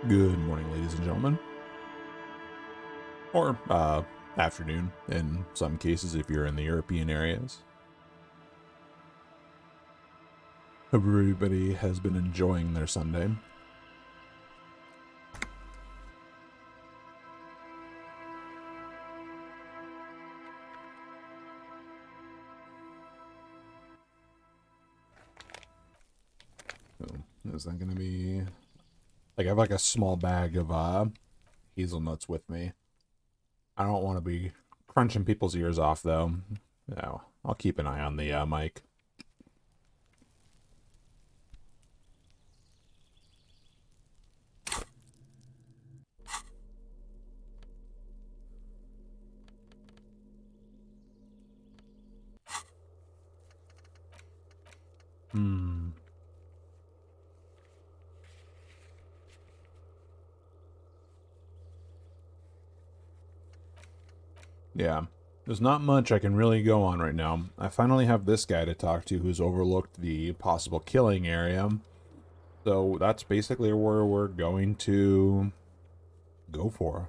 Good morning, ladies and gentlemen. Or, afternoon in some cases if you're in the European areas. Hope everybody has been enjoying their Sunday. So, is that going to be... Like, I have like a small bag of, hazelnuts with me. I don't want to be crunching people's ears off, though. No, I'll keep an eye on the, mic. Hmm. Yeah. There's not much I can really go on right now. I finally have this guy to talk to who's overlooked the possible killing area. So that's basically where we're going to go for.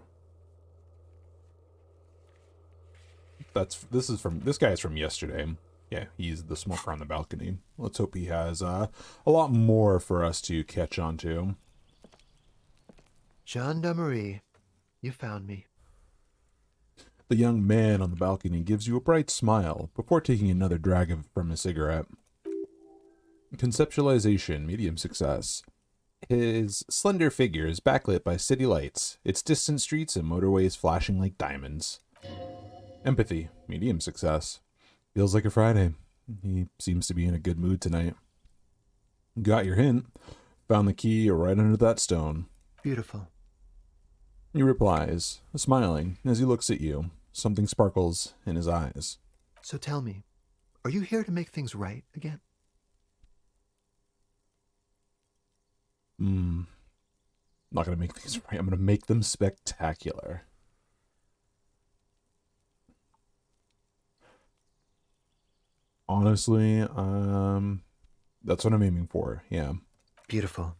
This guy's from yesterday. Yeah, he's the smoker on the balcony. Let's hope he has a lot more for us to catch on to. Gendarmerie, you found me. The young man on the balcony gives you a bright smile before taking another drag from his cigarette. Conceptualization, medium success. His slender figure is backlit by city lights, its distant streets and motorways flashing like diamonds. Empathy, medium success. Feels like a Friday. He seems to be in a good mood tonight. Got your hint. Found the key right under that stone. Beautiful. He replies, smiling as he looks at you. Something sparkles in his eyes. So tell me, are you here to make things right again? I'm not gonna make things right. I'm gonna make them spectacular. Honestly, that's what I'm aiming for. Yeah. Beautiful.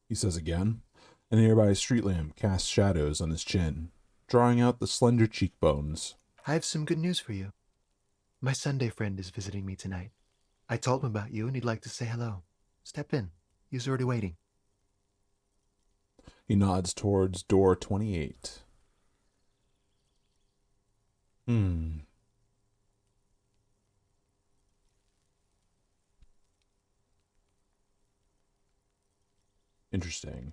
He says again. A nearby street lamp casts shadows on his chin, drawing out the slender cheekbones. I have some good news for you. My Sunday friend is visiting me tonight. I told him about you and he'd like to say hello. Step in. He's already waiting. He nods towards door 28. Interesting.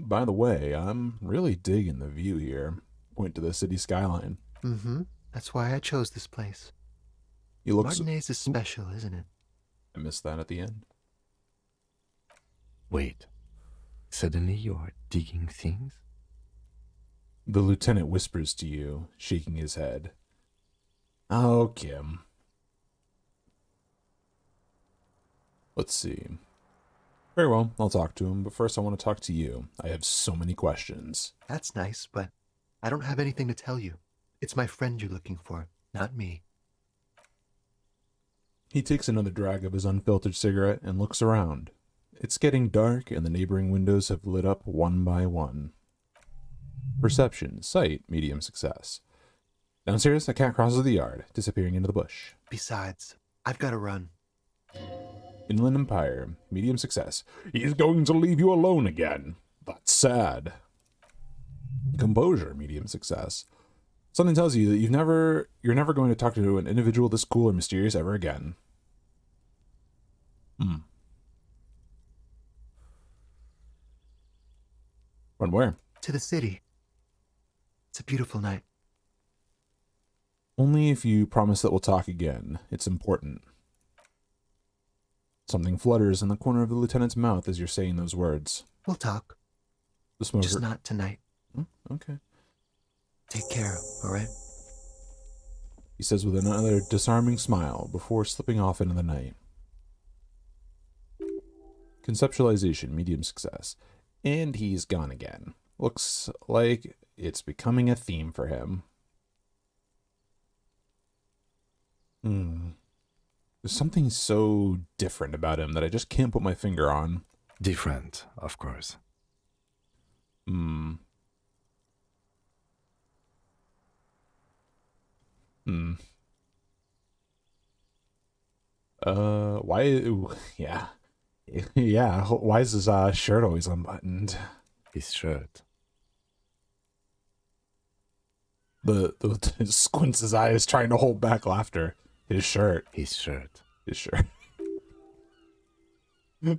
By the way, I'm really digging the view here. Point to the city skyline. Mm-hmm. That's why I chose this place. He looks... Martinez is special, isn't it? I missed that at the end. Wait, suddenly you're digging things? The lieutenant whispers to you, shaking his head. Oh, Kim. Let's see. Very well, I'll talk to him, but first I want to talk to you. I have so many questions. That's nice, but I don't have anything to tell you. It's my friend you're looking for, not me. He takes another drag of his unfiltered cigarette and looks around. It's getting dark, and the neighboring windows have lit up one by one. Perception, sight, medium success. Downstairs, a cat crosses the yard, disappearing into the bush. Besides, I've got to run. Inland Empire, medium success. He's going to leave you alone again. That's sad. Composure, medium success. Something tells you that you're never going to talk to an individual this cool or mysterious ever again. Run where? To the city. It's a beautiful night. Only if you promise that we'll talk again. It's important. Something flutters in the corner of the lieutenant's mouth as you're saying those words. We'll talk. The smoker... Just not tonight. Okay. Take care, all right? He says with another disarming smile before slipping off into the night. Conceptualization, medium success. And he's gone again. Looks like it's becoming a theme for him. There's something so different about him that I just can't put my finger on. Different, of course. Hmm. Hmm. Why? Ooh, yeah. Yeah, why is his shirt always unbuttoned? His shirt. The squints his eyes trying to hold back laughter. His shirt. His shirt. His shirt.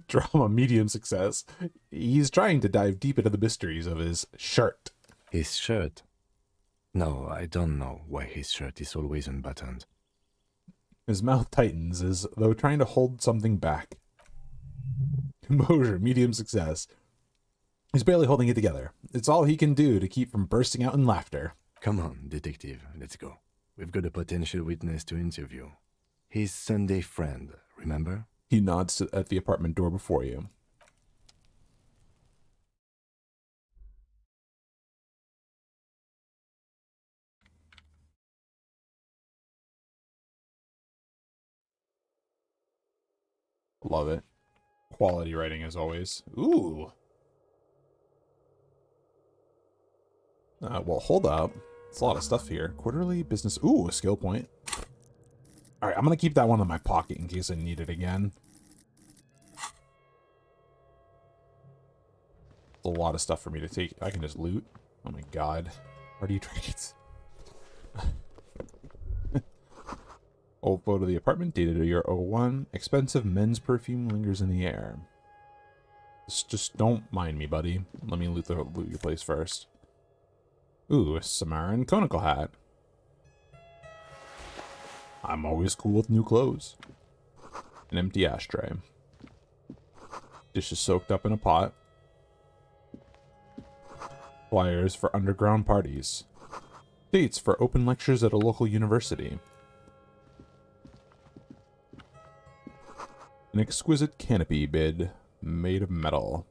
Drama medium success. He's trying to dive deep into the mysteries of his shirt. His shirt. No, I don't know why his shirt is always unbuttoned. His mouth tightens as though trying to hold something back. Composure, medium success. He's barely holding it together. It's all he can do to keep from bursting out in laughter. Come on, detective, let's go. We've got a potential witness to interview. His Sunday friend, remember? He nods at the apartment door before you. Love it. Quality writing as always. Ooh. Well, hold up. It's a lot of stuff here. Quarterly business. Ooh, a skill point. All right, I'm going to keep that one in my pocket in case I need it again. It's a lot of stuff for me to take. I can just loot. Oh my god. Party trades. Old photo of the apartment, dated year 01. Expensive men's perfume lingers in the air. Just don't mind me, buddy. Let me loot your place first. Ooh, a Samaran conical hat. I'm always cool with new clothes. An empty ashtray. Dishes soaked up in a pot. Flyers for underground parties. Dates for open lectures at a local university. An exquisite canopy bed made of metal.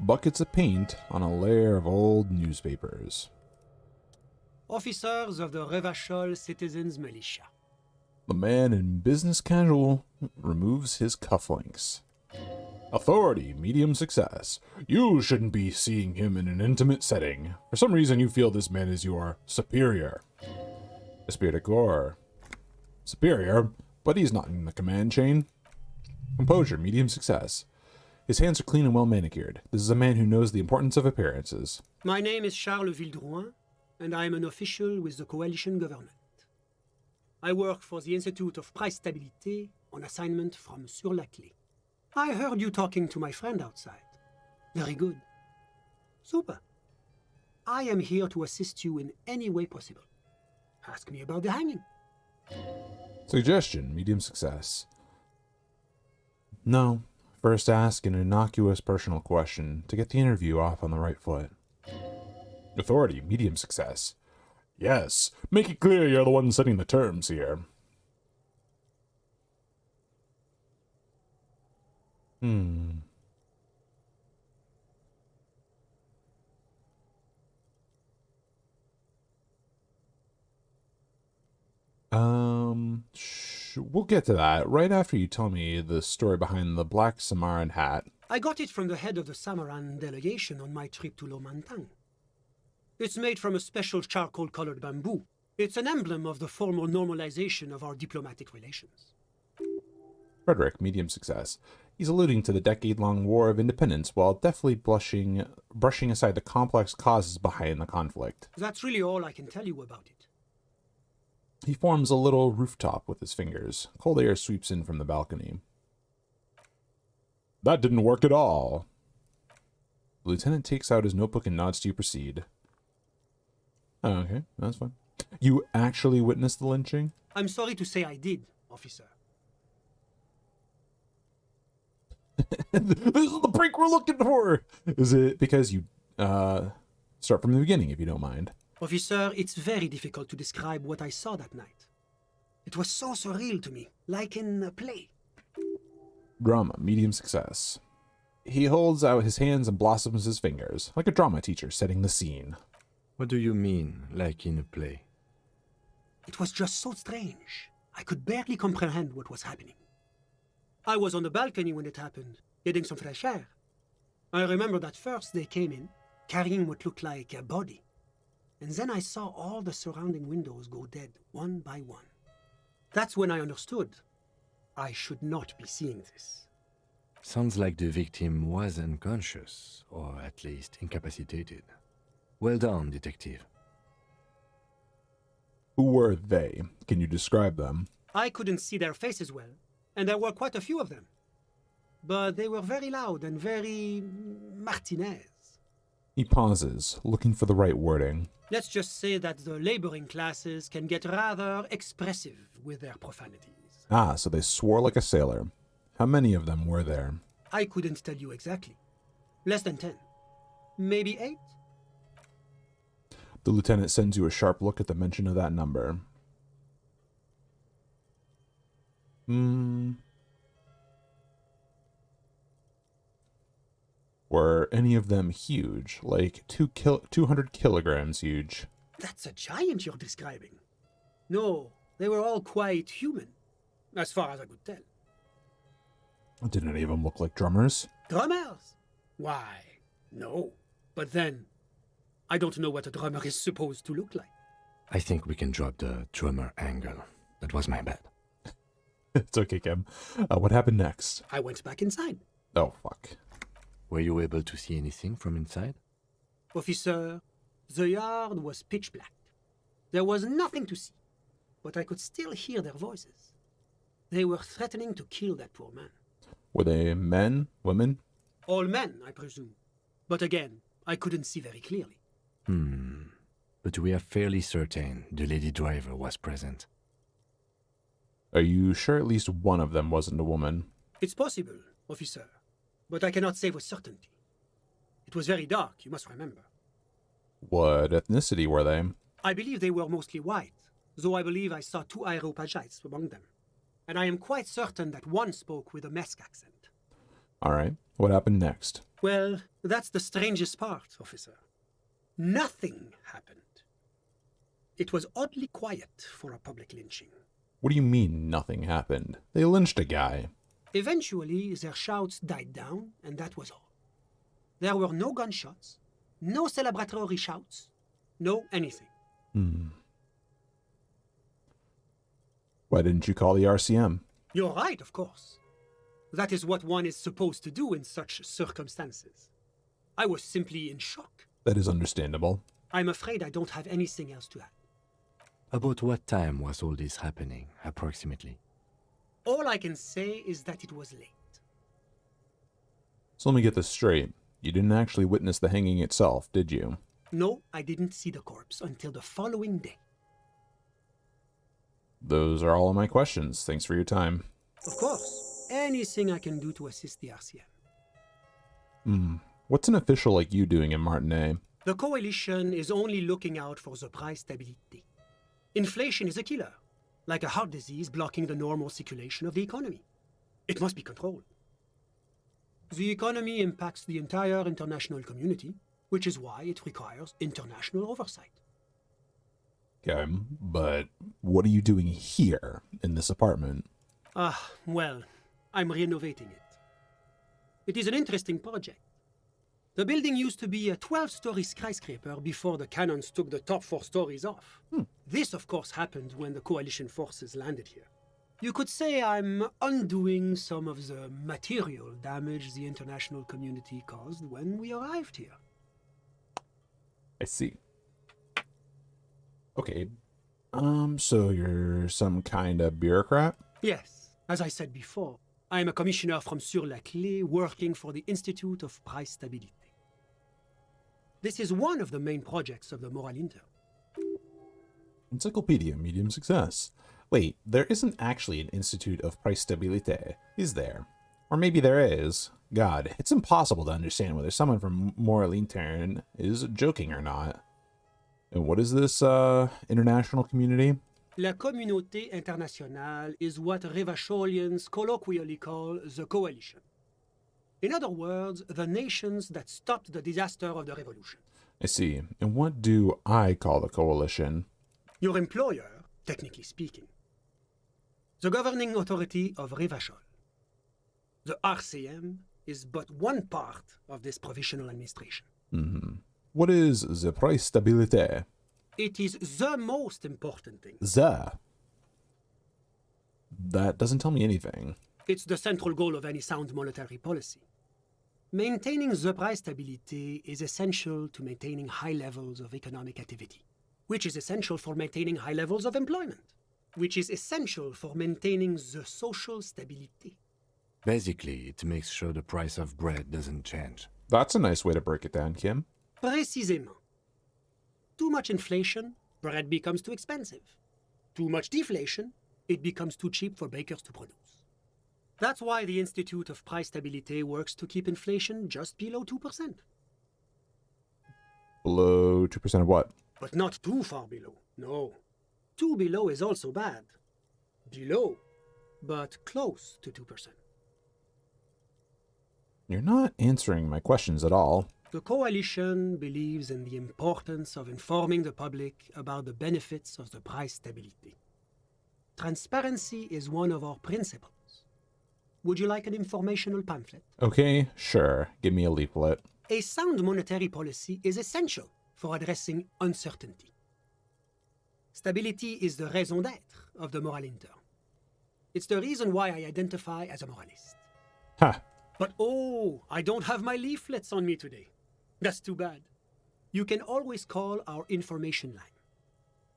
Buckets of paint on a layer of old newspapers. Officers of the Revachol Citizens Militia. The man in business casual removes his cufflinks. Authority, medium success. You shouldn't be seeing him in an intimate setting. For some reason you feel this man is your superior. Esprit de corps. Superior, but he's not in the command chain. Composure, medium success. His hands are clean and well manicured. This is a man who knows the importance of appearances. My name is Charles Vildrouin, and I am an official with the coalition government. I work for the Institute of Price Stabilité on assignment from Sur-la-Clé. I heard you talking to my friend outside. Very good. Super. I am here to assist you in any way possible. Ask me about the hanging. Suggestion, medium success. No. First ask an innocuous personal question to get the interview off on the right foot. Authority, medium success. Yes, make it clear you're the one setting the terms here. We'll get to that right after you tell me the story behind the black Samaran hat. I got it from the head of the Samaran delegation on my trip to Lomantang. It's made from a special charcoal-colored bamboo. It's an emblem of the formal normalization of our diplomatic relations. Frederick, medium success. He's alluding to the decade-long War of Independence while deftly brushing aside the complex causes behind the conflict. That's really all I can tell you about it. He forms a little rooftop with his fingers. Cold air sweeps in from the balcony. That didn't work at all. The lieutenant takes out his notebook and nods to you proceed. Oh, okay, that's fine. You actually witnessed the lynching? I'm sorry to say I did, officer. This is the break we're looking for! Is it because you, start from the beginning, if you don't mind? Officer, it's very difficult to describe what I saw that night. It was so surreal to me, like in a play. Drama, medium success. He holds out his hands and blossoms his fingers, like a drama teacher setting the scene. What do you mean, like in a play? It was just so strange. I could barely comprehend what was happening. I was on the balcony when it happened, getting some fresh air. I remember that first they came in, carrying what looked like a body. And then I saw all the surrounding windows go dead, one by one. That's when I understood. I should not be seeing this. Sounds like the victim was unconscious, or at least incapacitated. Well done, detective. Who were they? Can you describe them? I couldn't see their faces well, and there were quite a few of them. But they were very loud and very Martinez. He pauses, looking for the right wording. Let's just say that the laboring classes can get rather expressive with their profanities. Ah, so they swore like a sailor. How many of them were there? I couldn't tell you exactly. Less than 10. Maybe 8? The lieutenant sends you a sharp look at the mention of that number. Were any of them huge? Like 200 kilograms huge? That's a giant you're describing. No, they were all quite human, as far as I could tell. Did any of them look like drummers? Drummers? Why, no. But then, I don't know what a drummer is supposed to look like. I think we can drop the drummer angle. That was my bad. It's okay, Kim. What happened next? I went back inside. Oh, fuck. Were you able to see anything from inside? Officer, the yard was pitch black. There was nothing to see, but I could still hear their voices. They were threatening to kill that poor man. Were they men? Women? All men, I presume. But again, I couldn't see very clearly. But we are fairly certain the lady driver was present. Are you sure at least one of them wasn't a woman? It's possible, officer, but I cannot say with certainty. It was very dark, you must remember. What ethnicity were they? I believe they were mostly white, though I believe I saw 2 Areopagites among them. And I am quite certain that one spoke with a Mesk accent. Alright, what happened next? Well, that's the strangest part, officer. Nothing happened. It was oddly quiet for a public lynching. What do you mean nothing happened? They lynched a guy. Eventually, their shouts died down, and that was all. There were no gunshots, no celebratory shouts, no anything. Why didn't you call the RCM? You're right, of course. That is what one is supposed to do in such circumstances. I was simply in shock. That is understandable. I'm afraid I don't have anything else to add. About what time was all this happening, approximately? All I can say is that it was late. So let me get this straight. You didn't actually witness the hanging itself, did you? No, I didn't see the corpse until the following day. Those are all of my questions. Thanks for your time. Of course, anything I can do to assist the RCM. What's an official like you doing in Martinez? The coalition is only looking out for the price stability. Inflation is a killer, like a heart disease blocking the normal circulation of the economy. It must be controlled. The economy impacts the entire international community, which is why it requires international oversight. Okay, but what are you doing here in this apartment? Well, I'm renovating it. It is an interesting project. The building used to be a 12-story skyscraper before the cannons took the top 4 stories off. This, of course, happened when the coalition forces landed here. You could say I'm undoing some of the material damage the international community caused when we arrived here. I see. Okay. So you're some kind of bureaucrat? Yes, as I said before, I am a commissioner from Sur-la-Clé working for the Institute of Price Stability. This is one of the main projects of the Moral Inter. Encyclopedia, medium success. Wait, there isn't actually an Institute of Price Stabilité, is there? Or maybe there is. God, it's impossible to understand whether someone from Moral Intern is joking or not. And what is this, international community? La Communauté Internationale is what Revacholians colloquially call the coalition. In other words, the nations that stopped the disaster of the revolution. I see. And what do I call the coalition? Your employer, technically speaking. The governing authority of Rivachol. The RCM is but one part of this provisional administration. What is the price stability? It is the most important thing. That doesn't tell me anything. It's the central goal of any sound monetary policy. Maintaining the price stability is essential to maintaining high levels of economic activity, which is essential for maintaining high levels of employment, which is essential for maintaining the social stability. Basically, it makes sure the price of bread doesn't change. That's a nice way to break it down, Kim. Précisément. Too much inflation, bread becomes too expensive. Too much deflation, it becomes too cheap for bakers to produce. That's why the Institute of Price Stability works to keep inflation just below 2%. Below 2% of what? But not too far below, no. Too below is also bad. Below, but close to 2%. You're not answering my questions at all. The coalition believes in the importance of informing the public about the benefits of the price stability. Transparency is one of our principles. Would you like an informational pamphlet? Okay, sure. Give me a leaflet. A sound monetary policy is essential for addressing uncertainty. Stability is the raison d'être of the moral intern. It's the reason why I identify as a moralist. Ha! But oh, I don't have my leaflets on me today. That's too bad. You can always call our information line.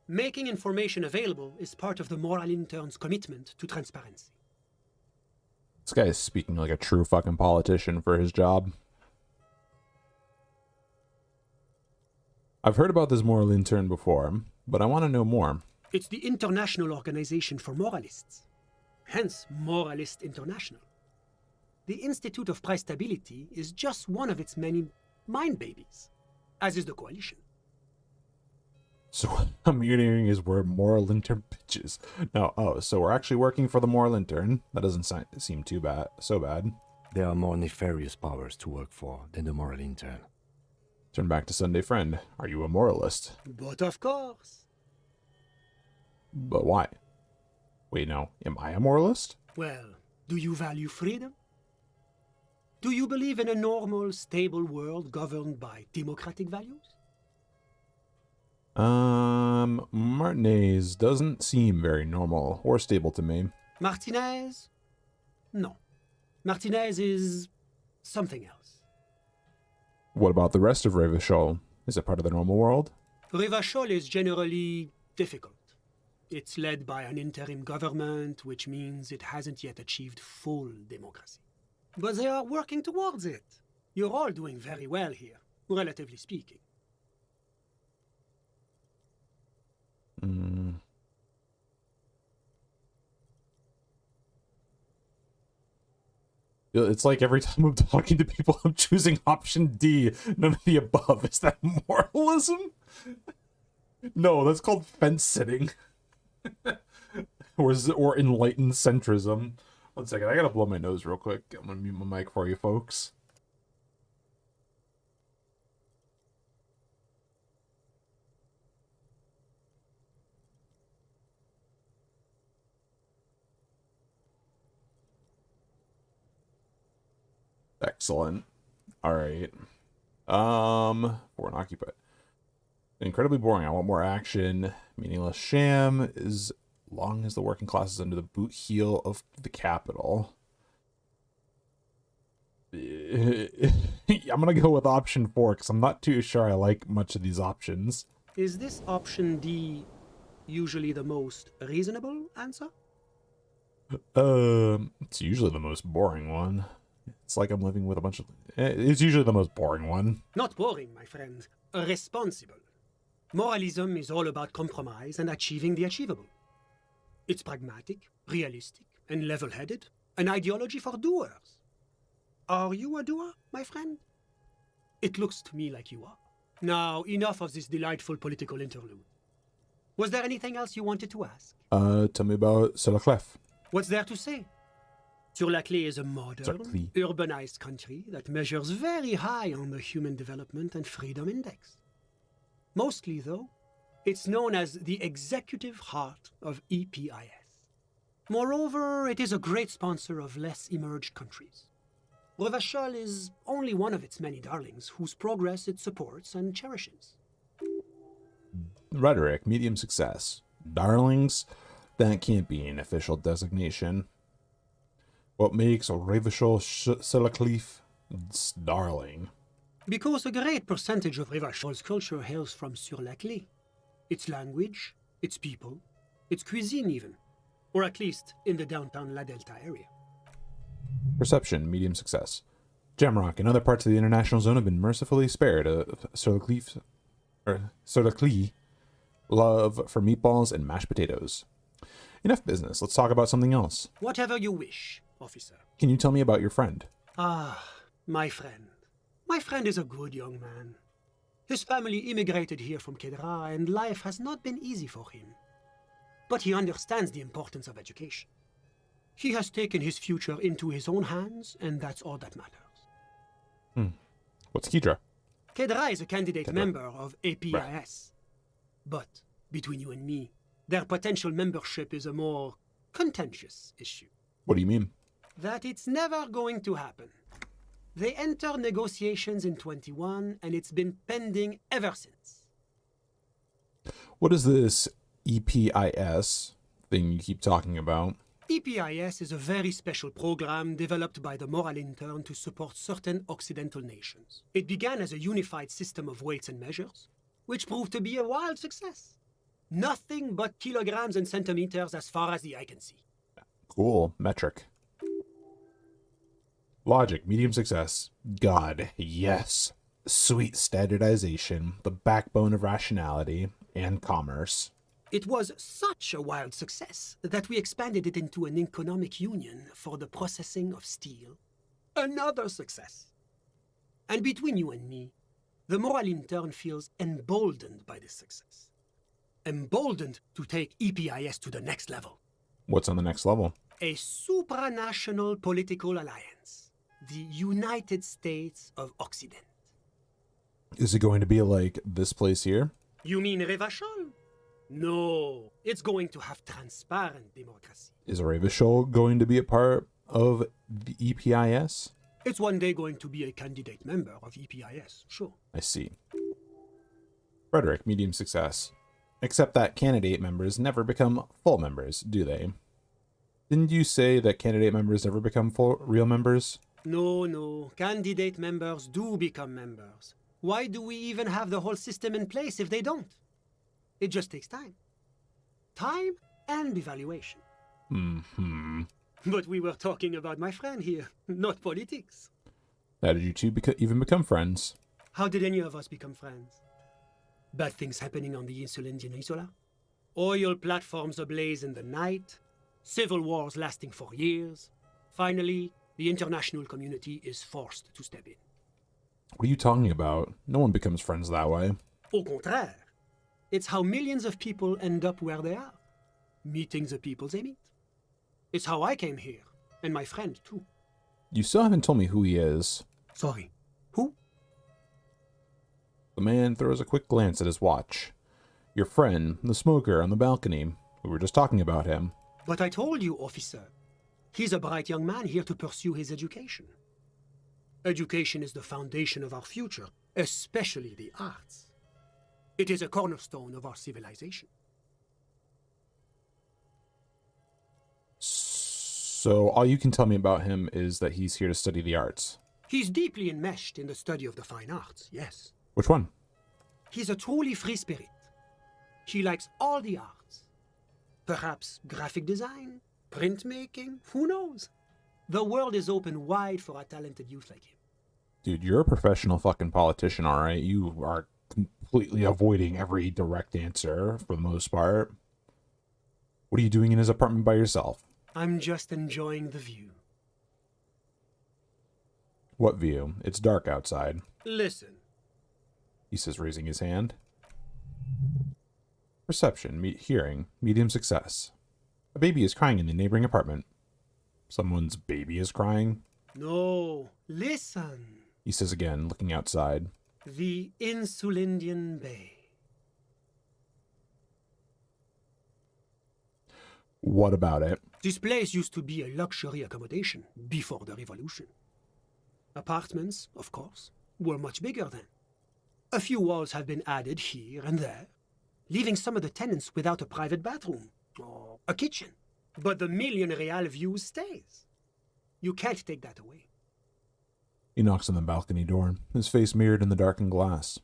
Making information available is part of the moral intern's commitment to transparency. This guy is speaking like a true fucking politician for his job. I've heard about this moral intern before, but I want to know more. It's the International Organization for Moralists, hence Moralist International. The Institute of Price Stability is just one of its many mind babies, as is the coalition. So what I'm hearing is we're moral intern bitches. No, so we're actually working for the moral intern. That doesn't seem too bad. So bad. There are more nefarious powers to work for than the moral intern. Turn back to Sunday Friend. Are you a moralist? But of course. But why? Wait, no. Am I a moralist? Well, do you value freedom? Do you believe in a normal, stable world governed by democratic values? Martinez doesn't seem very normal or stable to me. Martinez? No. Martinez is something else. What about the rest of Revachol? Is it part of the normal world? Rivachol is generally difficult. It's led by an interim government, which means it hasn't yet achieved full democracy. But they are working towards it. You're all doing very well here, relatively speaking. It's like every time I'm talking to people, I'm choosing option D, none of the above. Is that moralism? No, that's called fence sitting. or enlightened centrism. One second, I gotta blow my nose real quick. I'm gonna mute my mic for you folks. Excellent. All right. Foreign occupied. Incredibly boring. I want more action. Meaningless sham. As long as the working class is under the boot heel of the capital. I'm gonna go with option 4 because I'm not too sure I like much of these options. Is this option D usually the most reasonable answer? It's usually the most boring one. It's like I'm living with a bunch of... It's usually the most boring one. Not boring, my friend. Responsible. Moralism is all about compromise and achieving the achievable. It's pragmatic, realistic, and level-headed. An ideology for doers. Are you a doer, my friend? It looks to me like you are. Now, enough of this delightful political interlude. Was there anything else you wanted to ask? Tell me about Solaclef. What's there to say? Sur-la-Clé is a modern, urbanized country that measures very high on the Human Development and Freedom Index. Mostly, though, It's known as the executive heart of EPIS. Moreover, it is a great sponsor of less emerged countries. Revachol is only one of its many darlings whose progress it supports and cherishes. Rhetoric, medium success. Darlings? That can't be an official designation. What makes Revachol Selaclif darling? Because a great percentage of Revachol's culture hails from Sur-la-Clé. Its language, its people, its cuisine even. Or at least in the downtown La Delta area. Perception, medium success. Jamrock and other parts of the international zone have been mercifully spared of Sur-la-Clé love for meatballs and mashed potatoes. Enough business. Let's talk about something else. Whatever you wish, officer. Can you tell me about your friend? Ah, my friend. My friend is a good young man. His family immigrated here from Kedra, and life has not been easy for him. But he understands the importance of education. He has taken his future into his own hands, and that's all that matters. What's Kedra? Kedra is a candidate Kedra. member of APIS. Right. But, between you and me, their potential membership is a more contentious issue. What do you mean? That it's never going to happen. They entered negotiations in 21, and it's been pending ever since. What is this EPIS thing you keep talking about? EPIS is a very special program developed by the Moral Intern to support certain Occidental nations. It began as a unified system of weights and measures, which proved to be a wild success. Nothing but kilograms and centimeters as far as the eye can see. Cool. Metric. Logic, medium success. God, yes. Sweet standardization, the backbone of rationality and commerce. It was such a wild success that we expanded it into an economic union for the processing of steel. Another success. And between you and me, the Moral Intern feels emboldened by this success. Emboldened to take EPIS to the next level. What's on the next level? A supranational political alliance. The United States of Occident. Is it going to be like this place here? You mean Revachol? No, it's going to have transparent democracy. Is Revachol going to be a part of the EPIS? It's one day going to be a candidate member of EPIS, sure. I see. Rhetoric, medium success. Except that candidate members never become full members, do they? Didn't you say that candidate members never become full real members? No, candidate members do become members. Why do we even have the whole system in place if they don't? It just takes time. Time and evaluation. But we were talking about my friend here, not politics. How did you two even become friends? How did any of us become friends? Bad things happening on the Insulindian Isola? Oil platforms ablaze in the night? Civil wars lasting for years? Finally, the international community is forced to step in. What are you talking about? No one becomes friends that way. Au contraire. It's how millions of people end up where they are. Meeting the people they meet. It's how I came here, and my friend too. You still haven't told me who he is. Sorry. Who? The man throws a quick glance at his watch. Your friend, the smoker on the balcony. We were just talking about him. But I told you, officer. He's a bright young man here to pursue his education. Education is the foundation of our future, especially the arts. It is a cornerstone of our civilization. So all you can tell me about him is that he's here to study the arts. He's deeply enmeshed in the study of the fine arts, yes. Which one? He's a truly free spirit. He likes all the arts. Perhaps graphic design, printmaking, who knows? The world is open wide for a talented youth like him. Dude, you're a professional fucking politician, alright? You are completely avoiding every direct answer for the most part. What are you doing in his apartment by yourself? I'm just enjoying the view. What view? It's dark outside. Listen. He says, raising his hand. Perception, hearing, medium success. A baby is crying in the neighboring apartment. Someone's baby is crying? No, listen. He says again, looking outside. The Insulindian Bay. What about it? This place used to be a luxury accommodation before the revolution. Apartments, of course, were much bigger then. A few walls have been added here and there, leaving some of the tenants without a private bathroom or a kitchen. But the million real view stays. You can't take that away. He knocks on the balcony door, his face mirrored in the darkened glass.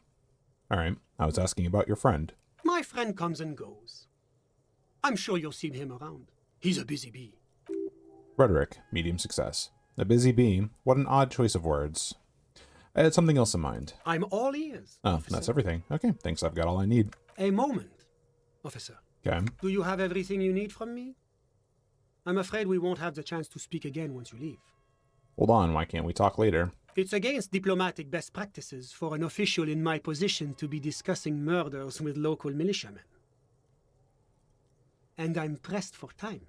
All right, I was asking about your friend. My friend comes and goes. I'm sure you'll see him around. He's a busy bee. Rhetoric, medium success. A busy bee? What an odd choice of words. I had something else in mind. I'm all ears. Oh, Officer. that's everything. Okay, thanks, I've got all I need. A moment, officer. Okay. Do you have everything you need from me? I'm afraid we won't have the chance to speak again once you leave. Hold on, why can't we talk later? It's against diplomatic best practices for an official in my position to be discussing murders with local militiamen. And I'm pressed for time.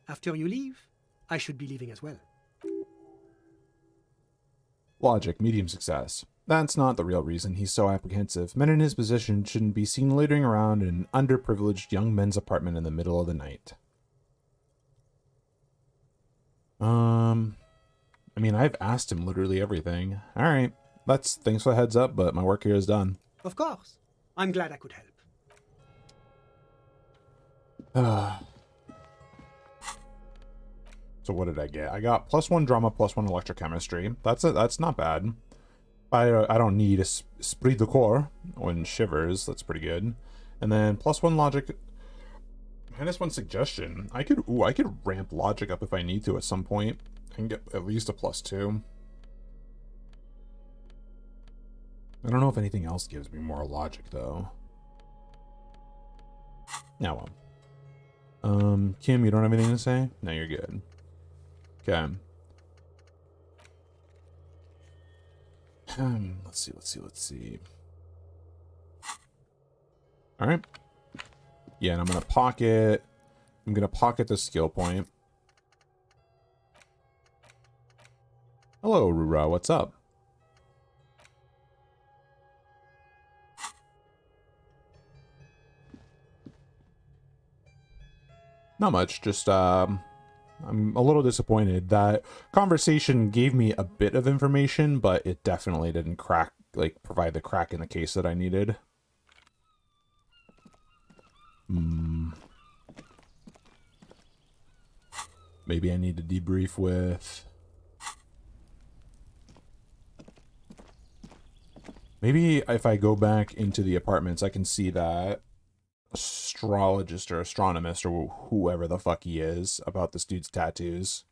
After you leave, I should be leaving as well. Logic, medium success. That's not the real reason he's so apprehensive. Men in his position shouldn't be seen loitering around in an underprivileged young men's apartment in the middle of the night. I mean, I've asked him literally everything. All right, thanks for the heads up, but my work here is done. Of course. I'm glad I could help. So what did I get? I got +1 drama, +1 electrochemistry. That's not bad. I don't need esprit de corps when shivers. That's pretty good. And then +1 logic, -1 suggestion. I could ramp logic up if I need to at some point. I can get at least a +2. I don't know if anything else gives me more logic though. Now, Kim, you don't have anything to say? No, you're good. Okay. Let's see. All right. Yeah, and I'm gonna pocket the skill point. Hello, Rura. What's up? Not much. Just I'm a little disappointed. That conversation gave me a bit of information, but it definitely didn't provide the crack in the case that I needed. Maybe I need to debrief with... Maybe if I go back into the apartments, I can see that astrologist or astronomist or whoever the fuck he is about this dude's tattoos.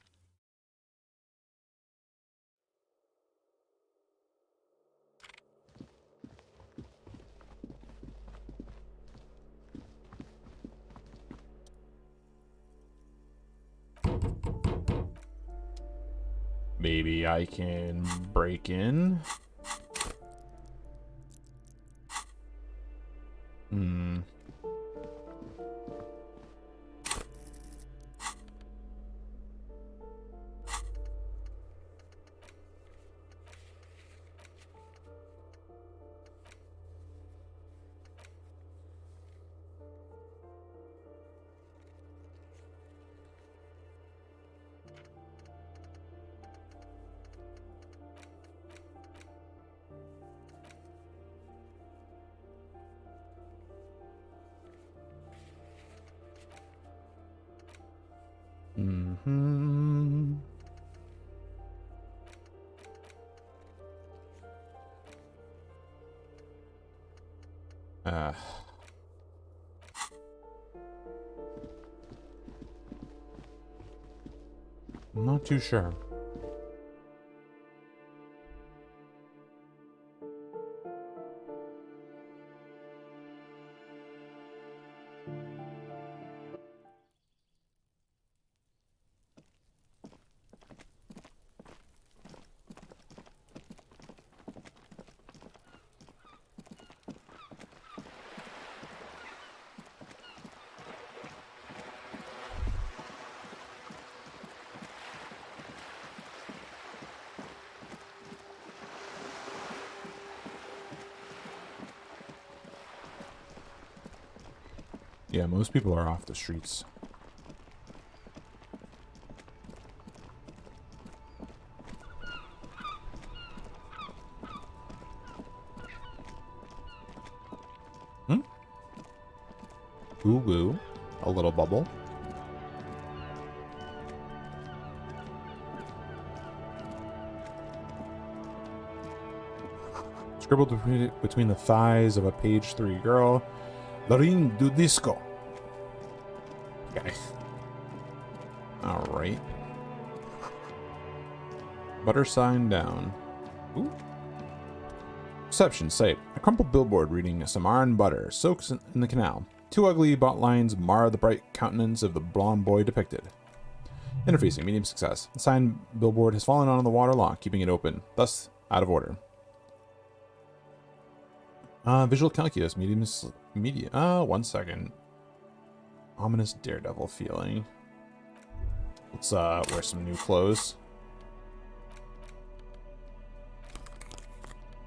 Maybe I can break in. I'm not too sure. Yeah, most people are off the streets. Hmm? Ooh, woo. A little bubble. Scribbled between the thighs of a page 3 girl. The ring du disco. Okay. Alright. Butter sign down. Ooh. Reception site. A crumpled billboard reading Samaran butter soaks in the canal. Two ugly bot lines mar the bright countenance of the blonde boy depicted. Interfacing, medium success. The sign billboard has fallen onto the water lock, keeping it open, thus out of order. Visual calculus, medium. 1 second. Ominous daredevil feeling. Let's wear some new clothes.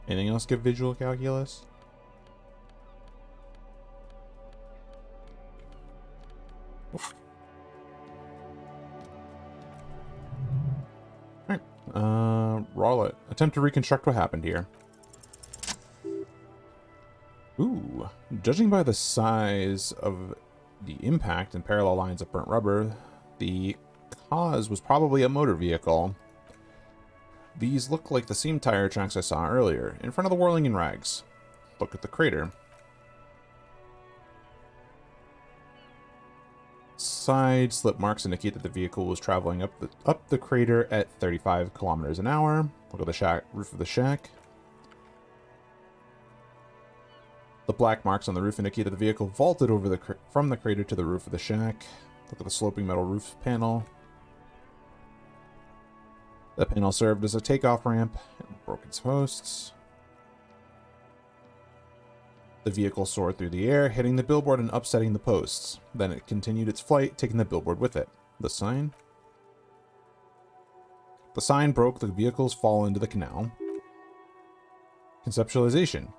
Anything else give visual calculus? Alright. Roll it. Attempt to reconstruct what happened here. Ooh. Judging by the size of the impact and parallel lines of burnt rubber, the cause was probably a motor vehicle. These look like the same tire tracks I saw earlier, in front of the whirling in rags. Look at the crater. Side slip marks indicate that the vehicle was traveling up the crater at 35 kilometers an hour. Look at the roof of the shack. The black marks on the roof indicate that the vehicle vaulted over from the crater to the roof of the shack. Look at the sloping metal roof panel. The panel served as a takeoff ramp and broke its posts. The vehicle soared through the air, hitting the billboard and upsetting the posts. Then it continued its flight, taking the billboard with it. The sign? The sign broke the vehicle's fall into the canal. Conceptualization.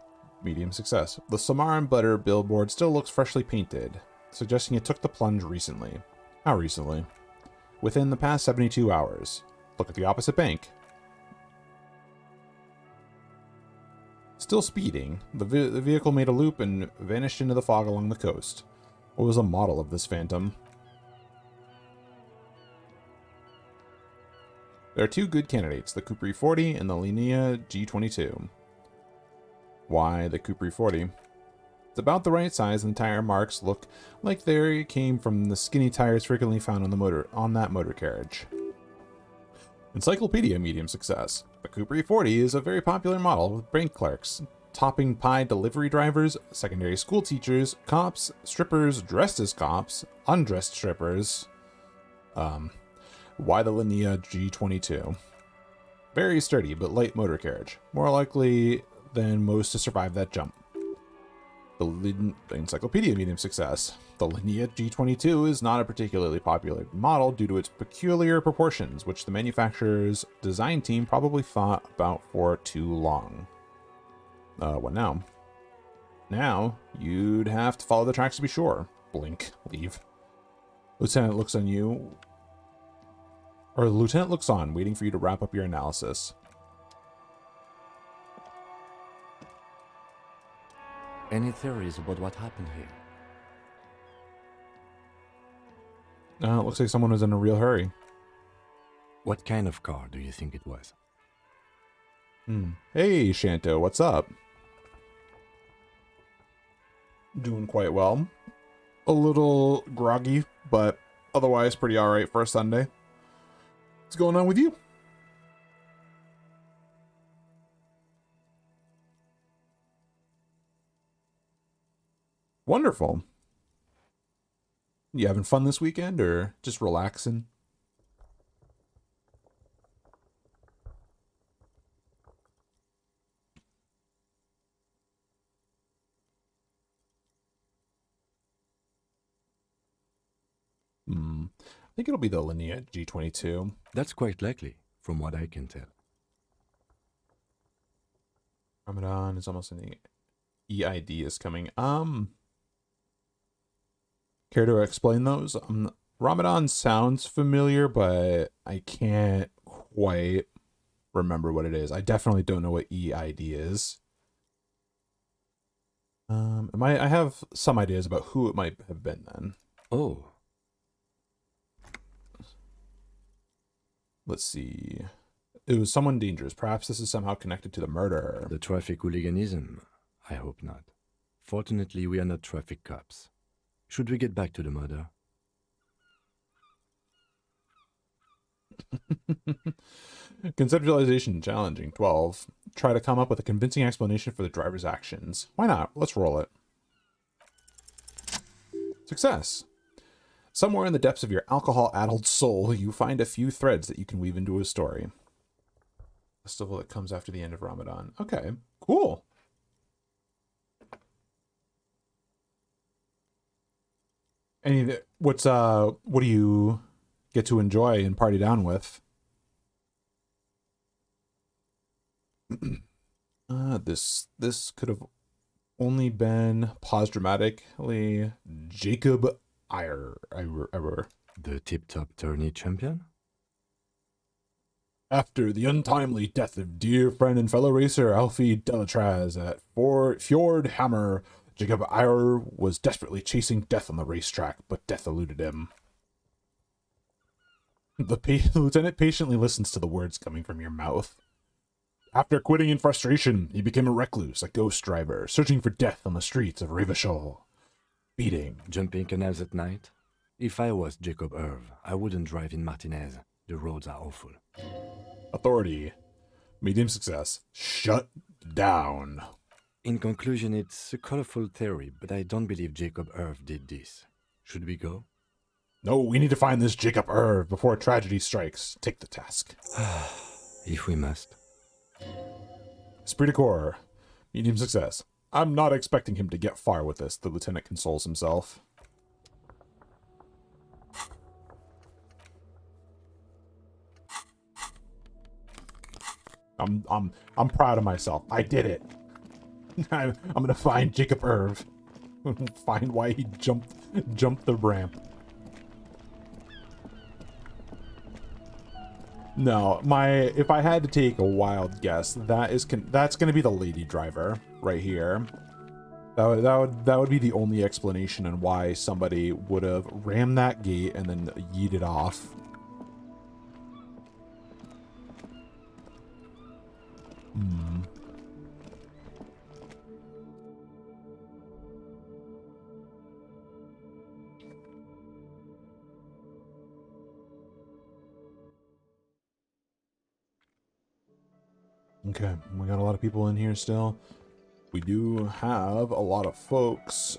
Medium success. The Samaran butter billboard still looks freshly painted, suggesting it took the plunge recently. How recently? Within the past 72 hours. Look at the opposite bank. Still speeding, the vehicle made a loop and vanished into the fog along the coast. What was the model of this phantom? There are two good candidates, the Cupri 40 and the Linea G22. Why the Cupri 40? It's about the right size and the tire marks look like they came from the skinny tires frequently found on that motor carriage. Encyclopedia medium success. The Cupri 40 is a very popular model with bank clerks, topping pie delivery drivers, secondary school teachers, cops, strippers dressed as cops, undressed strippers. Why the Linea G22? Very sturdy but light motor carriage, more likely than most to survive that jump. The Encyclopedia medium success. The Linea G22 is not a particularly popular model due to its peculiar proportions, which the manufacturer's design team probably thought about for too long. What now? Now, you'd have to follow the tracks to be sure. Blink. Leave. Lieutenant looks on you. Or the lieutenant looks on, waiting for you to wrap up your analysis. Any theories about what happened here? It looks like someone was in a real hurry. What kind of car do you think it was? Hey, Shanto, what's up? Doing quite well. A little groggy, but otherwise pretty alright for a Sunday. What's going on with you? Wonderful. You having fun this weekend or just relaxing? I think it'll be the Linea G22. That's quite likely, from what I can tell. Ramadan is almost an EID is coming. Care to explain those? Ramadan sounds familiar, but I can't quite remember what it is. I definitely don't know what EID is. I have some ideas about who it might have been then. Oh, Let's see. It was someone dangerous. Perhaps this is somehow connected to the murder. the traffic hooliganism? I hope not. Fortunately, we are not traffic cops. Should we get back to the murder? Conceptualization challenging. 12. Try to come up with a convincing explanation for the driver's actions. Why not? Let's roll it. Success. Somewhere in the depths of your alcohol-addled soul, you find a few threads that you can weave into a story. Festival that comes after the end of Ramadan. Okay, cool. What do you get to enjoy and party down with? This could have only been, pause dramatically, Jacob Eyre. The tip-top tourney champion? After the untimely death of dear friend and fellow racer Alfie Delatraz at Fjord Hammer, Jacob Eyre was desperately chasing death on the racetrack, but death eluded him. The lieutenant patiently listens to the words coming from your mouth. After quitting in frustration, he became a recluse, a ghost driver, searching for death on the streets of Rivachol. Beating. Jumping canals at night? If I was Jacob Irv, I wouldn't drive in Martinez. The roads are awful. Authority. Medium success. Shut down. In conclusion, it's a colorful theory, but I don't believe Jacob Irv did this. Should we go? No, we need to find this Jacob Irv before tragedy strikes. Take the task. If we must. Esprit de corps. Medium success. I'm not expecting him to get far with this, the lieutenant consoles himself. I'm proud of myself. I did it. I'm gonna find Jacob Irv. Find why he jumped the ramp. No, if I had to take a wild guess, that's gonna be the lady driver right here. That would be the only explanation on why somebody would have rammed that gate and then yeeted off. Okay, we got a lot of people in here still. We do have a lot of folks,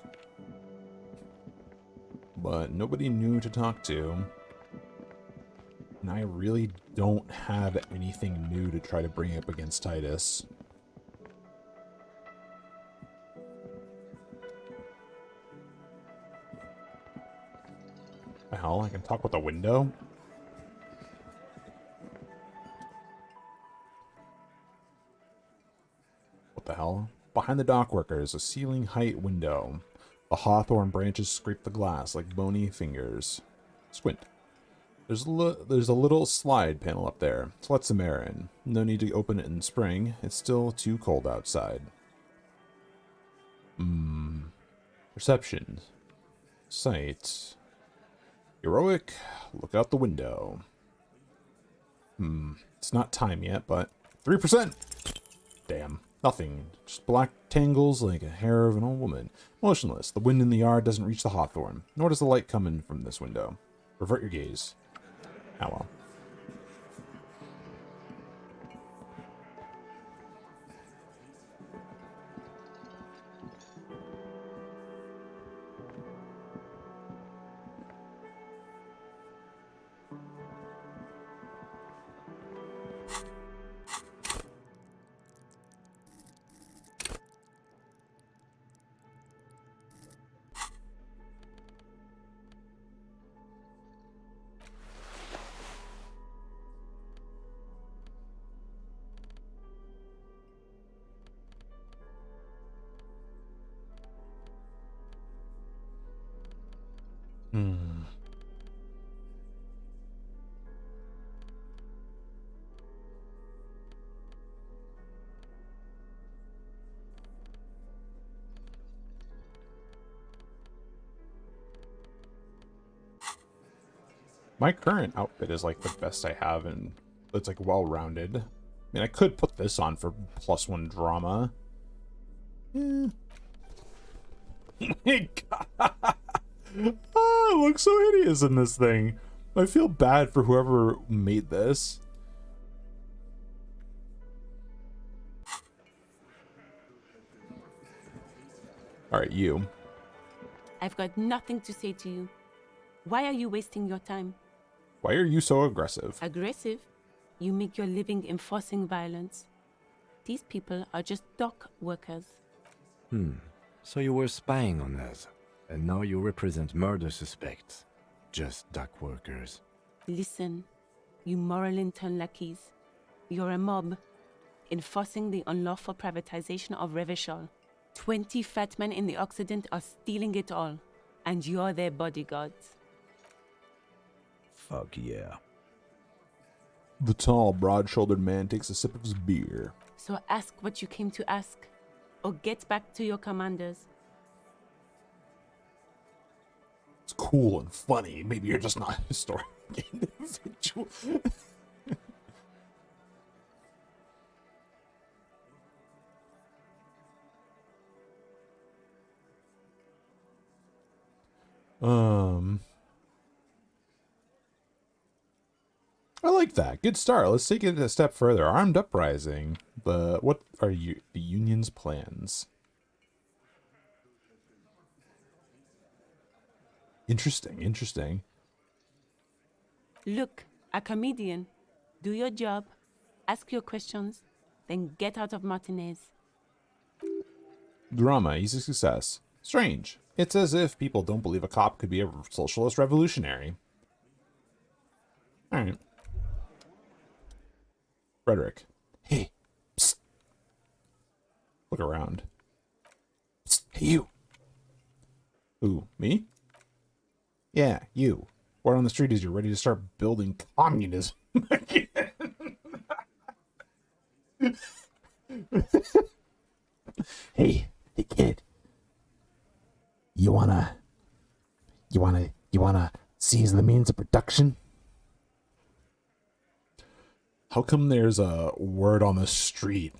but nobody new to talk to. And I really don't have anything new to try to bring up against Titus. The hell, I can talk with the window? What the hell? Behind the dock workers, a ceiling height window. The hawthorn branches scrape the glass like bony fingers. Squint. There's a little slide panel up there, so let some air in. No need to open it in spring. It's still too cold outside. Perception. Sight. Heroic. Look out the window. It's not time yet, but 3%. Damn. Nothing. Just black tangles like a hair of an old woman. Motionless. The wind in the yard doesn't reach the hawthorn, nor does the light come in from this window. Revert your gaze. Oh well. Hmm. My current outfit is like the best I have, and it's like well-rounded. I mean, I could put this on for +1 drama. Oh my God. Oh, it looks so hideous in this thing. I feel bad for whoever made this. All right, you. I've got nothing to say to you. Why are you wasting your time? Why are you so aggressive? Aggressive? You make your living enforcing violence. These people are just dock workers. So you were spying on us, and now you represent murder suspects. Just dock workers. Listen, you moral intern lackeys. You're a mob, enforcing the unlawful privatization of Revachol. 20 fat men in the Occident are stealing it all, and you're their bodyguards. Fuck yeah. The tall, broad-shouldered man takes a sip of his beer. So ask what you came to ask, or get back to your commanders. It's cool and funny. Maybe you're just not a historic individual. I like that. Good start. Let's take it a step further. Armed uprising. What are the union's plans? Interesting. Look, a comedian. Do your job, ask your questions, then get out of Martinez. Drama, easy success. Strange. It's as if people don't believe a cop could be a socialist revolutionary. Alright. Frederick. Hey. Psst. Look around. Psst. Hey, you. Who, me? Yeah, you. Word on the street is you're ready to start building communism again. Hey kid. You wanna seize the means of production? How come there's a word on the street?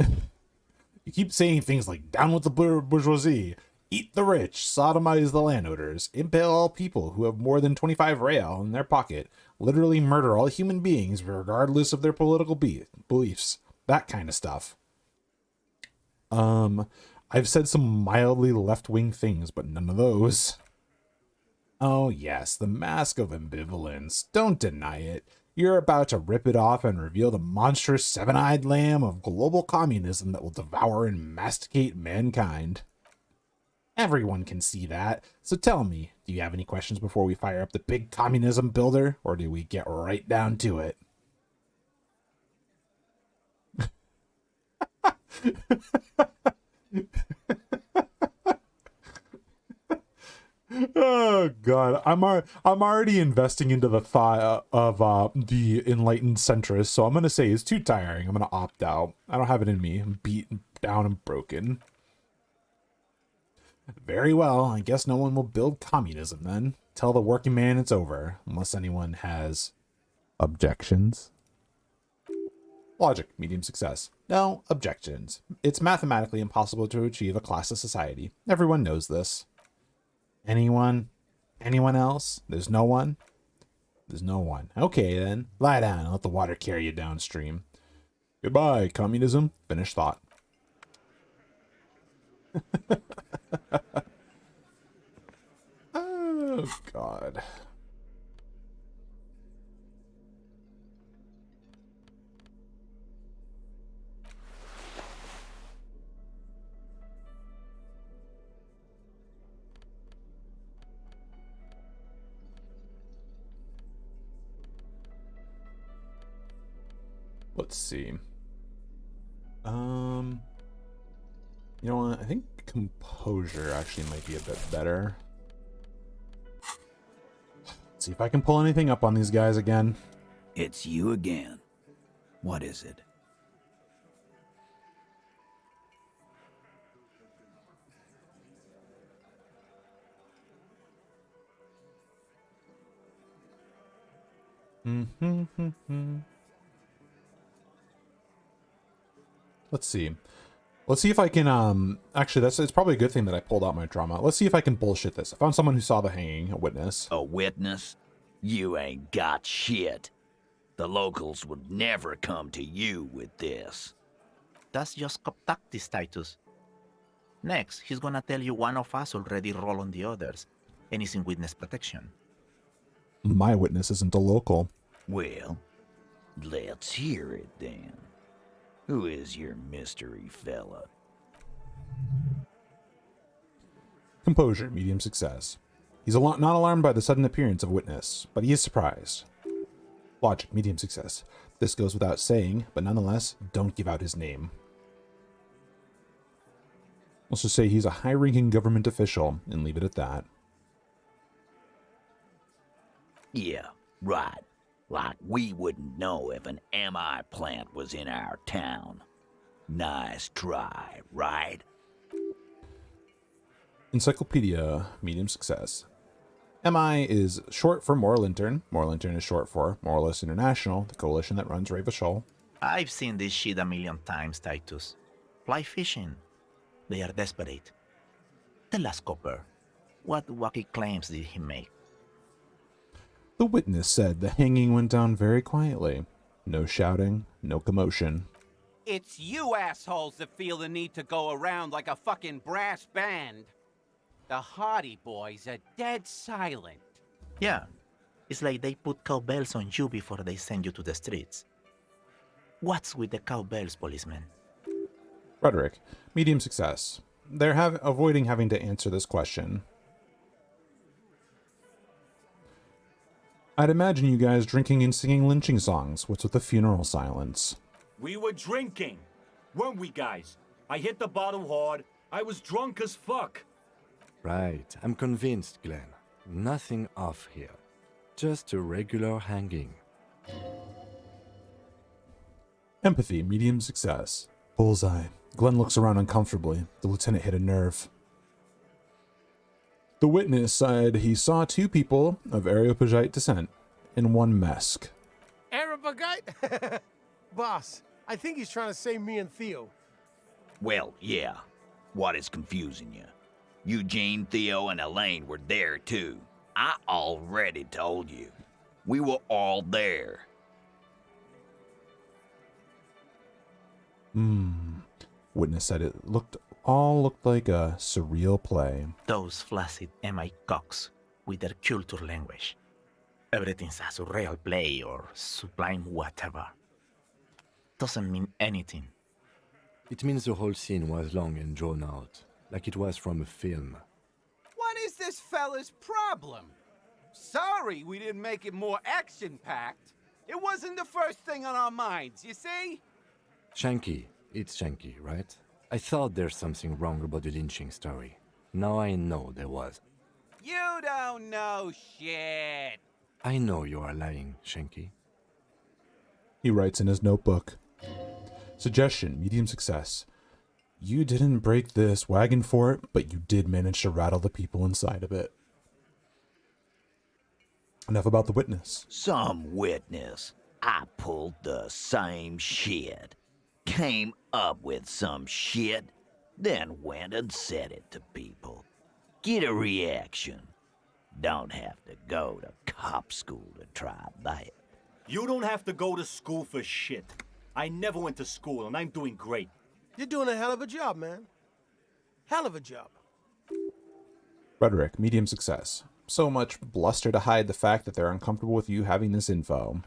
You keep saying things like down with the bourgeoisie, eat the rich, sodomize the landowners, impale all people who have more than 25 real in their pocket, literally murder all human beings regardless of their political beliefs. That kind of stuff. I've said some mildly left-wing things, but none of those. Oh yes, the mask of ambivalence. Don't deny it. You're about to rip it off and reveal the monstrous seven-eyed lamb of global communism that will devour and masticate mankind. Everyone can see that. So tell me, do you have any questions before we fire up the big communism builder, or do we get right down to it? Oh god, I'm already investing into the thought of the enlightened centrist, so I'm gonna say it's too tiring. I'm gonna opt out. I don't have it in me. I'm beaten down and broken. Very well, I guess no one will build communism then. Tell the working man it's over, unless anyone has objections. Logic, medium success. No objections. It's mathematically impossible to achieve a classless society. Everyone knows this. Anyone? Anyone else? There's no one? There's no one. Okay then, lie down and let the water carry you downstream. Goodbye, communism. Finish thought. Oh god. Let's see. You know what? I think composure actually might be a bit better. see if I can pull anything up on these guys again. It's you again. What is it? Let's see. Let's see if I can, actually, it's probably a good thing that I pulled out my drama. Let's see if I can bullshit this. I found someone who saw the hanging, a witness. A witness? You ain't got shit. The locals would never come to you with this. That's just tactics, Titus. Next, he's gonna tell you one of us already roll on the others, and is in witness protection. My witness isn't a local. Well, let's hear it then. Who is your mystery fella? Composure, medium success. He's not alarmed by the sudden appearance of a witness, but he is surprised. Logic, medium success. This goes without saying, but nonetheless, don't give out his name. Let's just say he's a high-ranking government official, and leave it at that. Yeah, right. Like we wouldn't know if an MI plant was in our town. Nice try, right? Encyclopedia, medium success. MI is short for Moral Intern. Moral Intern is short for Moralists International, the coalition that runs Revachol. I've seen this shit a million times, Titus. Fly fishing. They are desperate. Tell us, Copper, what wacky claims did he make? The witness said the hanging went down very quietly. No shouting, no commotion. It's you assholes that feel the need to go around like a fucking brass band. The Hardy Boys are dead silent. Yeah, it's like they put cowbells on you before they send you to the streets. What's with the cowbells, policeman? Rhetoric, medium success. They're avoiding having to answer this question. I'd imagine you guys drinking and singing lynching songs. What's with the funeral silence? We were drinking, weren't we, guys? I hit the bottle hard. I was drunk as fuck. Right, I'm convinced, Glenn. Nothing off here. Just a regular hanging. Empathy, medium success. Bullseye. Glenn looks around uncomfortably. The lieutenant hit a nerve. The witness said he saw two people of Areopagite descent in one mesk. Arabagite? Boss, I think he's trying to say me and Theo. Well, yeah. What is confusing you? Eugene, Theo, and Elaine were there too. I already told you. We were all there. Witness said it all looked like a surreal play. Those flaccid MI cocks with their culture language. Everything's a surreal play or sublime whatever. Doesn't mean anything. It means the whole scene was long and drawn out, like it was from a film. What is this fella's problem? Sorry we didn't make it more action-packed. It wasn't the first thing on our minds, you see? Shanky. It's Shanky, right? I thought there's something wrong about the lynching story. Now I know there was. You don't know shit. I know you are lying, Shanky. He writes in his notebook. Suggestion, medium success. You didn't break this wagon fort, but you did manage to rattle the people inside of it. Enough about the witness. Some witness. I pulled the same shit. Came up with some shit, then went and said it to people. Get a reaction. Don't have to go to cop school to try that. You don't have to go to school for shit. I never went to school, and I'm doing great. You're doing a hell of a job, man. Hell of a job. Rhetoric, medium success. So much bluster to hide the fact that they're uncomfortable with you having this info.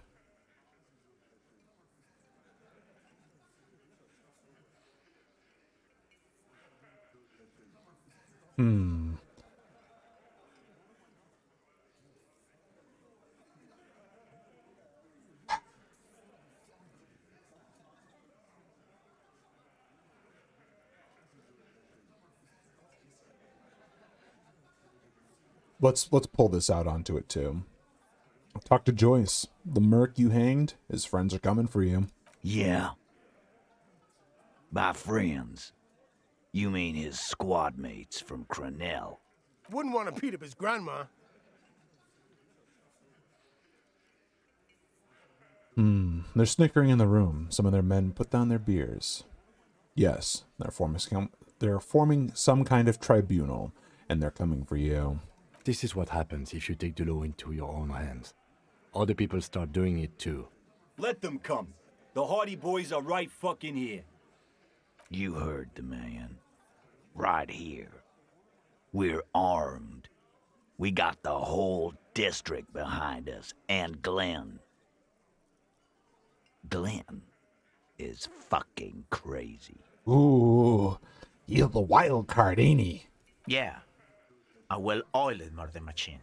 Let's pull this out onto it too. Talk to Joyce. The merc you hanged, his friends are coming for you. Yeah. By friends, you mean his squad mates from Crenell. Wouldn't want to beat up his grandma. They're snickering in the room. Some of their men put down their beers. Yes, they're forming some kind of tribunal, and they're coming for you. This is what happens if you take the law into your own hands. Other people start doing it too. Let them come. The Hardy Boys are right fucking here. You heard the man. Right here. We're armed. We got the whole district behind us, and Glenn. Glenn is fucking crazy. Ooh, you're the wild card, ain't he? Yeah. A well-oiled murder machine.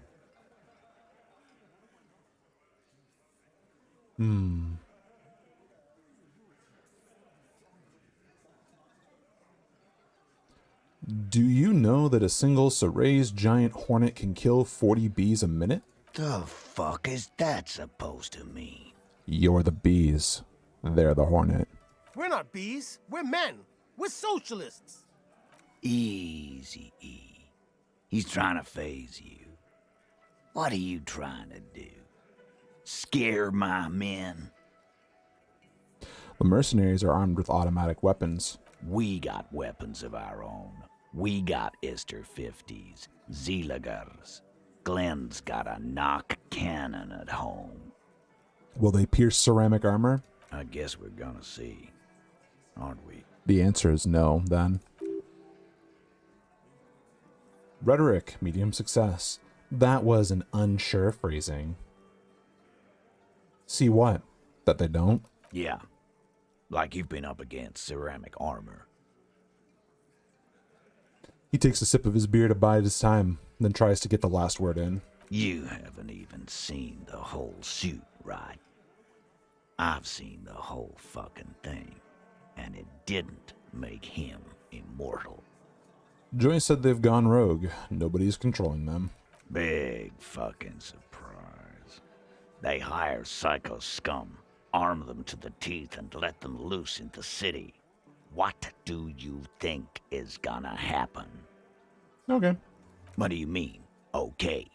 Do you know that a single Seray's giant hornet can kill 40 bees a minute? The fuck is that supposed to mean? You're the bees. They're the hornet. We're not bees. We're men. We're socialists. Easy, E. He's trying to phase you. What are you trying to do? Scare my men? The mercenaries are armed with automatic weapons. We got weapons of our own. We got Ister 50s, Zeelagers. Glenn's got a knock cannon at home. Will they pierce ceramic armor? I guess we're gonna see, aren't we? The answer is no, then. Rhetoric, medium success. That was an unsure phrasing. See what? That they don't? Yeah. Like you've been up against ceramic armor. He takes a sip of his beer to bide his time, then tries to get the last word in. You haven't even seen the whole suit, right? I've seen the whole fucking thing, and it didn't make him immortal. Joyce said they've gone rogue. Nobody's controlling them. Big fucking surprise. They hire psycho scum, arm them to the teeth, and let them loose in the city. What do you think is gonna happen? Okay. What do you mean, okay?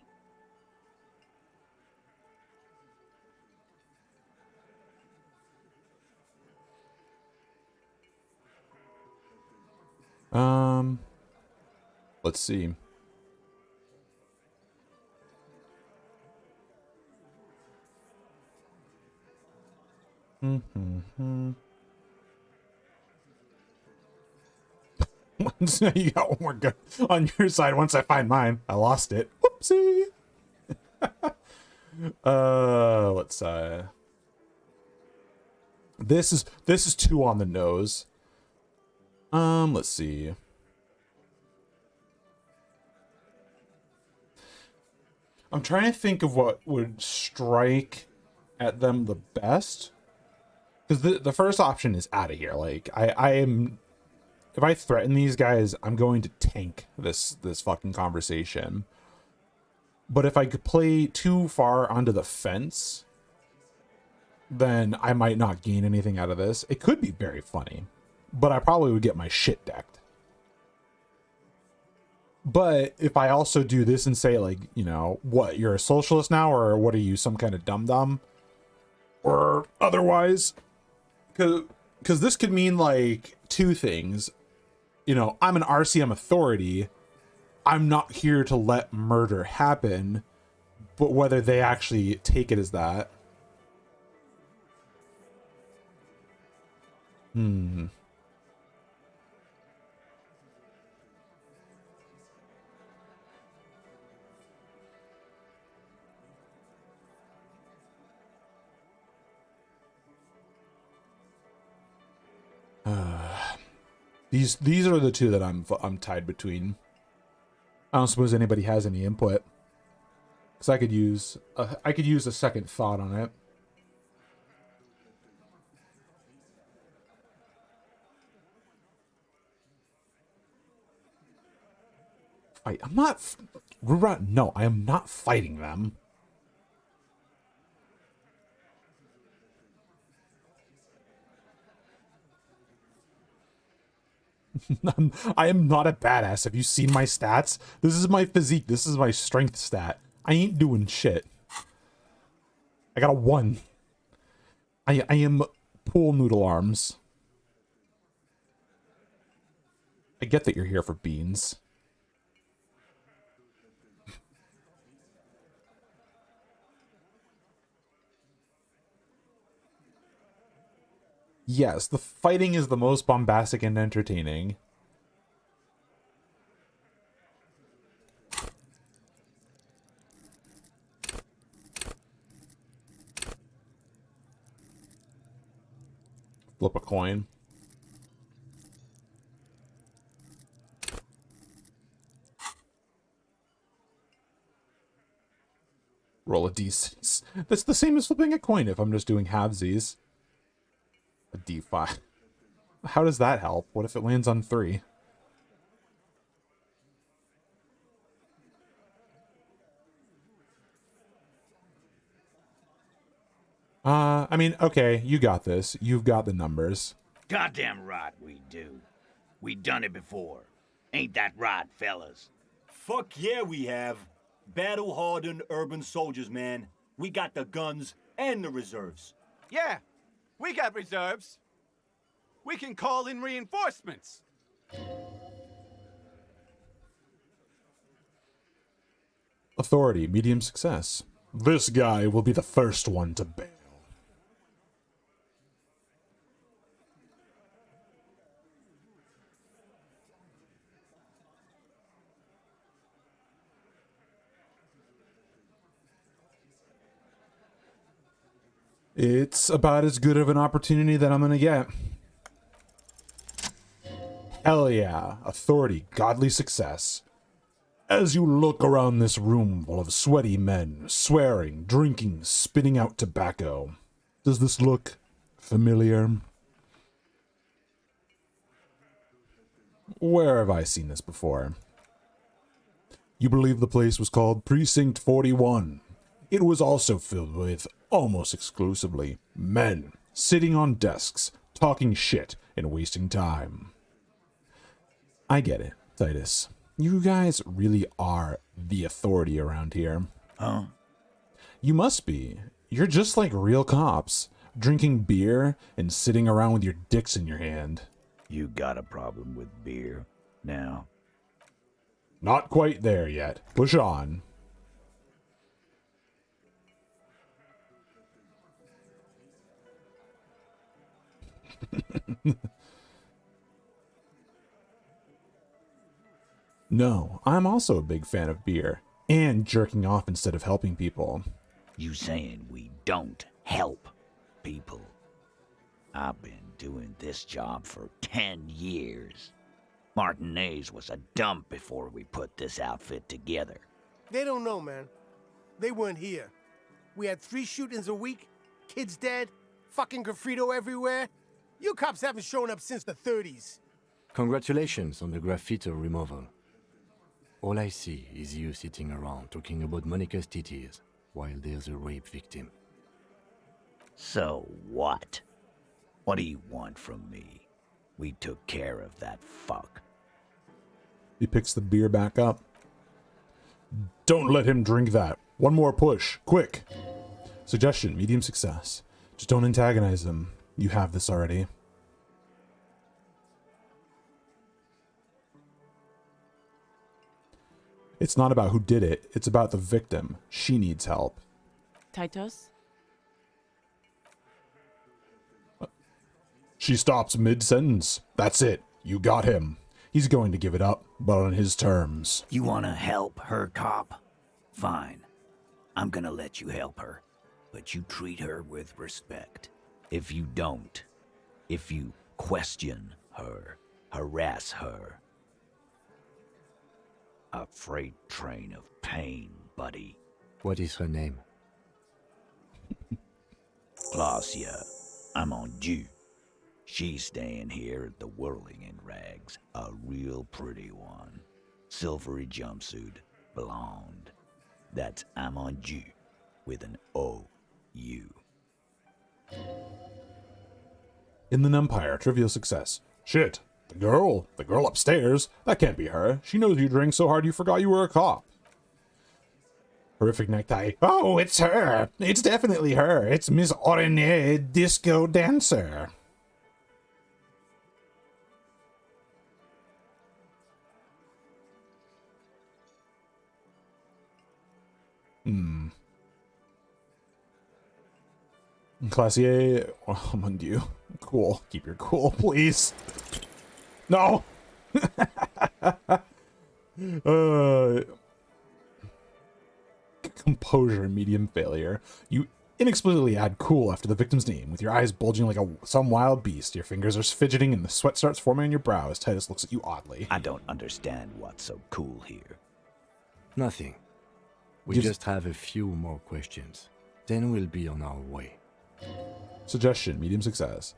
Let's see. You got one more gun on your side. Once I find mine, I lost it. Whoopsie. Let's this is too on the nose. Let's see. I'm trying to think of what would strike at them the best. Because the first option is out of here. Like, I am... If I threaten these guys, I'm going to tank this fucking conversation. But if I could play too far onto the fence, then I might not gain anything out of this. It could be very funny, but I probably would get my shit decked. But if I also do this and say, like, you know, what, you're a socialist now, or what are you, some kind of dum-dum? Or otherwise? Because this could mean, like, two things. You know, I'm an RCM authority. I'm not here to let murder happen. But whether they actually take it as that. These are the two that I'm tied between. I don't suppose anybody has any input, because I could use a second thought on it. Fight. I'm not. No, I am not fighting them. I am not a badass. Have you seen my stats? This is my physique. This is my strength stat. I ain't doing shit. I got a 1. I am pool noodle arms. I get that you're here for beans. Yes, the fighting is the most bombastic and entertaining. Flip a coin. Roll a d6. That's the same as flipping a coin if I'm just doing halvesies. A d5. How does that help? What if it lands on 3? I mean, okay, you got this. You've got the numbers. Goddamn right we do. We done it before. Ain't that right, fellas? Fuck yeah, we have. Battle-hardened urban soldiers, man. We got the guns and the reserves. Yeah, we got reserves. We can call in reinforcements. Authority, medium success. This guy will be the first one to bail. It's about as good of an opportunity that I'm gonna get. Hell yeah. Authority, godly success. As you look around this room full of sweaty men, swearing, drinking, spitting out tobacco, does this look familiar? Where have I seen this before? You believe the place was called Precinct 41. It was also filled with, almost exclusively, men sitting on desks, talking shit, and wasting time. I get it, Titus. You guys really are the authority around here. Huh? You must be. You're just like real cops, drinking beer and sitting around with your dicks in your hand. You got a problem with beer now? Not quite there yet. Push on. No, I'm also a big fan of beer. And jerking off instead of helping people. You saying we don't help people? I've been doing this job for 10 years. Martinez was a dump before we put this outfit together. They don't know, man. They weren't here. We had 3 shootings a week, kids dead, fucking graffito everywhere. You cops haven't shown up since the 30s. Congratulations on the graffiti removal. All I see is you sitting around talking about Monica's titties while there's a rape victim. So what? What do you want from me? We took care of that fuck. He picks the beer back up. Don't let him drink that. One more push. Quick. Suggestion, medium success. Just don't antagonize him. You have this already. It's not about who did it. It's about the victim. She needs help. Titus? She stops mid-sentence. That's it. You got him. He's going to give it up, but on his terms. You wanna help her, cop? Fine. I'm gonna let you help her, but you treat her with respect. If you don't, if you question her, harass her, a freight train of pain, buddy. What is her name? Glacia, I'm on due. She's staying here at the Whirling in Rags, a real pretty one. Silvery jumpsuit, blonde. That's Amonju with an O-U. Inland Empire, trivial success. Shit, The girl upstairs? That can't be her. She knows you drank so hard you forgot you were a cop. Horrific necktie. Oh, it's her. It's definitely her. It's Miss Ornée, disco dancer. Classier, oh, I'm on you. Cool. Keep your cool, please. No. Composure, medium failure. You inexplicably add cool after the victim's name, with your eyes bulging like some wild beast. Your fingers are fidgeting and the sweat starts forming on your brow as Titus looks at you oddly. I don't understand what's so cool here. Nothing. We just have a few more questions. Then we'll be on our way. Suggestion, medium success.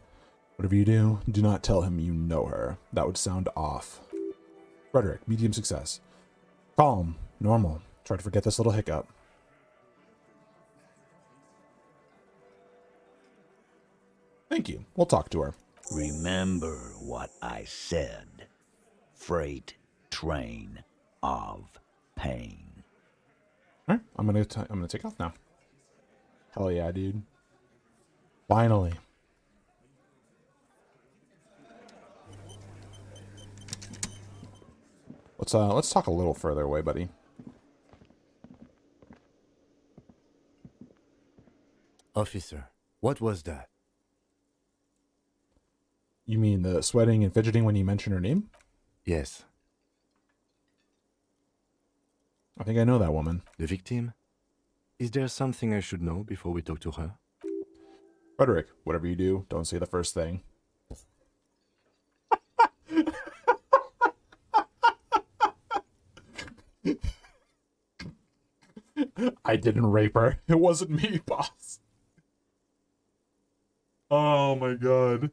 Whatever you do, do not tell him you know her. That would sound off. Frederick, medium success. Calm, normal. Try to forget this little hiccup. Thank you. We'll talk to her. Remember what I said. Freight train of pain. All right, I'm gonna take off now. Hell yeah, dude. Finally. Let's talk a little further away, buddy. Officer, what was that? You mean the sweating and fidgeting when you mention her name? Yes. I think I know that woman. The victim? Is there something I should know before we talk to her? Frederick, whatever you do, don't say the first thing. I didn't rape her. It wasn't me, boss. Oh my god.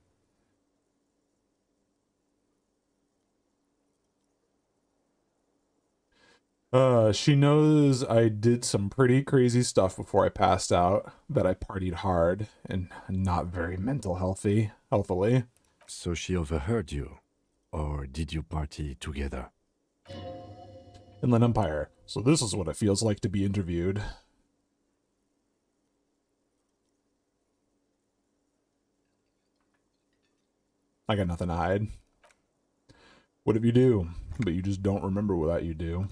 She knows I did some pretty crazy stuff before I passed out, that I partied hard and not very healthily. So she overheard you? Or did you party together? Inland Empire. So this is what it feels like to be interviewed. I got nothing to hide. What if you do? But you just don't remember what you do.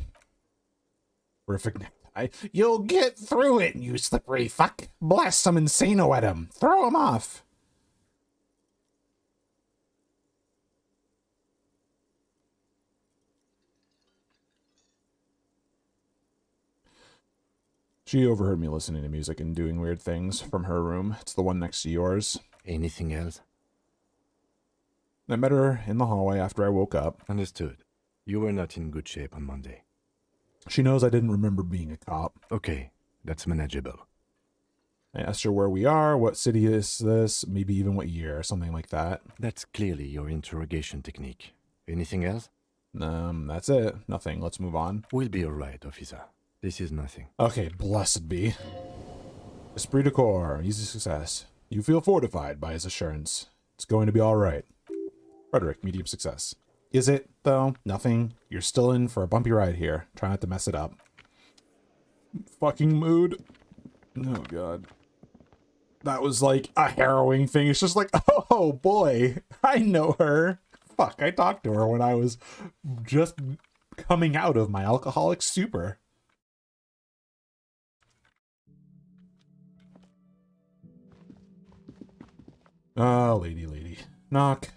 Horrific necktie. You'll get through it, you slippery fuck. Blast some insano at him. Throw him off. She overheard me listening to music and doing weird things from her room. It's the one next to yours. Anything else? I met her in the hallway after I woke up. Understood. You were not in good shape on Monday. She knows I didn't remember being a cop. Okay, that's manageable. I asked her where we are, what city is this, maybe even what year, something like that. That's clearly your interrogation technique. Anything else? That's it. Nothing. Let's move on. We'll be alright, officer. This is nothing. Okay, blessed be. Esprit de corps, easy success. You feel fortified by his assurance. It's going to be alright. Frederick, medium success. Is it, though? Nothing. You're still in for a bumpy ride here. Try not to mess it up. Fucking mood. Oh, God. That was like a harrowing thing. It's just like, oh, boy. I know her. Fuck, I talked to her when I was just coming out of my alcoholic stupor. Ah, lady. Knock.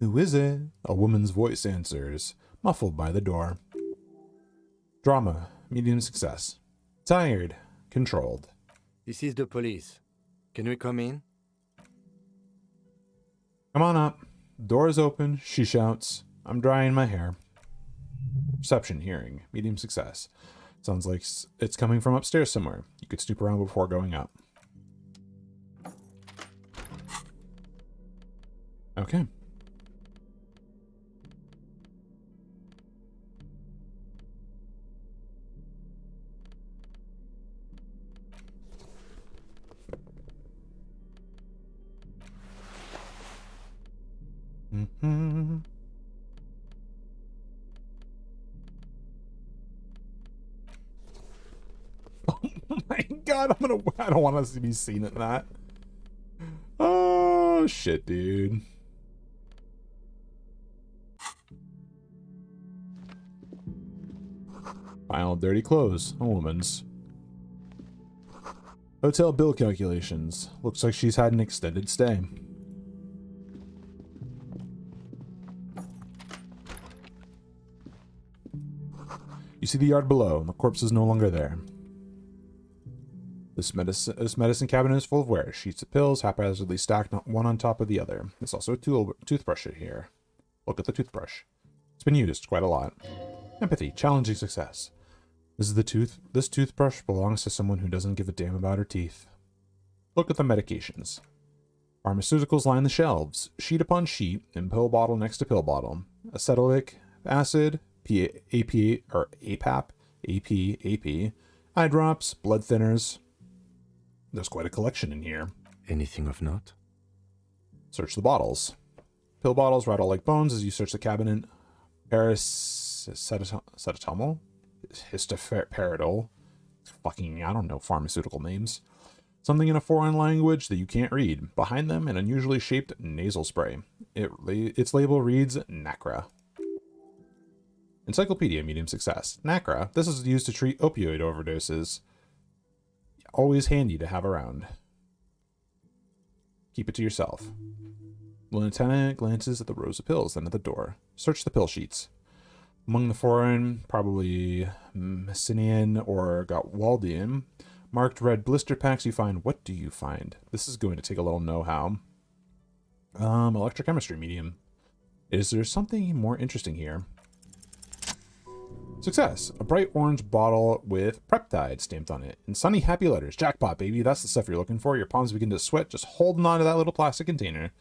Who is it? A woman's voice answers, muffled by the door. Drama, medium success. Tired, controlled. This is the police. Can we come in? Come on up. Door is open, she shouts. I'm drying my hair. Perception, hearing, medium success. Sounds like it's coming from upstairs somewhere. You could snoop around before going up. Okay. Oh my god, I don't want us to be seen in that. Oh shit, dude. Final dirty clothes, a woman's. Hotel bill calculations. Looks like she's had an extended stay. You see the yard below, and the corpse is no longer there. This medicine cabinet is full of wares, sheets of pills, haphazardly stacked one on top of the other. There's also a toothbrush in here. Look at the toothbrush. It's been used quite a lot. Empathy, challenging success. This toothbrush belongs to someone who doesn't give a damn about her teeth. Look at the medications. Pharmaceuticals line the shelves, sheet upon sheet, and pill bottle next to pill bottle. Acetylic acid, APAP, eye drops, blood thinners. There's quite a collection in here. Anything of note? Search the bottles. Pill bottles rattle like bones as you search the cabinet. Paracetamol? Histoparidol. Fucking, I don't know pharmaceutical names. Something in a foreign language that you can't read. Behind them, an unusually shaped nasal spray. Its label reads Nacra. Encyclopedia, medium success. Nacra. This is used to treat opioid overdoses. Always handy to have around. Keep it to yourself. The lieutenant glances at the rows of pills, then at the door. Search the pill sheets. Among the foreign, probably Messinian or Gotwaldian, marked red blister packs you find. What do you find? This is going to take a little know-how. Electrochemistry medium. Is there something more interesting here? Success. A bright orange bottle with Preptide stamped on it. In sunny, happy letters. Jackpot, baby. That's the stuff you're looking for. Your palms begin to sweat just holding on to that little plastic container.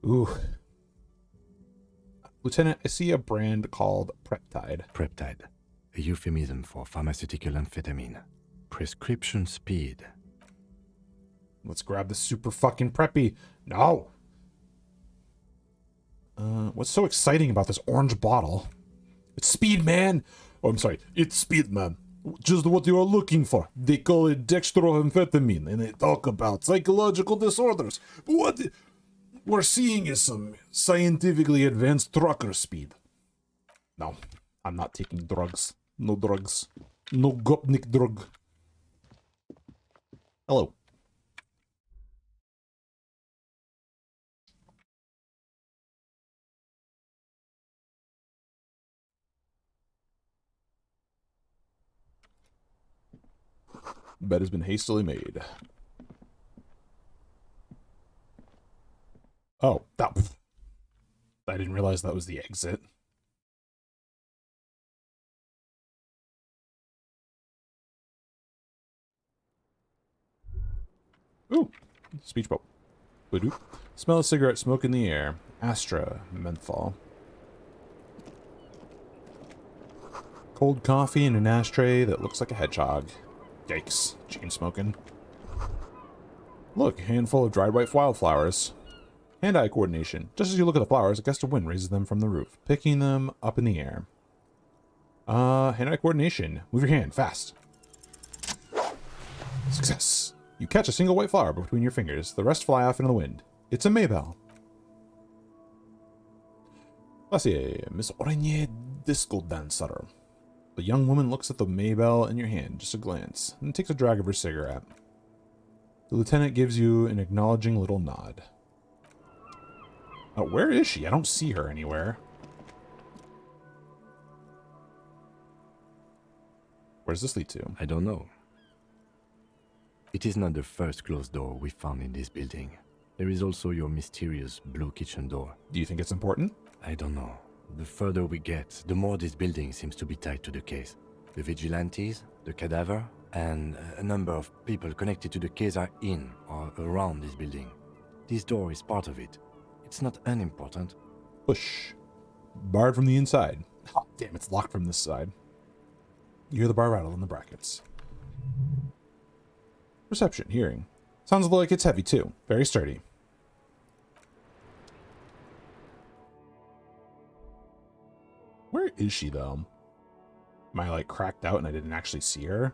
Ooh. Lieutenant, I see a brand called Preptide. Preptide. A euphemism for pharmaceutical amphetamine. Prescription speed. Let's grab the super fucking preppy. No! What's so exciting about this orange bottle? It's speed, man! Oh, I'm sorry. It's speed, man. Just what you are looking for. They call it dextroamphetamine, and they talk about psychological disorders. But what we're seeing is some scientifically advanced trucker speed. No, I'm not taking drugs. No drugs. No Gopnik drug. Hello. Bed has been hastily made. Oh, I didn't realize that was the exit. Ooh, speech bubble. Badoop. Smell of cigarette smoke in the air. Astra menthol. Cold coffee in an ashtray that looks like a hedgehog. Yikes, chain smoking. Look, a handful of dried white wildflowers. Hand-eye coordination. Just as you look at the flowers, a gust of wind raises them from the roof, picking them up in the air. Hand-eye coordination. Move your hand, fast. Success. You catch a single white flower between your fingers. The rest fly off into the wind. It's a maybell. Glacier, Miss Oranje Disco Dancer. The young woman looks at the maybell in your hand, just a glance, and takes a drag of her cigarette. The lieutenant gives you an acknowledging little nod. Where is she? I don't see her anywhere. Where does this lead to? I don't know. It is not the first closed door we found in this building. There is also your mysterious blue kitchen door. Do you think it's important? I don't know. The further we get, the more this building seems to be tied to the case. The vigilantes, the cadaver, and a number of people connected to the case are in or around this building. This door is part of it. It's not unimportant. Push. Barred from the inside. Oh, damn, it's locked from this side. You hear the bar rattle in the brackets. Perception, hearing. Sounds like it's heavy too. Very sturdy. is she, though? Am I, like, cracked out and I didn't actually see her?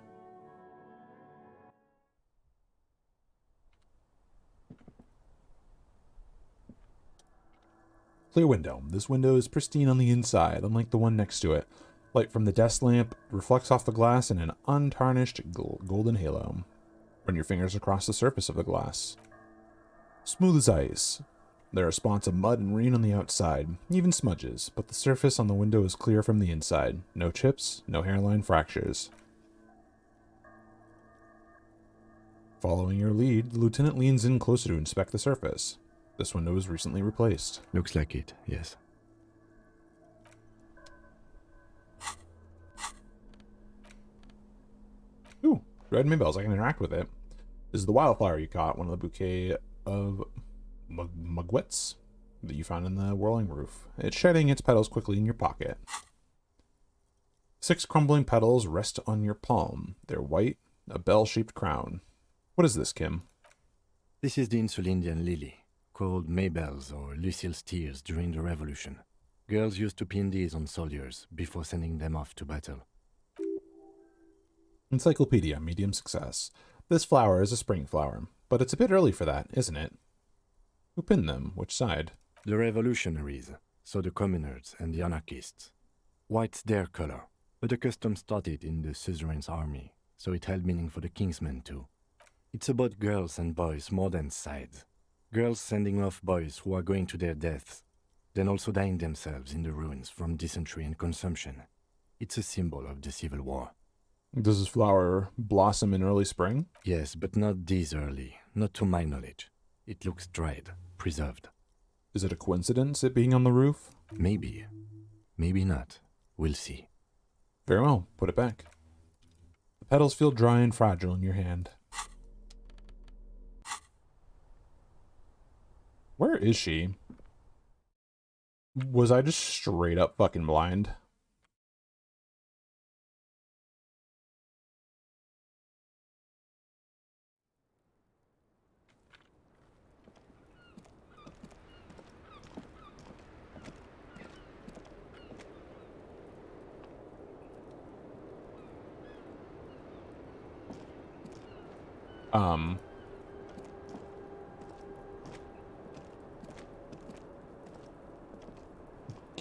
Clear window. This window is pristine on the inside, unlike the one next to it. Light from the desk lamp reflects off the glass in an untarnished golden halo. Run your fingers across the surface of the glass. Smooth as ice. There are spots of mud and rain on the outside, even smudges, but the surface on the window is clear from the inside. No chips, no hairline fractures. Following your lead, the lieutenant leans in closer to inspect the surface. This window was recently replaced. Looks like it, yes. Ooh, red maybells. I can interact with it. This is the wildflower you caught, one of the bouquet of mugworts that you found in the whirling roof. It's shedding its petals quickly in your pocket. 6 crumbling petals rest on your palm. They're white, a bell-shaped crown. What is this, Kim? This is the Insulindian lily, called maybells or Lucille's tears during the Revolution. Girls used to pin these on soldiers before sending them off to battle. Encyclopedia, medium success. This flower is a spring flower, but it's a bit early for that, isn't it? Who pinned them? Which side? The revolutionaries, so the communards and the anarchists. White's their color, but the custom started in the suzerain's army, so it held meaning for the kingsmen too. It's about girls and boys more than sides. Girls sending off boys who are going to their deaths, then also dying themselves in the ruins from dysentery and consumption. It's a symbol of the Civil War. Does this flower blossom in early spring? Yes, but not this early, not to my knowledge. It looks dried, preserved. Is it a coincidence, it being on the roof? Maybe. Maybe not. We'll see. Very well, put it back. The petals feel dry and fragile in your hand. Where is she? Was I just straight up fucking blind?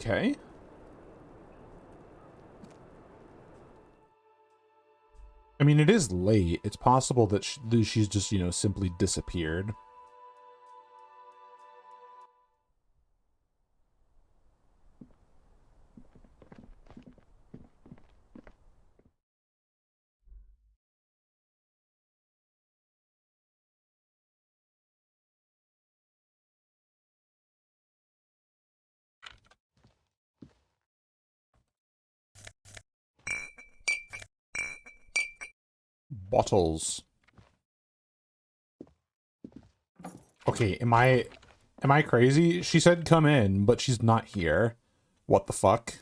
Okay. I mean, it is late. It's possible that she's just, you know, simply disappeared. Bottles. Okay, am I crazy? She said come in, but she's not here. What the fuck?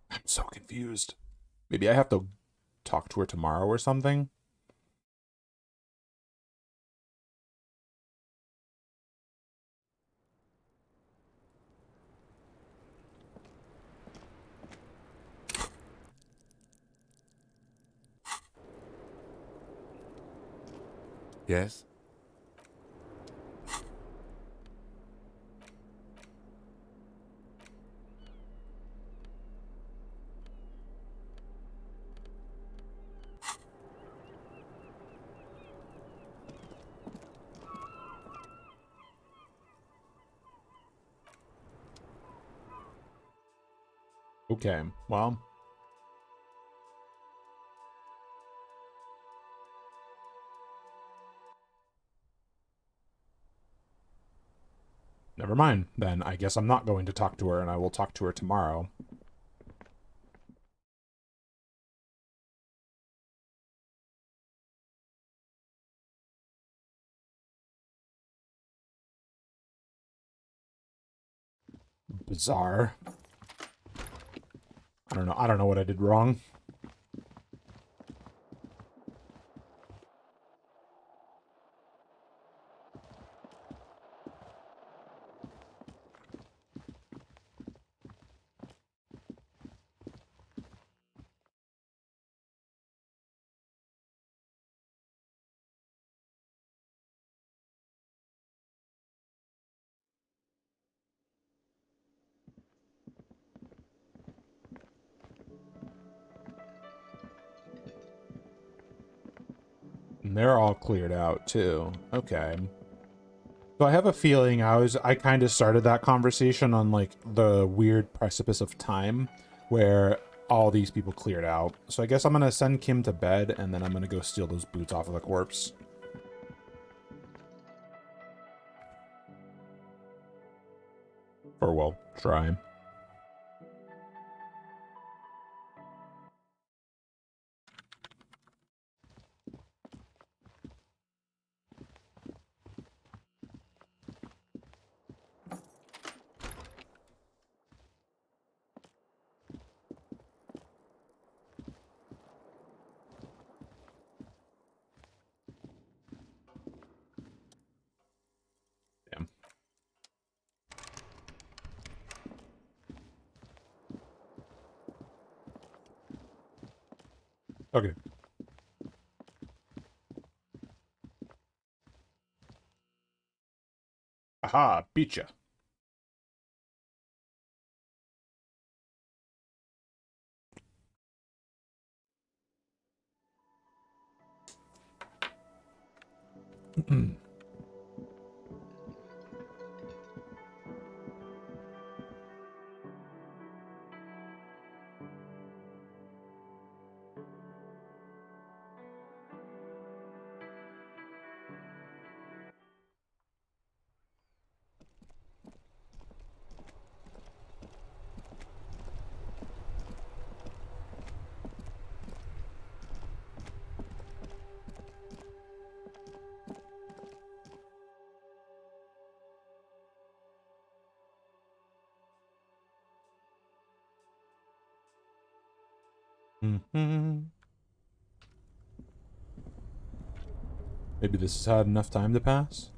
I'm so confused. Maybe I have to talk to her tomorrow or something? Yes? Okay, well. Never mind. Then I guess I'm not going to talk to her, and I will talk to her tomorrow. bizarre. I don't know what I did wrong. And they're all cleared out too. Okay. So I have a feeling I kind of started that conversation on like the weird precipice of time where all these people cleared out. So I guess I'm gonna send Kim to bed and then I'm gonna go steal those boots off of the corpse. Or well, try. Damn. Okay. Aha, beat ya. Maybe this has had enough time to pass?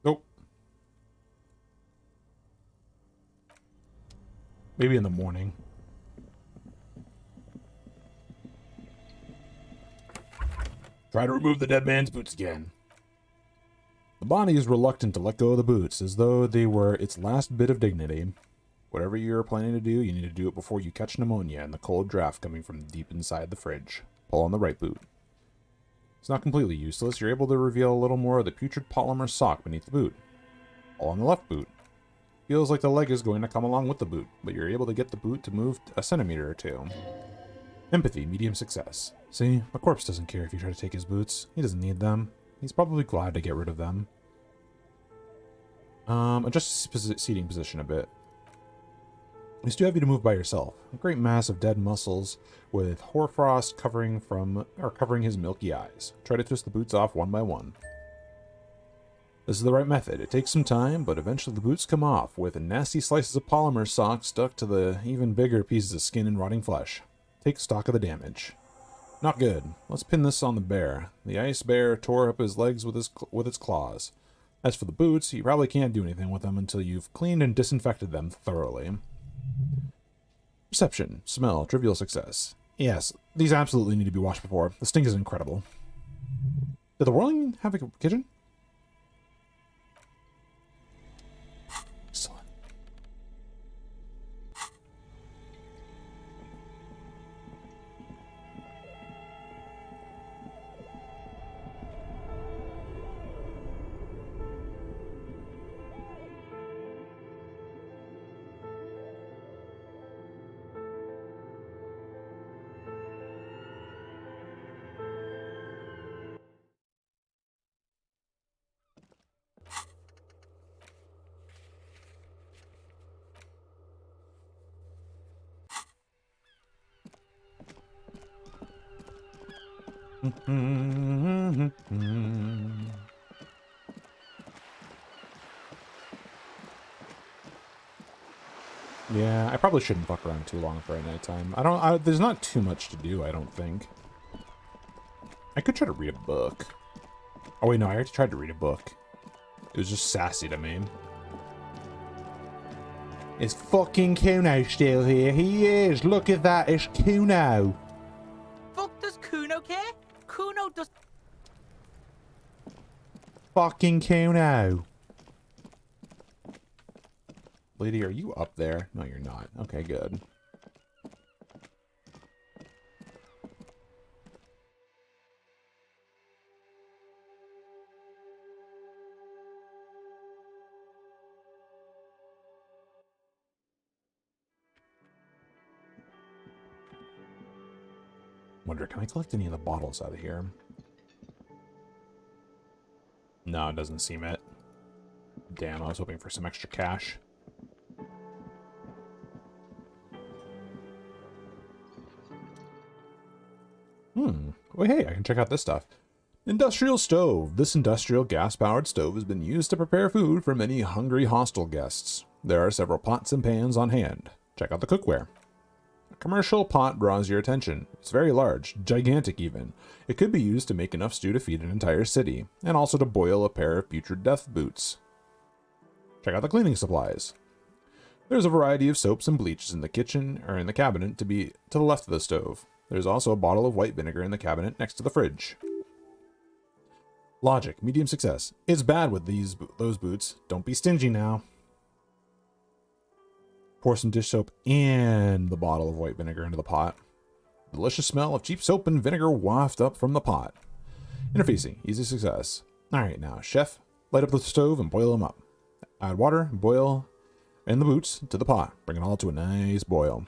Nope. Maybe in the morning. Try to remove the dead man's boots again. The body is reluctant to let go of the boots, as though they were its last bit of dignity. Whatever you're planning to do, you need to do it before you catch pneumonia and the cold draft coming from deep inside the fridge. Pull on the right boot. It's not completely useless. You're able to reveal a little more of the putrid polymer sock beneath the boot. Pull on the left boot. Feels like the leg is going to come along with the boot, but you're able to get the boot to move a centimeter or two. Empathy, medium success. See, a corpse doesn't care if you try to take his boots. He doesn't need them. He's probably glad to get rid of them. Adjust his seating position a bit. He's too heavy to move by yourself. A great mass of dead muscles with hoarfrost covering his milky eyes. Try to twist the boots off one by one. This is the right method. It takes some time, but eventually the boots come off with nasty slices of polymer sock stuck to the even bigger pieces of skin and rotting flesh. Take stock of the damage. Not good. Let's pin this on the bear. The ice bear tore up his legs with its claws. As for the boots, you probably can't do anything with them until you've cleaned and disinfected them thoroughly. Perception, smell, trivial success. Yes, these absolutely need to be washed before. The stink is incredible. Did the Whirling have a kitchen? Excellent. Yeah, I probably shouldn't fuck around too long for a nighttime. There's not too much to do, I don't think. I could try to read a book. Oh wait, no, I already tried to read a book. It was just sassy to me. Is fucking Kuno still here? He is! Look at that, it's Kuno! Fuck does Kuno care? Kuno does... Fucking Kuno! Lady, are you up there? No, you're not. Okay, good. Wonder, can I collect any of the bottles out of here? No, it doesn't seem it. Damn, I was hoping for some extra cash. Well, hey, I can check out this stuff. Industrial stove. This industrial gas-powered stove has been used to prepare food for many hungry hostel guests. There are several pots and pans on hand. Check out the cookware. A commercial pot draws your attention. It's very large, gigantic even. It could be used to make enough stew to feed an entire city, and also to boil a pair of putrid death boots. Check out the cleaning supplies. There's a variety of soaps and bleaches in the kitchen, or in the cabinet to the left of the stove. There's also a bottle of white vinegar in the cabinet next to the fridge. Logic, medium success. It's bad with those boots. Don't be stingy now. Pour some dish soap and the bottle of white vinegar into the pot. Delicious smell of cheap soap and vinegar waft up from the pot. Interfacing, easy success. Alright now, chef, light up the stove and boil them up. Add water, boil, and the boots to the pot. Bring it all to a nice boil.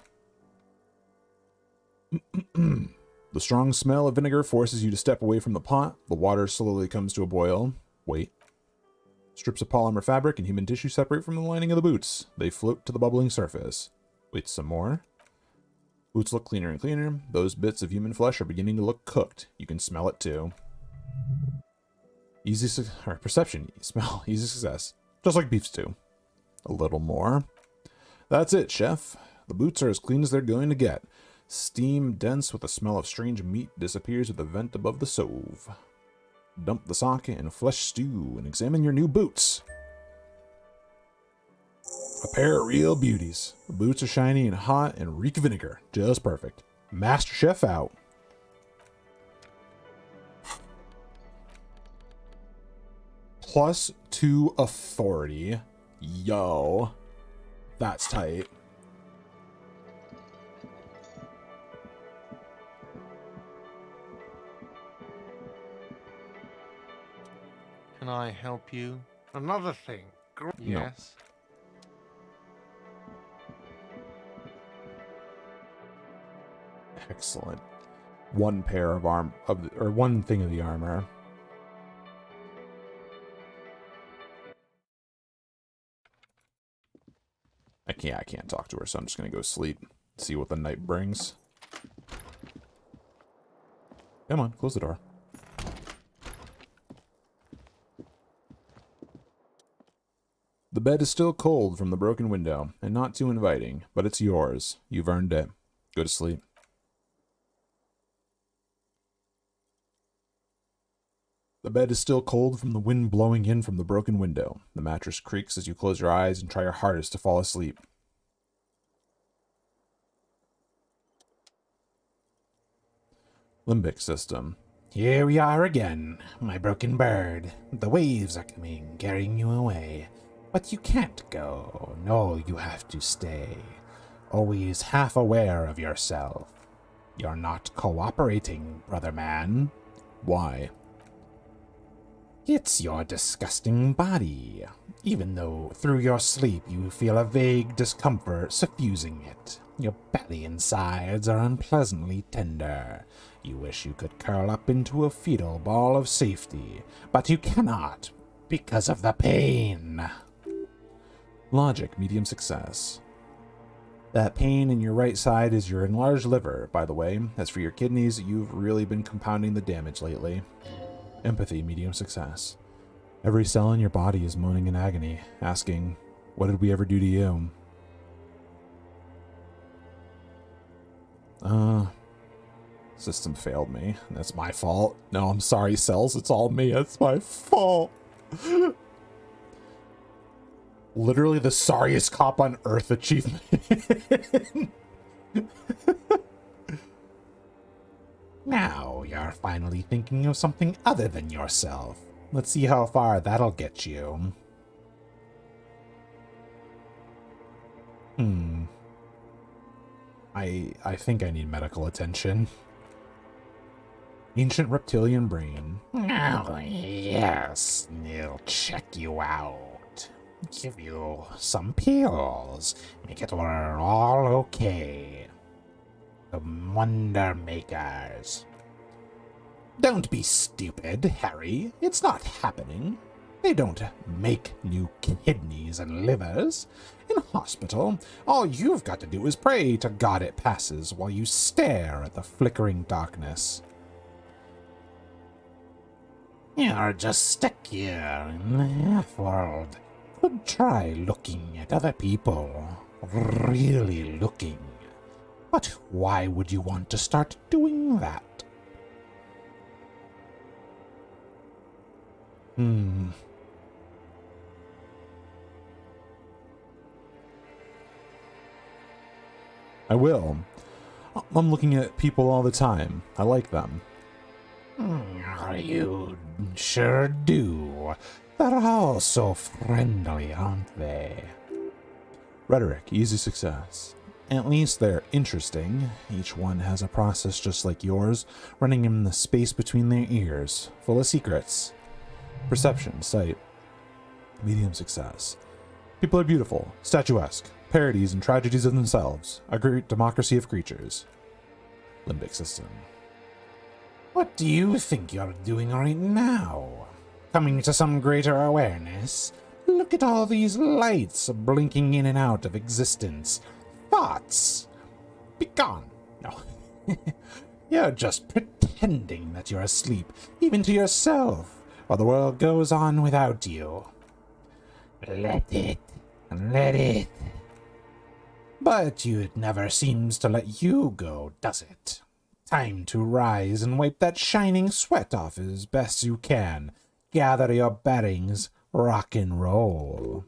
The strong smell of vinegar forces you to step away from the pot. The water slowly comes to a boil. Wait. Strips of polymer fabric and human tissue separate from the lining of the boots. They float to the bubbling surface. Wait, some more? Boots look cleaner and cleaner. Those bits of human flesh are beginning to look cooked. You can smell it too. Perception. Smell. Easy success. Just like beef stew. A little more. That's it, chef. The boots are as clean as they're going to get. Steam dense with the smell of strange meat disappears at the vent above the stove. Dump the socket in a flesh stew and examine your new boots. A pair of real beauties. The boots are shiny and hot and reek of vinegar. Just perfect. Master Chef out. +2 authority. Yo. That's tight. Can I help you? Another thing. Yes. Excellent. One pair of one thing of the armor. I can't talk to her, so I'm just gonna go sleep. See what the night brings. Come on, close the door. The bed is still cold from the broken window, and not too inviting, but it's yours. You've earned it. Go to sleep. The bed is still cold from the wind blowing in from the broken window. The mattress creaks as you close your eyes and try your hardest to fall asleep. Limbic system. Here we are again, my broken bird. The waves are coming, carrying you away. But you can't go. No, you have to stay. Always half aware of yourself. You're not cooperating, brother man. Why? It's your disgusting body. Even though through your sleep you feel a vague discomfort suffusing it. Your belly and sides are unpleasantly tender. You wish you could curl up into a fetal ball of safety, but you cannot because of the pain. Logic, medium success. That pain in your right side is your enlarged liver, by the way. As for your kidneys, you've really been compounding the damage lately. Empathy, medium success. Every cell in your body is moaning in agony, asking, what did we ever do to you? System failed me. That's my fault. No, I'm sorry, cells. It's all me. It's my fault. Literally the sorriest cop on earth achievement. Now you're finally thinking of something other than yourself. Let's see how far that'll get you. I think I need medical attention. Ancient reptilian brain. Oh, yes. It'll check you out. Give you some pills. Make it all okay. The Wonder Makers. Don't be stupid, Harry. It's not happening. They don't make new kidneys and livers. In hospital, all you've got to do is pray to God it passes while you stare at the flickering darkness. You're just stuck here in the half-world. Could try looking at other people. Really looking. But why would you want to start doing that? I will. I'm looking at people all the time. I like them. You sure do. They're all so friendly, aren't they? Rhetoric, easy success. At least they're interesting. Each one has a process just like yours, running in the space between their ears, full of secrets. Perception, sight, medium success. People are beautiful, statuesque, parodies and tragedies of themselves, a great democracy of creatures. Limbic system. What do you think you're doing right now? Coming to some greater awareness? Look at all these lights blinking in and out of existence. Thoughts. Be gone. No. You're just pretending that you're asleep, even to yourself, while the world goes on without you. Let it. Let it. But it never seems to let you go, does it? Time to rise and wipe that shining sweat off as best you can. Gather your bearings, rock and roll.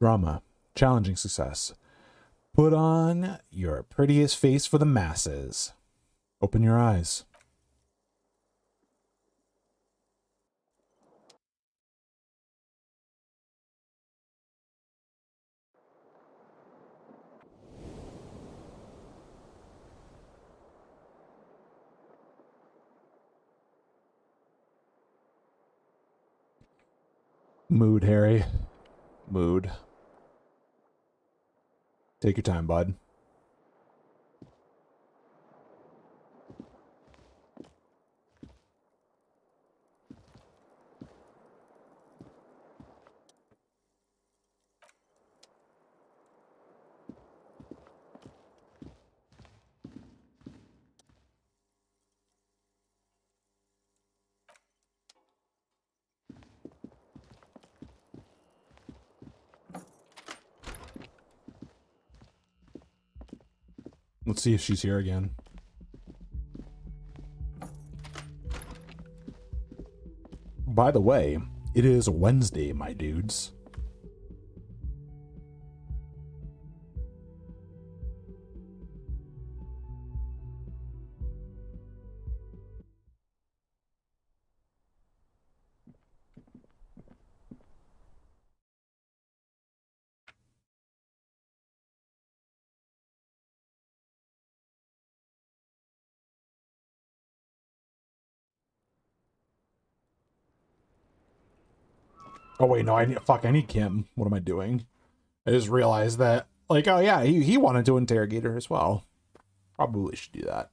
Drama. Challenging success. Put on your prettiest face for the masses. Open your eyes. Mood, Harry. Mood. Take your time, bud. Let's see if she's here again. By the way, it is Wednesday, my dudes. Oh wait, no, I need Kim. What am I doing? I just realized that, like, oh yeah, he wanted to interrogate her as well. Probably should do that.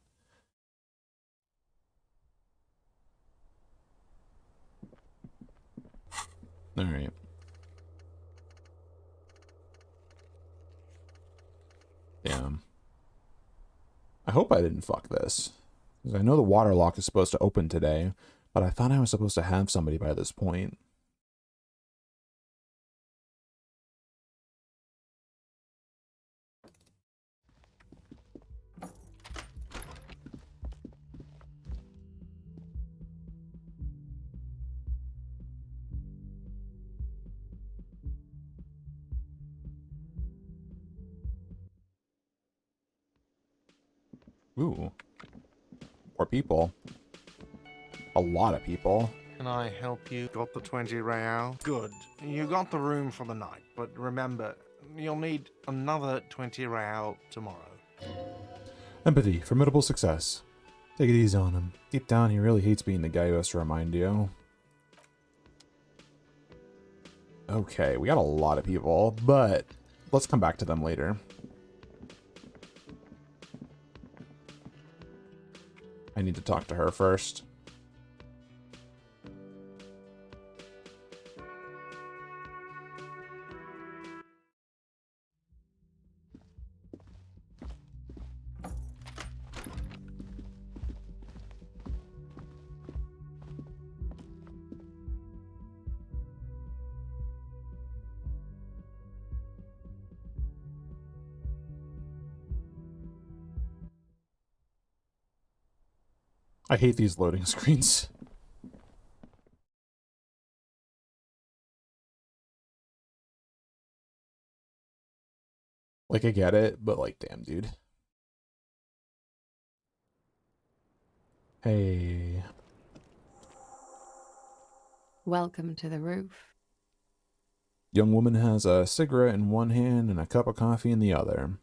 All right. Yeah. I hope I didn't fuck this. Because I know the water lock is supposed to open today, but I thought I was supposed to have somebody by this point. Ooh. More people. A lot of people. Can I help you? Got the 20 real? Good. You got the room for the night, but remember, you'll need another 20 real tomorrow. Empathy. Formidable success. Take it easy on him. Deep down, he really hates being the guy who has to remind you. Okay, we got a lot of people, but let's come back to them later. I need to talk to her first. I hate these loading screens. Like, I get it, but like, damn, dude. Hey. Welcome to the roof. Young woman has a cigarette in one hand and a cup of coffee in the other.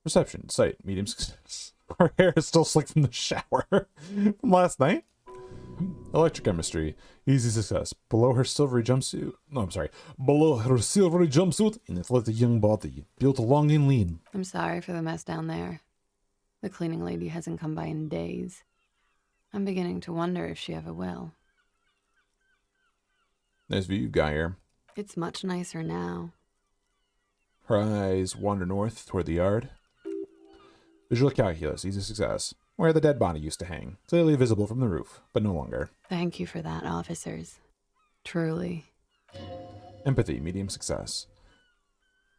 Reception. Site. Medium success. Her hair is still slick from the shower from last night. Electrochemistry. Easy success. Below her silvery jumpsuit. No, I'm sorry. Below her silvery jumpsuit, an athletic young body, built long and lean. I'm sorry for the mess down there. The cleaning lady hasn't come by in days. I'm beginning to wonder if she ever will. Nice view you've got here. It's much nicer now. Her eyes wander north toward the yard. Visual calculus. Easy success. Where the dead body used to hang. Clearly visible from the roof, but no longer. Thank you for that, officers. Truly. Empathy. Medium success.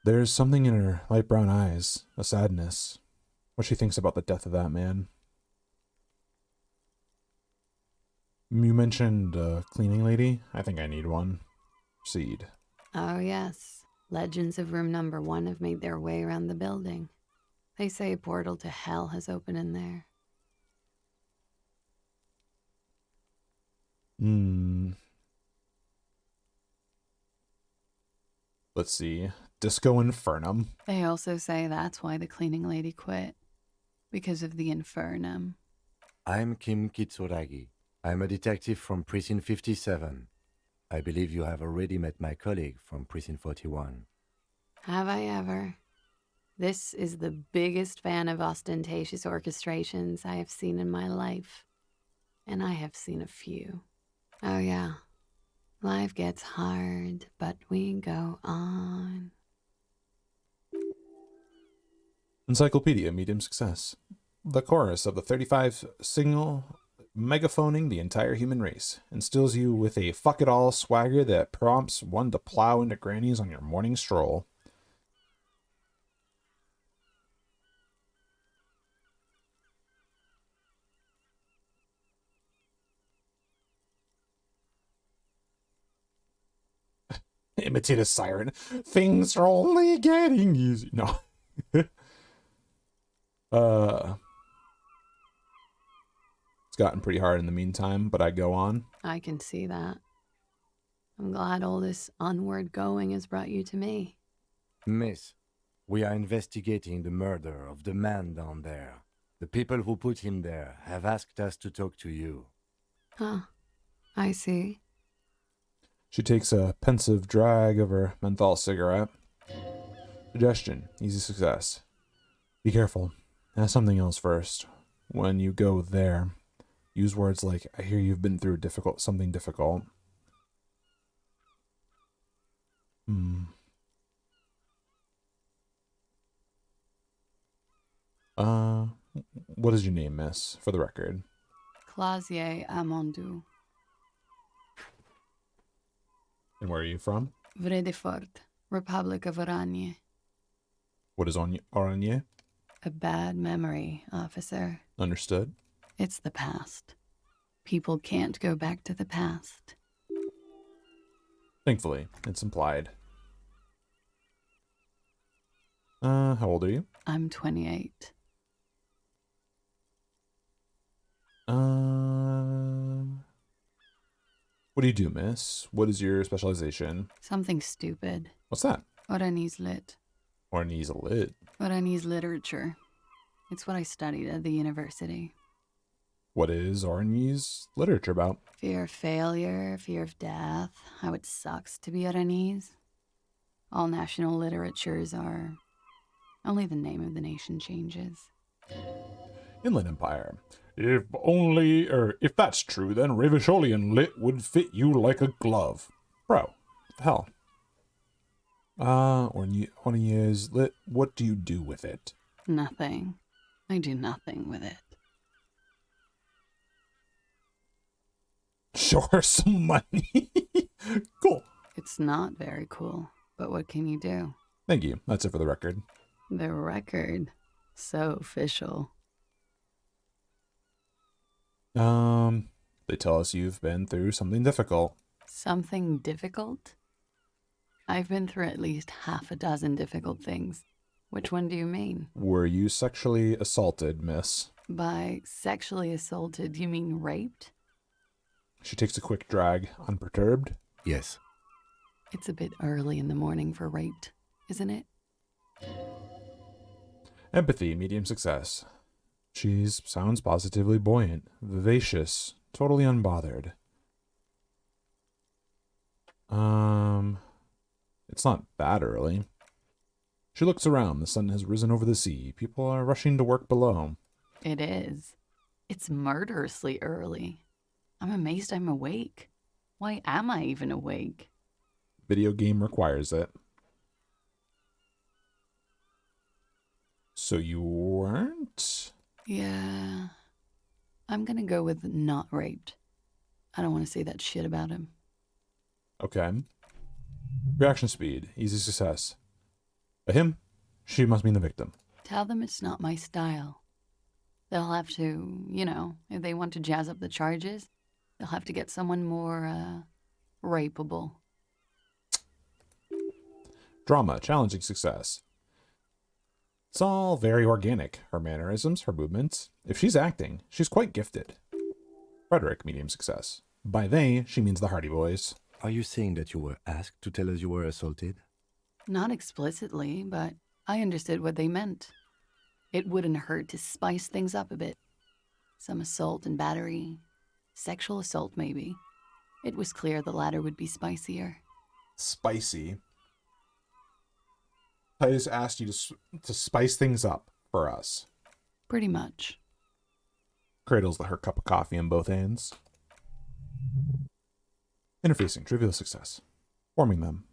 There's something in her light brown eyes. A sadness. What she thinks about the death of that man. You mentioned a cleaning lady. I think I need one. Proceed. Oh, yes. Legends of room number 1 have made their way around the building. They say a portal to hell has opened in there. Let's see. Disco Infernum. They also say that's why the cleaning lady quit. Because of the infernum. I'm Kim Kitsuragi. I'm a detective from Precinct 57. I believe you have already met my colleague from Precinct 41. Have I ever? This is the biggest fan of ostentatious orchestrations I have seen in my life. And I have seen a few. Oh yeah. Life gets hard, but we go on. Encyclopedia. Medium success. The chorus of the 35 signal megaphoning the entire human race instills you with a fuck it all swagger that prompts one to plow into grannies on your morning stroll. Imitate a siren. Things are only getting easy. No. It's gotten pretty hard in the meantime, but I go on. I can see that. I'm glad all this onward going has brought you to me. Miss, we are investigating the murder of the man down there. The people who put him there have asked us to talk to you. Huh. I see. She takes a pensive drag of her menthol cigarette. Suggestion. Easy success. Be careful. Ask something else first. When you go there, use words like, I hear you've been through something difficult. What is your name, miss, for the record? Clausier Amondou. And where are you from? Vredefort, Republic of Oranje. What is Oranje? A bad memory, officer. Understood. It's the past. People can't go back to the past. Thankfully, it's implied. How old are you? I'm 28. What do you do, miss? What is your specialization? Something stupid. What's that? Oranese lit. Oranje lit. Oranese literature. It's what I studied at the university. What is Oranese literature about? Fear of failure, fear of death, how it sucks to be Oranese. All national literatures are... Only the name of the nation changes. Inland Empire. If that's true, then Revisholian lit would fit you like a glove. Bro, what the hell? Oranjes lit, what do you do with it? Nothing. I do nothing with it. Show her some money. Cool. It's not very cool, but what can you do? Thank you. That's it for the record. The record. So official. They tell us you've been through something difficult. Something difficult? I've been through at least half a dozen difficult things. Which one do you mean? Were you sexually assaulted, miss? By sexually assaulted, you mean raped? She takes a quick drag, unperturbed. Yes. It's a bit early in the morning for raped, isn't it? Empathy, medium success. She sounds positively buoyant, vivacious, totally unbothered. It's not that early. She looks around. The sun has risen over the sea. People are rushing to work below. It is. It's murderously early. I'm amazed I'm awake. Why am I even awake? Video game requires it. So you weren't? Yeah. I'm gonna go with not raped. I don't want to say that shit about him. Okay. Reaction speed, easy success. By him, she must mean the victim. Tell them it's not my style. They'll have to, if they want to jazz up the charges, they'll have to get someone more, rapeable. Drama, challenging success. It's all very organic. Her mannerisms, her movements. If she's acting, she's quite gifted. Frederick, medium success. By they, she means the Hardy Boys. Are you saying that you were asked to tell us you were assaulted? Not explicitly, but I understood what they meant. It wouldn't hurt to spice things up a bit. Some assault and battery. Sexual assault, maybe. It was clear the latter would be spicier. Spicy. Titus asked you to spice things up for us. Pretty much. Cradles her cup of coffee in both hands. Interfacing, trivial success. Forming them.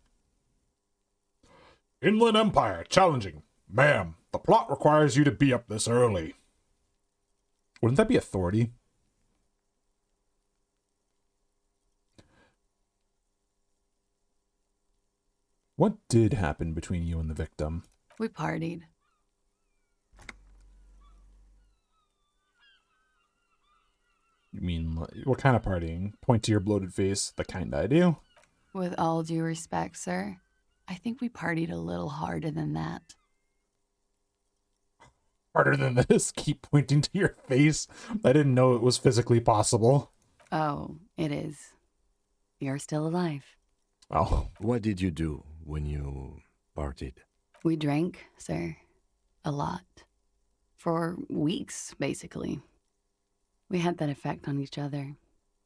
Inland Empire, challenging. Ma'am, the plot requires you to be up this early. Wouldn't that be authority? What did happen between you and the victim? We partied. You mean, what kind of partying? Point to your bloated face, the kind I do. With all due respect, sir, I think we partied a little harder than that. Harder than this? Keep pointing to your face? I didn't know it was physically possible. Oh, it is. You're still alive. Oh. What did you do when you partied? We drank, sir. A lot. For weeks, basically. We had that effect on each other.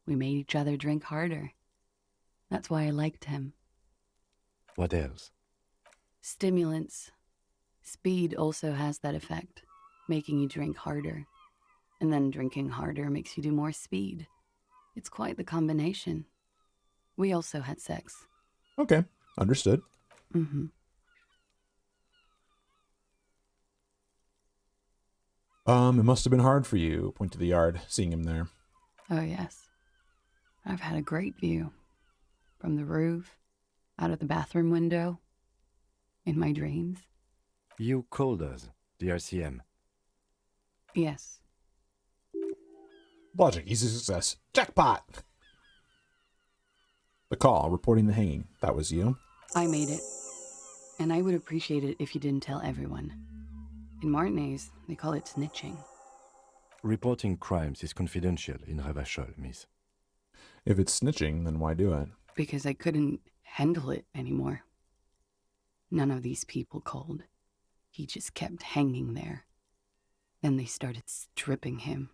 We made each other drink harder. That's why I liked him. What else? Stimulants. Speed also has that effect, making you drink harder. And then drinking harder makes you do more speed. It's quite the combination. We also had sex. Okay, understood. Mm-hmm. It must have been hard for you, point to the yard, seeing him there. Oh, yes. I've had a great view. From the roof, out of the bathroom window, in my dreams. You called us, the RCM. Yes. Logic, easy success. Jackpot! The call, reporting the hanging. That was you? I made it. And I would appreciate it if you didn't tell everyone. In Martinez, they call it snitching. Reporting crimes is confidential in Revachol, miss. If it's snitching, then why do it? Because I couldn't handle it anymore. None of these people called. He just kept hanging there. Then they started stripping him.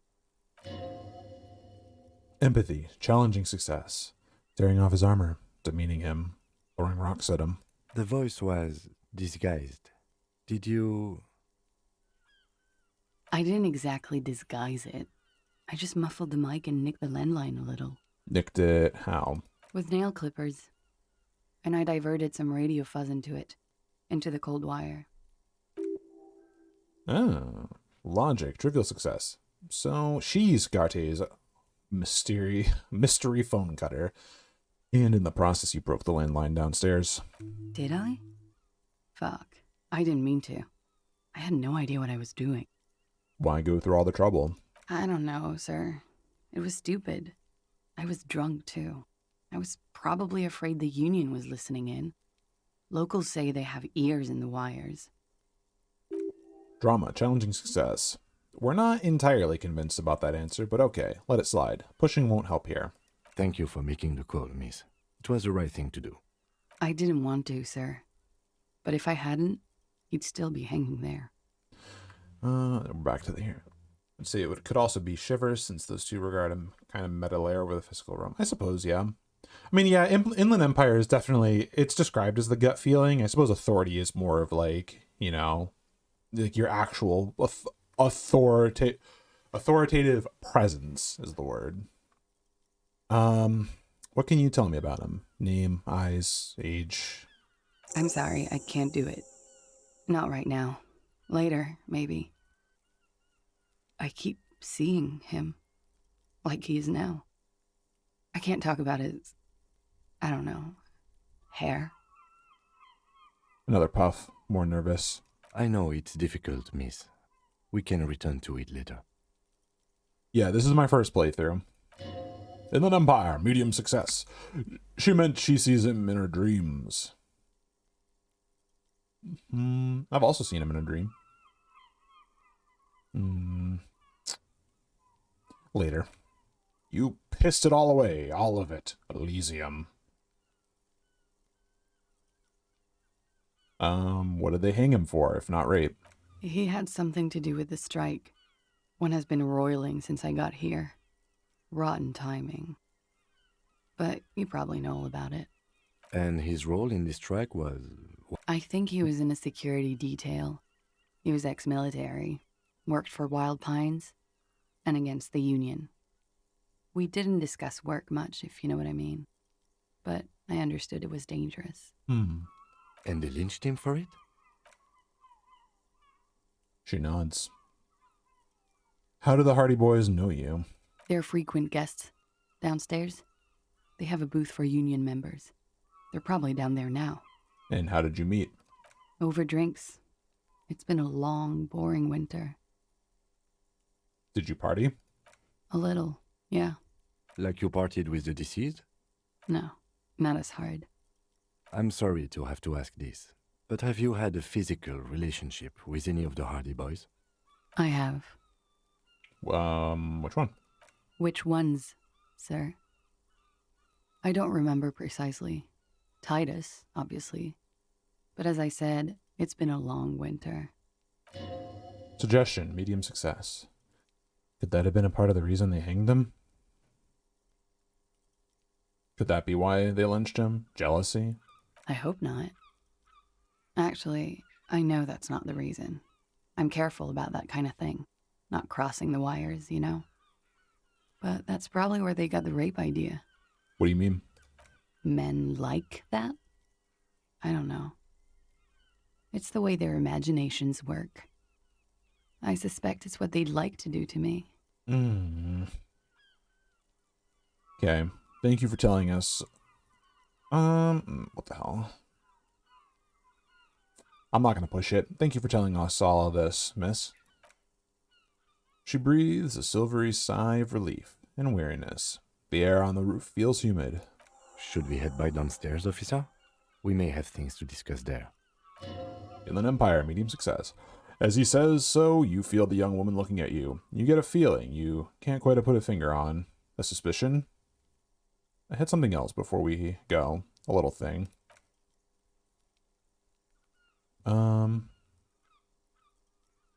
Empathy, challenging success. Tearing off his armor, demeaning him, throwing rocks at him. The voice was disguised. Did you... I didn't exactly disguise it. I just muffled the mic and nicked the landline a little. Nicked it how? With nail clippers. And I diverted some radio fuzz into the cold wire. Oh, logic, trivial success. So she's Garte's mystery phone cutter. And in the process, you broke the landline downstairs. Did I? Fuck. I didn't mean to. I had no idea what I was doing. Why go through all the trouble? I don't know, sir. It was stupid. I was drunk, too. I was probably afraid the union was listening in. Locals say they have ears in the wires. Drama, challenging success. We're not entirely convinced about that answer, but okay, let it slide. Pushing won't help here. Thank you for making the call, miss. It was the right thing to do. I didn't want to, sir. But if I hadn't, he'd still be hanging there. We're back to the here. Let's see, it could also be Shivers, since those two regard him kind of meta layer over the physical realm. I suppose, yeah. I mean, yeah, Inland Empire is definitely, it's described as the gut feeling. I suppose authority is more of like, you know, like your actual authoritative presence is the word. What can you tell me about him? Name, eyes, age? I'm sorry, I can't do it. Not right now. Later, maybe. I keep seeing him. Like he is now. I can't talk about his, I don't know, hair. Another puff, more nervous. I know it's difficult, miss. We can return to it later. Yeah, this is my first playthrough. Inland Empire, medium success. She meant she sees him in her dreams. I've also seen him in a dream. Later. You pissed it all away, all of it. Elysium. What did they hang him for, if not rape? He had something to do with the strike. One has been roiling since I got here. Rotten timing. But you probably know all about it. And his role in this strike was... I think he was in a security detail. He was ex-military, worked for Wild Pines, and against the Union. We didn't discuss work much, if you know what I mean. But I understood it was dangerous. And they lynched him for it? She nods. How do the Hardy Boys know you? They're frequent guests. Downstairs, they have a booth for Union members. They're probably down there now. And how did you meet? Over drinks. It's been a long, boring winter. Did you party? A little, yeah. Like you partied with the deceased? No, not as hard. I'm sorry to have to ask this, but have you had a physical relationship with any of the Hardy Boys? I have. Which one? Which ones, sir? I don't remember precisely. Titus, obviously. But as I said, it's been a long winter. Suggestion, medium success. Could that have been a part of the reason they hanged him? Could that be why they lynched him? Jealousy? I hope not. Actually, I know that's not the reason. I'm careful about that kind of thing. Not crossing the wires, you know? But that's probably where they got the rape idea. What do you mean? Men like that? I don't know. It's the way their imaginations work. I suspect it's what they'd like to do to me. Okay. Thank you for telling us. What the hell? I'm not going to push it. Thank you for telling us all of this, miss. She breathes a silvery sigh of relief and weariness. The air on the roof feels humid. Should we head by downstairs, officer? We may have things to discuss there. Inland Empire, medium success. As he says so, you feel the young woman looking at you. You get a feeling you can't quite put a finger on. A suspicion? I had something else before we go. A little thing.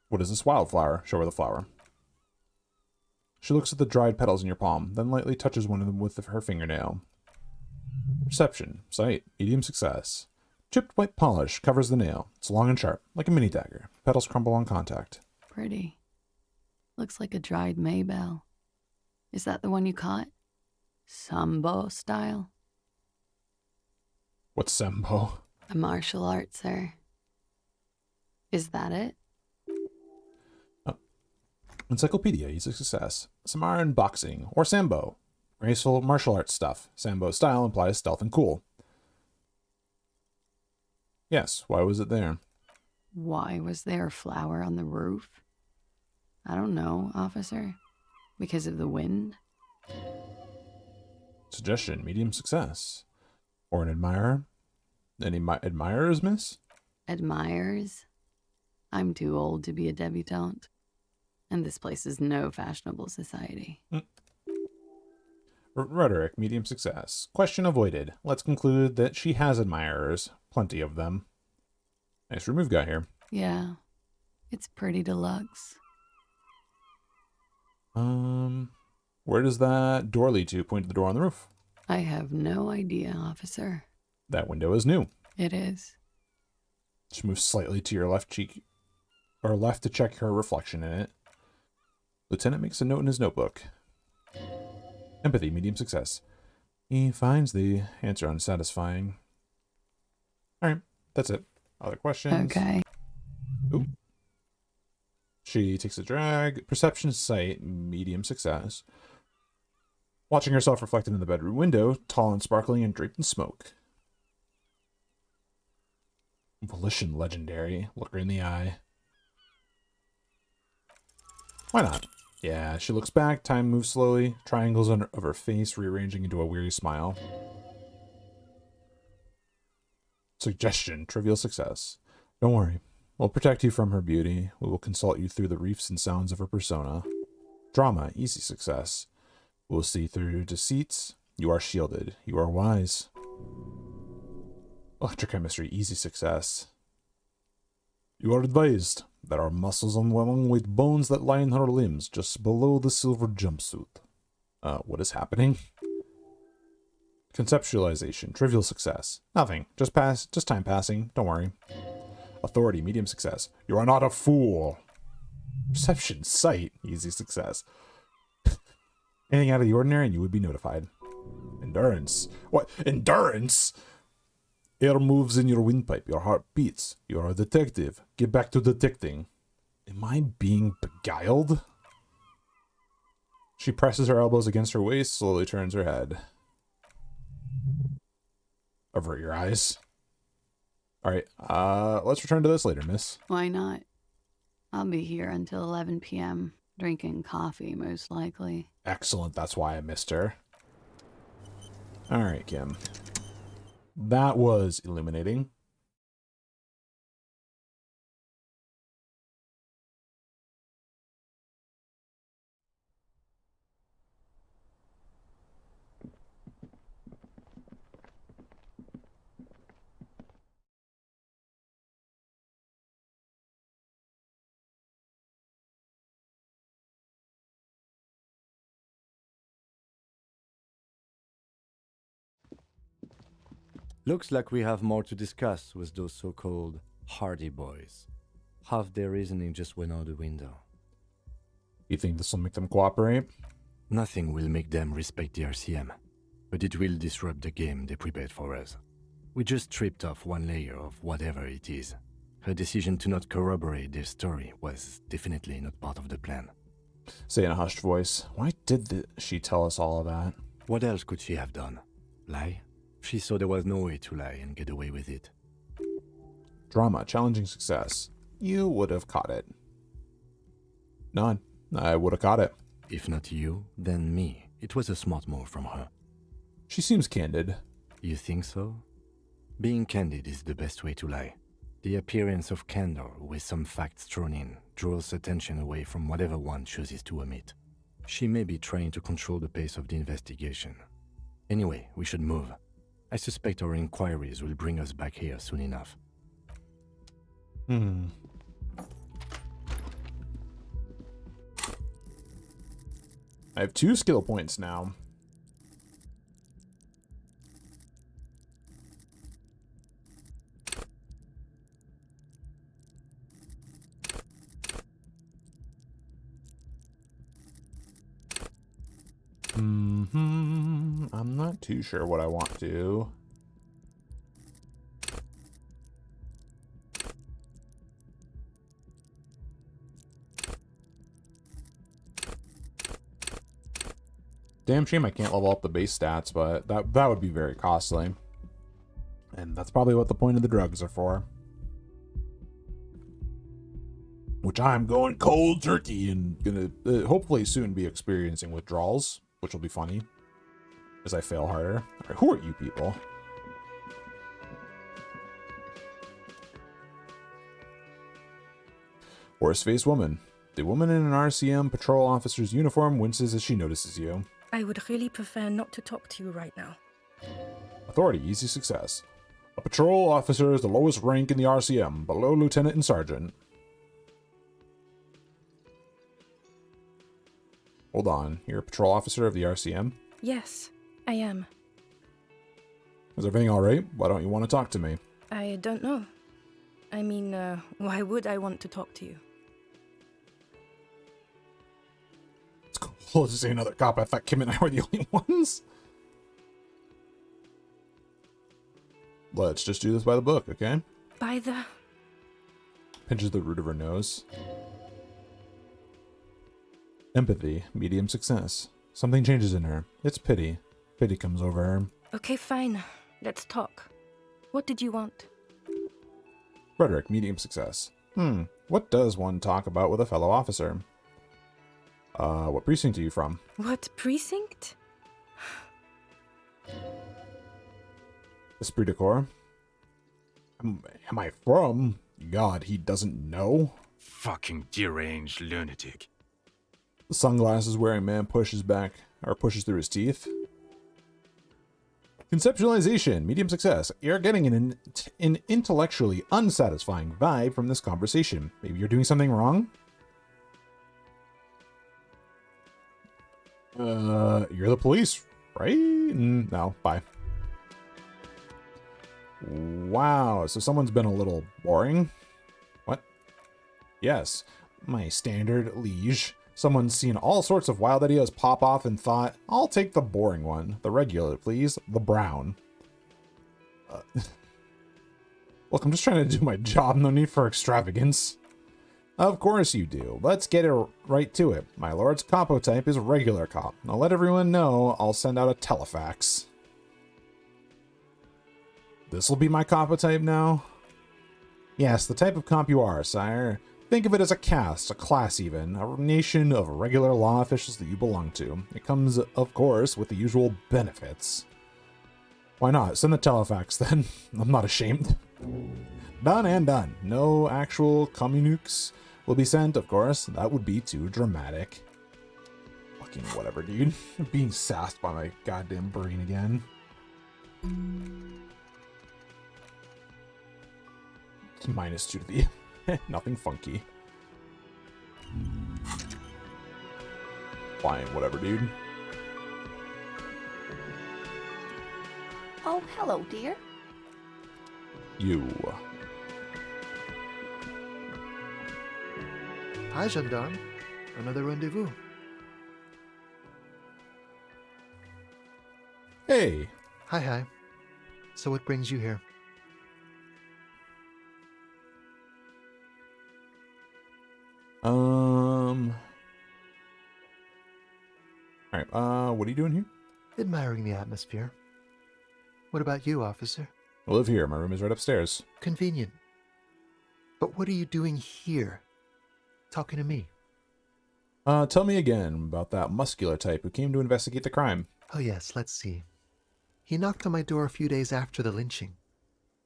What is this wildflower? Show her the flower. She looks at the dried petals in your palm, then lightly touches one of them with her fingernail. Perception. Sight. Medium success. Chipped white polish covers the nail. It's long and sharp, like a mini dagger. Petals crumble on contact. Pretty. Looks like a dried maybell. Is that the one you caught? Sambo style? What's Sembo? A martial art, sir. Is that it? Encyclopedia. Easy success. Samaran boxing, or Sambo. Graceful martial arts stuff. Sambo style implies stealth and cool. Yes, why was it there? Why was there a flower on the roof? I don't know, officer. Because of the wind? Suggestion. Medium success. Or an admirer? Any admirers, miss? Admirers? I'm too old to be a debutante. And this place is no fashionable society. Rhetoric. Medium success. Question avoided. Let's conclude that she has admirers. Plenty of them. Nice remove guy here. Yeah. It's pretty deluxe. Where does that door lead to? Point to the door on the roof. I have no idea, officer. That window is new. It is. She moves slightly to your left cheek, or left to check her reflection in it. Lieutenant makes a note in his notebook. Empathy, medium success. He finds the answer unsatisfying. Alright, that's it. Other questions? Okay. Ooh. She takes a drag. Perception, sight, medium success. Watching herself reflected in the bedroom window, tall and sparkling and draped in smoke. Volition, legendary. Look her in the eye. Why not? Yeah, she looks back. Time moves slowly. Triangles of her face rearranging into a weary smile. Suggestion, trivial success. Don't worry. We'll protect you from her beauty. We will consult you through the reefs and sounds of her persona. Drama, easy success. We'll see through deceits. You are shielded. You are wise. Electrochemistry, easy success. You are advised. There are muscles along with bones that line her limbs just below the silver jumpsuit. What is happening? Conceptualization, trivial success. Nothing. Just time passing. Don't worry. Authority, medium success. You are not a fool. Perception, sight, easy success. Anything out of the ordinary and you would be notified. Endurance. What? Endurance? Air moves in your windpipe. Your heart beats. You are a detective. Get back to detecting. Am I being beguiled? She presses her elbows against her waist, slowly turns her head. Avert your eyes. Alright, let's return to this later, miss. Why not? I'll be here until 11 p.m., drinking coffee, most likely. Excellent, that's why I missed her. Alright, Kim. That was illuminating. Looks like we have more to discuss with those so-called Hardy boys. Half their reasoning just went out the window. You think this will make them cooperate? Nothing will make them respect the RCM, but it will disrupt the game they prepared for us. We just stripped off one layer of whatever it is. Her decision to not corroborate their story was definitely not part of the plan. Say in a hushed voice, why did she tell us all of that? What else could she have done? Lie? She saw there was no way to lie and get away with it. Drama, challenging success. You would have caught it. None. I would have caught it. If not you, then me. It was a smart move from her. She seems candid. You think so? Being candid is the best way to lie. The appearance of candor with some facts thrown in draws attention away from whatever one chooses to omit. She may be trying to control the pace of the investigation. Anyway, we should move. I suspect our inquiries will bring us back here soon enough. I have 2 skill points now. I'm not too sure what I want to. Damn shame I can't level up the base stats, but that would be very costly. And that's probably what the point of the drugs are for. Which I'm going cold turkey and gonna hopefully soon be experiencing withdrawals, which will be funny as I fail harder. All right, who are you people? Horse-faced woman. The woman in an RCM patrol officer's uniform winces as she notices you. I would really prefer not to talk to you right now. Authority, easy success. A patrol officer is the lowest rank in the RCM, below lieutenant and sergeant. Hold on, you're a patrol officer of the RCM? Yes, I am. Is everything alright? Why don't you want to talk to me? I don't know. I mean, why would I want to talk to you? It's cool to see another cop. I thought Kim and I were the only ones. Let's just do this by the book, okay? By the... Pinches the root of her nose. Empathy, medium success. Something changes in her. It's pity. Pity comes over her. Okay, fine. Let's talk. What did you want? Rhetoric, medium success. What does one talk about with a fellow officer? What precinct are you from? What precinct? Esprit de Corps. Am I from? God, he doesn't know. Fucking deranged lunatic. The sunglasses wearing man pushes through his teeth. Conceptualization, medium success. You're getting an intellectually unsatisfying vibe from this conversation. Maybe you're doing something wrong? You're the police, right? No, bye. Wow, so someone's been a little boring? What? Yes, my standard liege. Someone's seen all sorts of wild ideas pop off and thought, I'll take the boring one. The regular, please. The brown. Look, I'm just trying to do my job. No need for extravagance. Of course you do. Let's get it right to it. My lord's compo type is regular cop. I'll let everyone know I'll send out a telefax. This'll be my compo type now? Yes, the type of comp you are, sire. Think of it as a caste, a class even, a nation of regular law officials that you belong to. It comes, of course, with the usual benefits. Why not? Send the telefax then. I'm not ashamed. Done and done. No actual communiques will be sent, of course. That would be too dramatic. Fucking whatever, dude. I'm being sassed by my goddamn brain again. It's -2 to the... Nothing funky. Fine, whatever, dude. Oh, hello, dear. You. Hi, gendarme. Another rendezvous. Hey. Hi. So what brings you here? All right. What are you doing here? Admiring the atmosphere. What about you, officer? I live here. My room is right upstairs. Convenient. But what are you doing here? Talking to me? Tell me again about that muscular type who came to investigate the crime. Oh yes, let's see. He knocked on my door a few days after the lynching.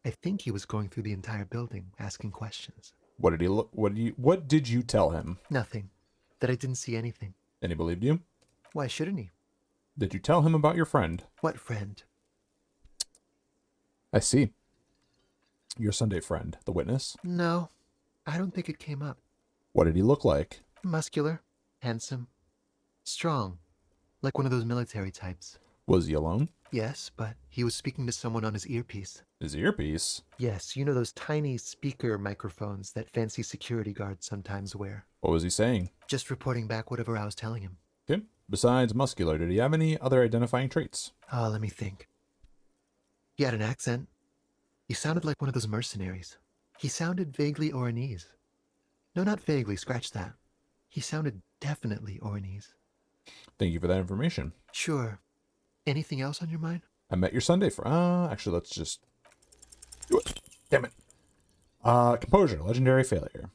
I think he was going through the entire building, asking questions. What did he look? What did you tell him? Nothing. That I didn't see anything. And he believed you? Why shouldn't he? Did you tell him about your friend? What friend? I see. Your Sunday friend, the witness? No, I don't think it came up. What did he look like? Muscular, handsome, strong, like one of those military types. Was he alone? Yes, but he was speaking to someone on his earpiece. His earpiece? Yes, you know those tiny speaker microphones that fancy security guards sometimes wear. What was he saying? Just reporting back whatever I was telling him. Okay. Besides muscular, did he have any other identifying traits? Oh, let me think. He had an accent. He sounded like one of those mercenaries. He sounded vaguely Oranese. No, not vaguely, scratch that. He sounded definitely Oranese. Thank you for that information. Sure. Anything else on your mind? I met your Sunday friend. Actually, let's just do it. Damn it. Composure, legendary failure.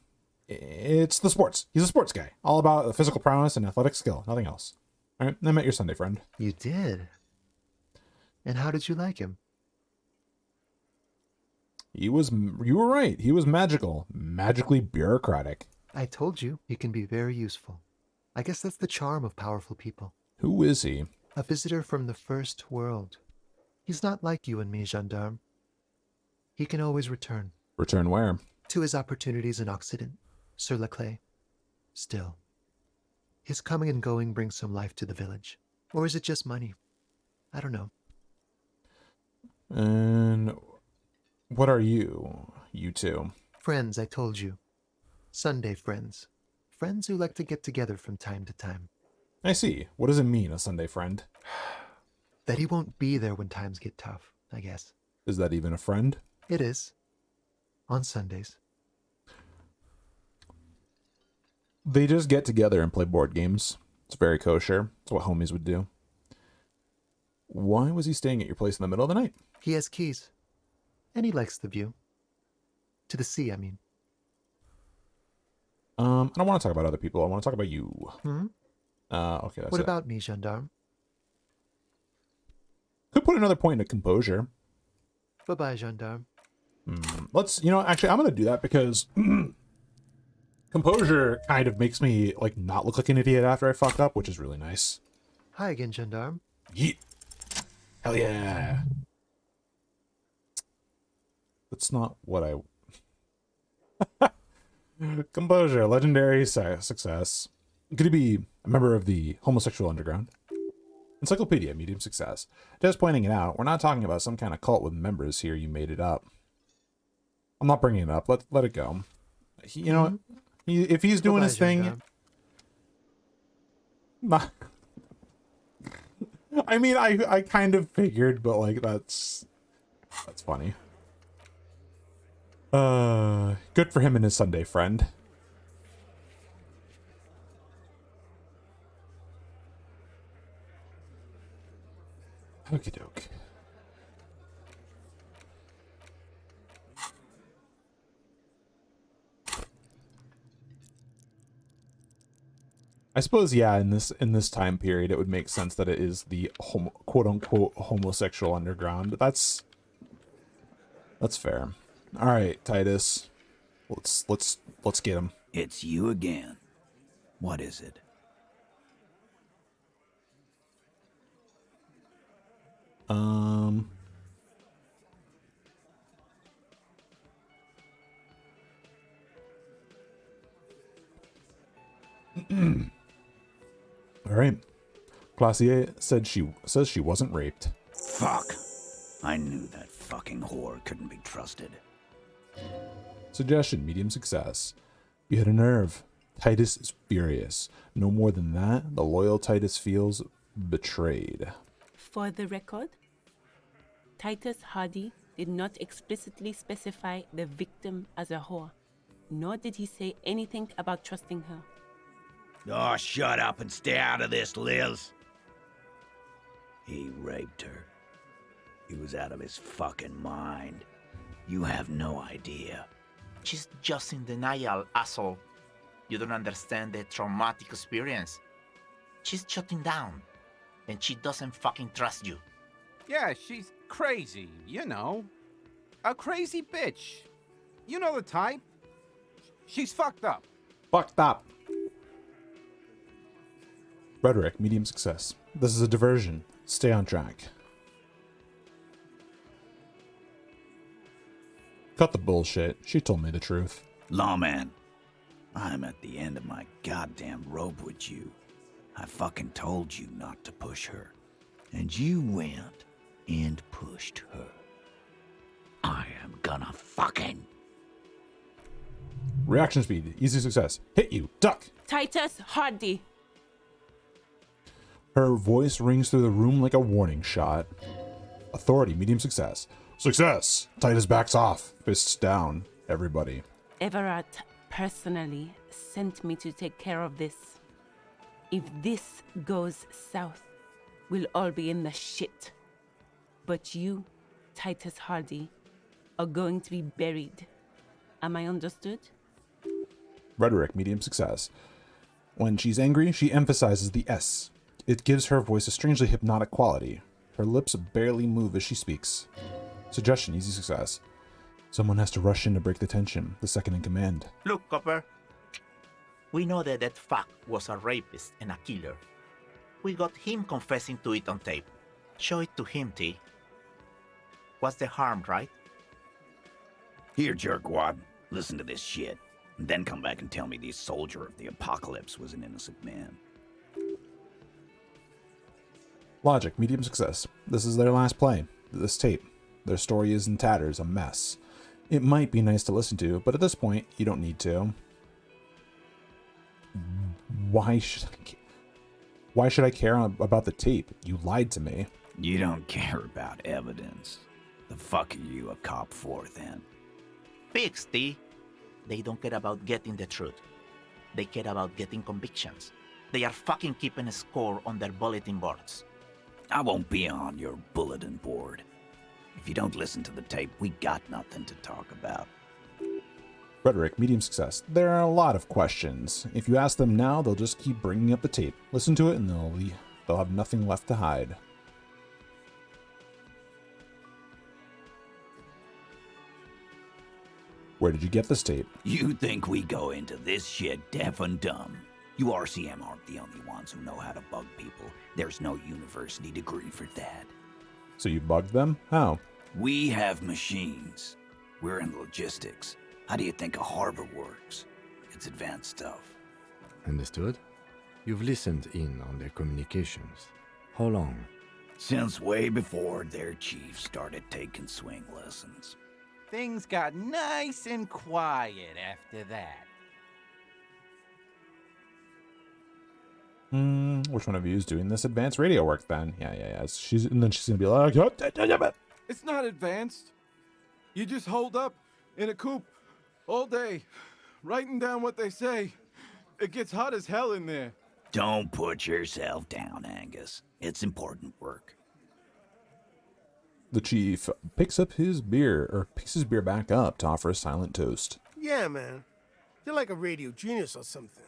It's the sports. He's a sports guy. All about physical prowess and athletic skill. Nothing else. All right. I met your Sunday friend. You did? And how did you like him? You were right. He was magical. Magically bureaucratic. I told you, he can be very useful. I guess that's the charm of powerful people. Who is he? A visitor from the first world. He's not like you and me, gendarme. He can always return. Return where? To his opportunities in Occident, sur la clé. Still, his coming and going brings some life to the village. Or is it just money? I don't know. And what are you two? Friends, I told you. Sunday friends. Friends who like to get together from time to time. I see. What does it mean, a Sunday friend? That he won't be there when times get tough, I guess. Is that even a friend? It is. On Sundays. They just get together and play board games. It's very kosher. It's what homies would do. Why was he staying at your place in the middle of the night? He has keys. And he likes the view. To the sea, I mean. I don't want to talk about other people. I want to talk about you. Hmm? Okay, that's What it. about me, gendarme? Could put another point into composure. Bye-bye, gendarme. Let's, actually, I'm going to do that because composure kind of makes me, not look like an idiot after I fuck up, which is really nice. Hi again, gendarme. Yeet. Hell yeah. That's not what I... Composure, legendary success. Could he be a member of the homosexual underground? Encyclopedia, medium success. Just pointing it out, we're not talking about some kind of cult with members here. You made it up. I'm not bringing it up. Let it go. If he's doing his thing... Not... I mean, I kind of figured, but that's funny. Good for him and his Sunday friend. Okie doke. I suppose, yeah, in this time period, it would make sense that it is the quote unquote homosexual underground. But that's fair. All right, Titus, let's get him. It's you again. What is it? All right. Classier says she wasn't raped. Fuck. I knew that fucking whore couldn't be trusted. Suggestion, medium success. You hit a nerve. Titus is furious. No more than that, the loyal Titus feels betrayed. For the record, Titus Hardy did not explicitly specify the victim as a whore, nor did he say anything about trusting her. Oh, shut up and stay out of this, Liz. He raped her. He was out of his fucking mind. You have no idea. She's just in denial, asshole. You don't understand the traumatic experience. She's shutting down, and she doesn't fucking trust you. Yeah, she's crazy, you know. A crazy bitch. You know the type. She's fucked up. Fucked up. Rhetoric, medium success. This is a diversion. Stay on track. Cut the bullshit. She told me the truth. Lawman, I'm at the end of my goddamn rope with you. I fucking told you not to push her. And you went and pushed her. I am gonna fucking... Reaction speed, easy success. Hit you, duck. Titus Hardy. Her voice rings through the room like a warning shot. Authority, medium success. Success! Titus backs off. Fists down. Everybody. Everett personally sent me to take care of this. If this goes south, we'll all be in the shit. But you, Titus Hardy, are going to be buried. Am I understood? Rhetoric, medium success. When she's angry, she emphasizes the S. It gives her voice a strangely hypnotic quality. Her lips barely move as she speaks. Suggestion, easy success. Someone has to rush in to break the tension. The second in command. Look, Copper. We know that that fuck was a rapist and a killer. We got him confessing to it on tape. Show it to him, T. What's the harm, right? Here, jerkwad. Listen to this shit. And then come back and tell me this soldier of the apocalypse was an innocent man. Logic, medium success. This is their last play. This tape. Their story is in tatters, a mess. It might be nice to listen to, but at this point, you don't need to. Why should I care about the tape? You lied to me. You don't care about evidence. The fuck are you a cop for, then? Pigs, T. They don't care about getting the truth. They care about getting convictions. They are fucking keeping a score on their bulletin boards. I won't be on your bulletin board. If you don't listen to the tape, we got nothing to talk about. Rhetoric, medium success. There are a lot of questions. If you ask them now, they'll just keep bringing up the tape. Listen to it and they'll have nothing left to hide. Where did you get this tape? You think we go into this shit deaf and dumb? You RCM aren't the only ones who know how to bug people. There's no university degree for that. So you bugged them? How? We have machines. We're in logistics. How do you think a harbor works? It's advanced stuff. Understood? You've listened in on their communications. How long? Since way before their chief started taking swing lessons. Things got nice and quiet after that. Which one of you is doing this advanced radio work then? Yeah. And then she's gonna be like, oh, it's not advanced. You just hold up in a coop all day, writing down what they say. It gets hot as hell in there. Don't put yourself down, Angus. It's important work. The chief picks his beer back up to offer a silent toast. Yeah, man. You're like a radio genius or something.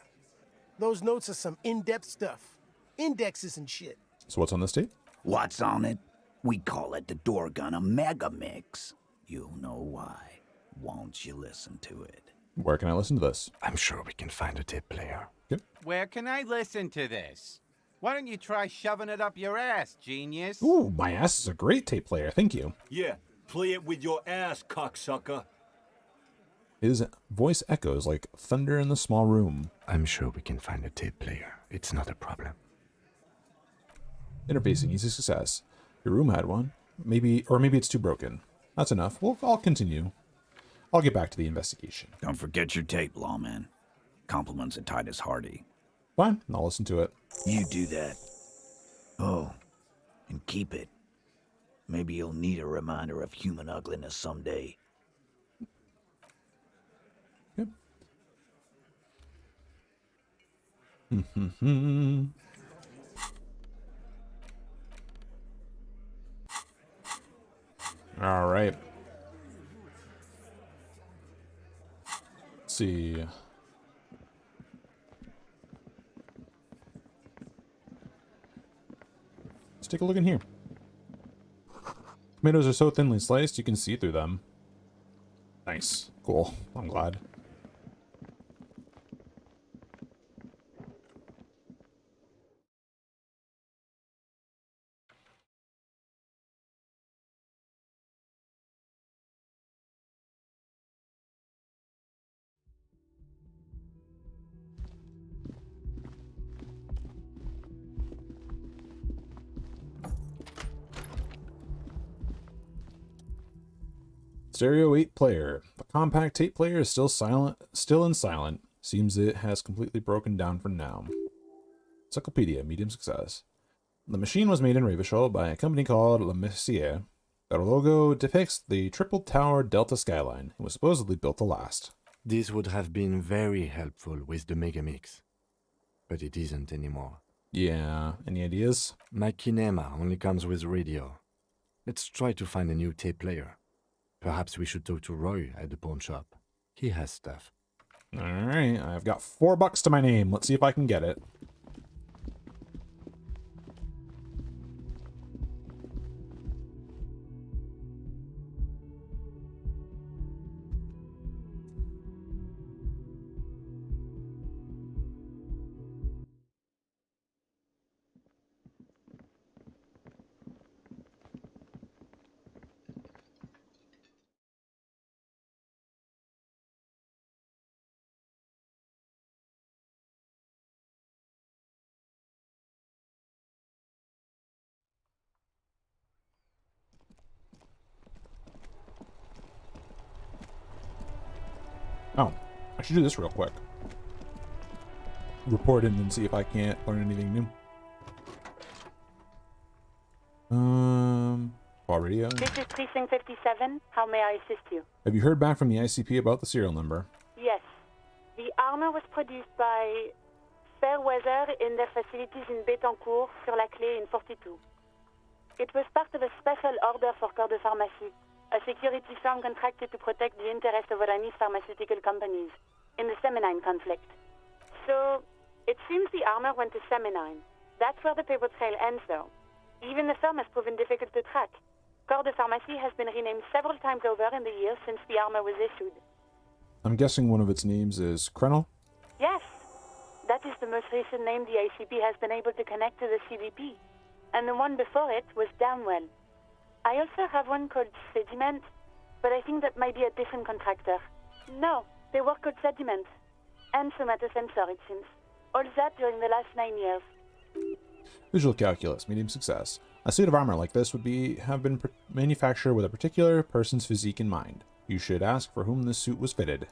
Those notes are some in-depth stuff. Indexes and shit. So what's on this tape? What's on it? We call it the Dorgun Mega Mix. You'll know why. Won't you listen to it? Where can I listen to this? I'm sure we can find a tape player. Yep. Where can I listen to this? Why don't you try shoving it up your ass, genius? Ooh, my ass is a great tape player. Thank you. Yeah, play it with your ass, cocksucker. His voice echoes like thunder in the small room. I'm sure we can find a tape player. It's not a problem. Interfacing, easy success. Your room had one. Maybe it's too broken. That's enough. I'll continue. I'll get back to the investigation. Don't forget your tape, lawman. Compliments of Titus Hardy. Fine, I'll listen to it. You do that. Oh, and keep it. Maybe you'll need a reminder of human ugliness someday. Yep. see. Let's take a look in here. Tomatoes are so thinly sliced you can see through them. Nice. Cool. I'm glad. Stereo 8 player. The compact tape player is still and silent. Seems it has completely broken down for now. Encyclopedia, medium success. The machine was made in Revachol by a company called Le Messier. Their logo depicts the triple tower Delta skyline. It was supposedly built to last. This would have been very helpful with the Megamix, but it isn't anymore. Yeah, any ideas? My Kinema only comes with radio. Let's try to find a new tape player. Perhaps we should talk to Roy at the pawn shop. He has stuff. Alright, I've got $4 to my name. Let's see if I can get it. Oh, I should do this real quick. Report in and see if I can't learn anything new. Call radio. This is Precinct 57. How may I assist you? Have you heard back from the ICP about the serial number? Yes. The armor was produced by Fairweather in their facilities in Betancourt, sur la Clé in 42. It was part of a special order for Corps de Pharmacie, a security firm contracted to protect the interests of Oranese pharmaceutical companies in the Semenine conflict. So, it seems the armor went to Semenine. That's where the paper trail ends, though. Even the firm has proven difficult to track. Corps de Pharmacie has been renamed several times over in the years since the armor was issued. I'm guessing one of its names is Krenel? Yes. That is the most recent name the ICP has been able to connect to the CBP. And the one before it was Downwell. I also have one called Sediment, but I think that might be a different contractor. No, they work called Sediment. And Somatosensor, it seems. All that during the last 9 years. Visual calculus, medium success. A suit of armor like this would have been manufactured with a particular person's physique in mind. You should ask for whom this suit was fitted.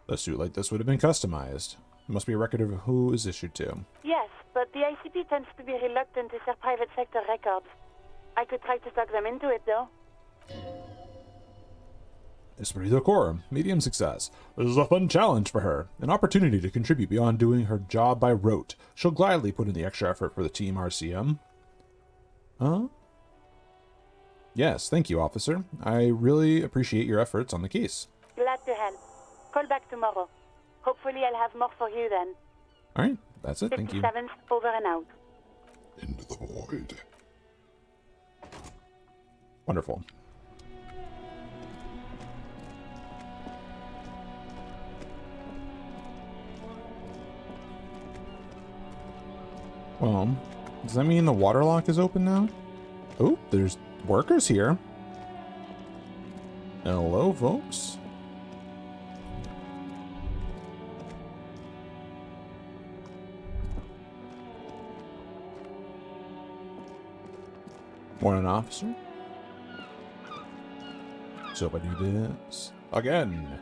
A suit like this would have been customized. There must be a record of who is issued to. Yes, but the ICP tends to be reluctant to share private sector records. I could try to talk them into it, though. Esprit de Corps, medium success. This is a fun challenge for her. An opportunity to contribute beyond doing her job by rote. She'll gladly put in the extra effort for the team RCM. Huh? Yes, thank you, officer. I really appreciate your efforts on the case. Glad to help. Call back tomorrow. Hopefully I'll have more for you then. Alright, that's it, thank you. 57th, over and out. Into the void. Wonderful. Well, does that mean the water lock is open now? Oh, there's workers here. Hello, folks. Morning, officer. So if I do this again.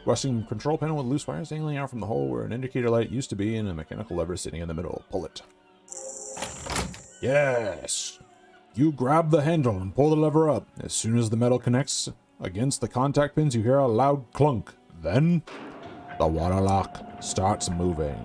Rusting control panel with loose wires dangling out from the hole where an indicator light used to be and a mechanical lever sitting in the middle. Pull it. Yes! You grab the handle and pull the lever up. As soon as the metal connects against the contact pins, you hear a loud clunk. Then, the water lock starts moving.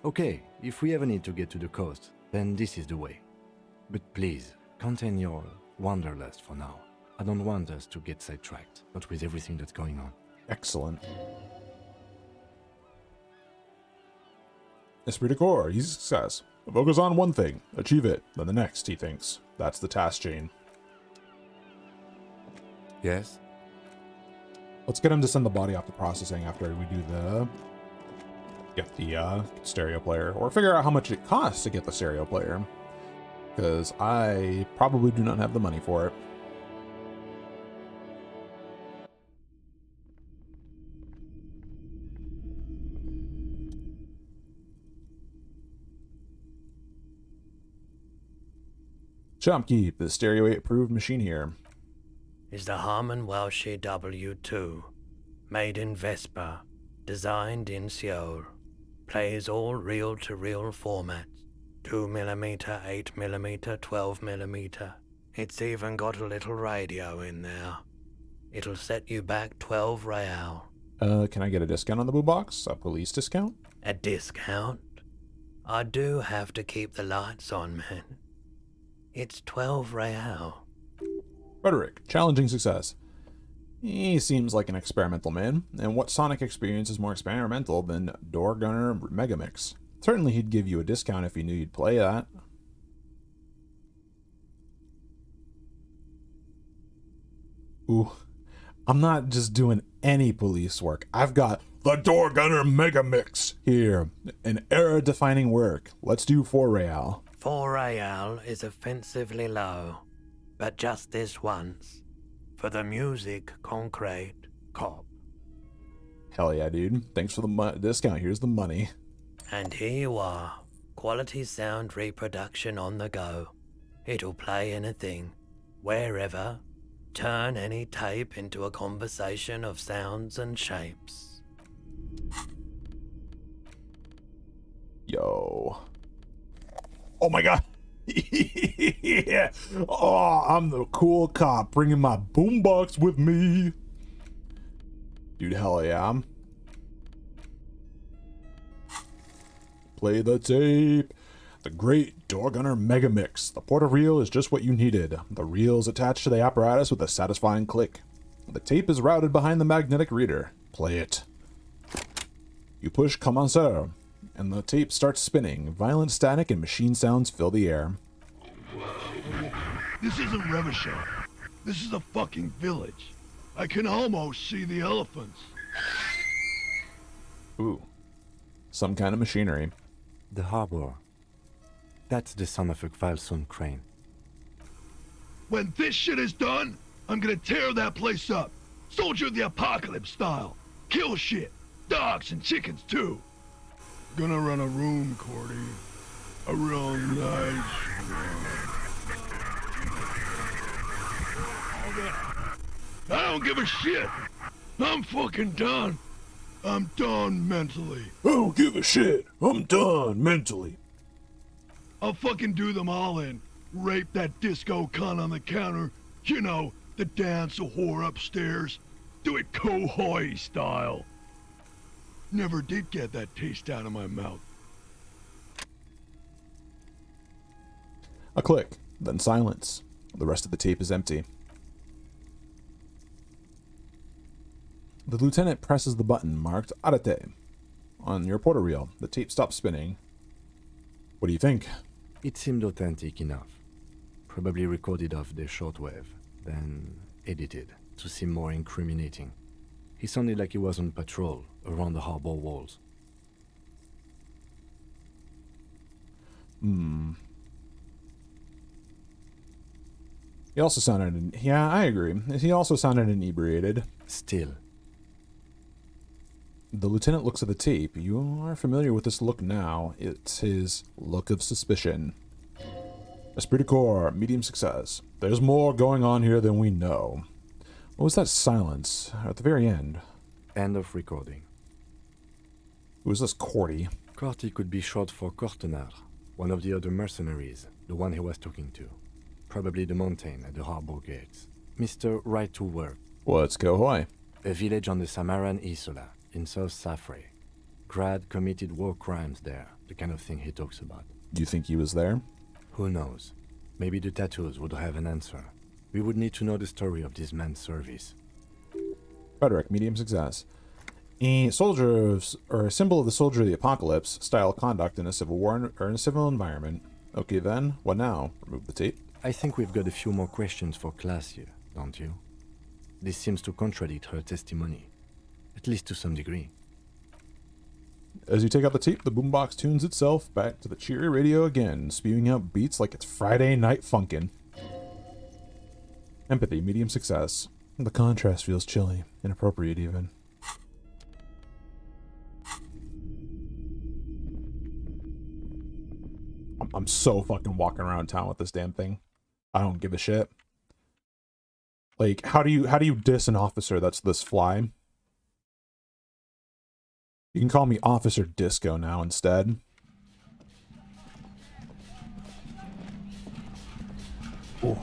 Okay, if we ever need to get to the coast, then this is the way. But please, contain your wanderlust for now. I don't want us to get sidetracked, not with everything that's going on. Excellent. Esprit de corps, easy success. Focus on one thing, achieve it, then the next, he thinks. That's the task chain. Yes? Let's get him to send the body off to processing after we do the stereo player, or figure out how much it costs to get the stereo player, because I probably do not have the money for it. Chomkeep, the Stereo 8 approved machine here. Is the Harman Welsh W2, made in Vespa, designed in Seoul, plays all reel-to-reel formats, 2mm, 8mm, 12mm. It's even got a little radio in there. It'll set you back 12 real. Can I get a discount on the boombox? A police discount? A discount? I do have to keep the lights on, man. It's 12 real. Frederick, challenging success. He seems like an experimental man, and what Sonic experience is more experimental than Door Gunner Megamix? Certainly he'd give you a discount if he knew you'd play that. Ooh, I'm not just doing any police work. I've got the Door Gunner Megamix here. An era-defining work. Let's do 4 real. 4 real is offensively low, but just this once. For the music, concrete, cop. Hell yeah, dude. Thanks for the discount. Here's the money. And here you are. Quality sound reproduction on the go. It'll play anything, wherever. Turn any tape into a conversation of sounds and shapes. Yo. Oh my god. Yeah. Oh, I'm the cool cop bringing my boombox with me. Dude, hell yeah. Play the tape. The great Door Gunner Megamix. The porta-reel is just what you needed. The reel is attached to the apparatus with a satisfying click. The tape is routed behind the magnetic reader. Play it. You push commencer, and the tape starts spinning. Violent static and machine sounds fill the air. This isn't Revachol. This is a fucking village. I can almost see the elephants. Ooh. Some kind of machinery. The harbor. That's the son of a Kvalson crane. When this shit is done, I'm gonna tear that place up. Soldier of the Apocalypse style. Kill shit. Dogs and chickens too. Gonna run a room, Cordy. A real nice room. I don't give a shit. I'm fucking done. I'm done mentally. I don't give a shit. I'm done mentally. I'll fucking do them all in. Rape that disco cunt on the counter. You know, the dance a whore upstairs. Do it Kohoi style. Never did get that taste out of my mouth. A click, then silence. The rest of the tape is empty. The lieutenant presses the button marked Arate on your porta-reel. The tape stops spinning. What do you think? It seemed authentic enough. Probably recorded off the shortwave, then edited to seem more incriminating. He sounded like he was on patrol around the harbor walls. He also sounded... Yeah, I agree. He also sounded inebriated. Still. The lieutenant looks at the tape. You are familiar with this look now. It's his look of suspicion. Esprit de corps, medium success. There's more going on here than we know. What was that silence at the very end? End of recording. Who is this Cordy? Corty could be short for Cortenard, one of the other mercenaries, the one he was talking to. Probably the mountain at the harbor gates. Mr. Right to Work. What's Kohoi? A village on the Samaran Isola, in South Safre. Grad committed war crimes there, the kind of thing he talks about. Do you think he was there? Who knows? Maybe the tattoos would have an answer. We would need to know the story of this man's service. Frederick, medium success. A soldier or a symbol of the soldier of the apocalypse, style conduct in a civil war or in a civil environment. Okay then, what now? Remove the tape. I think we've got a few more questions for class here, don't you? This seems to contradict her testimony, at least to some degree. As you take out the tape, the boombox tunes itself back to the cheery radio again, spewing out beats like it's Friday night funkin'. Empathy, medium success. The contrast feels chilly, inappropriate even. I'm so fucking walking around town with this damn thing. I don't give a shit. Like, how do you diss an officer that's this fly? You can call me Officer Disco now instead. Ooh.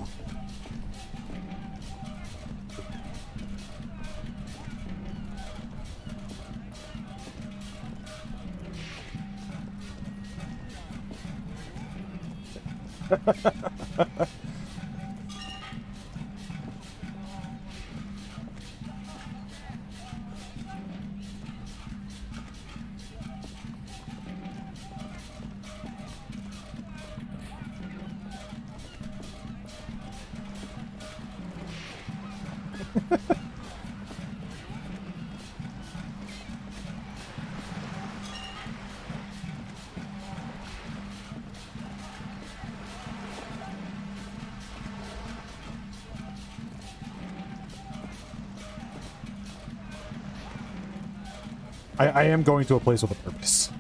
I am going to a place with a purpose.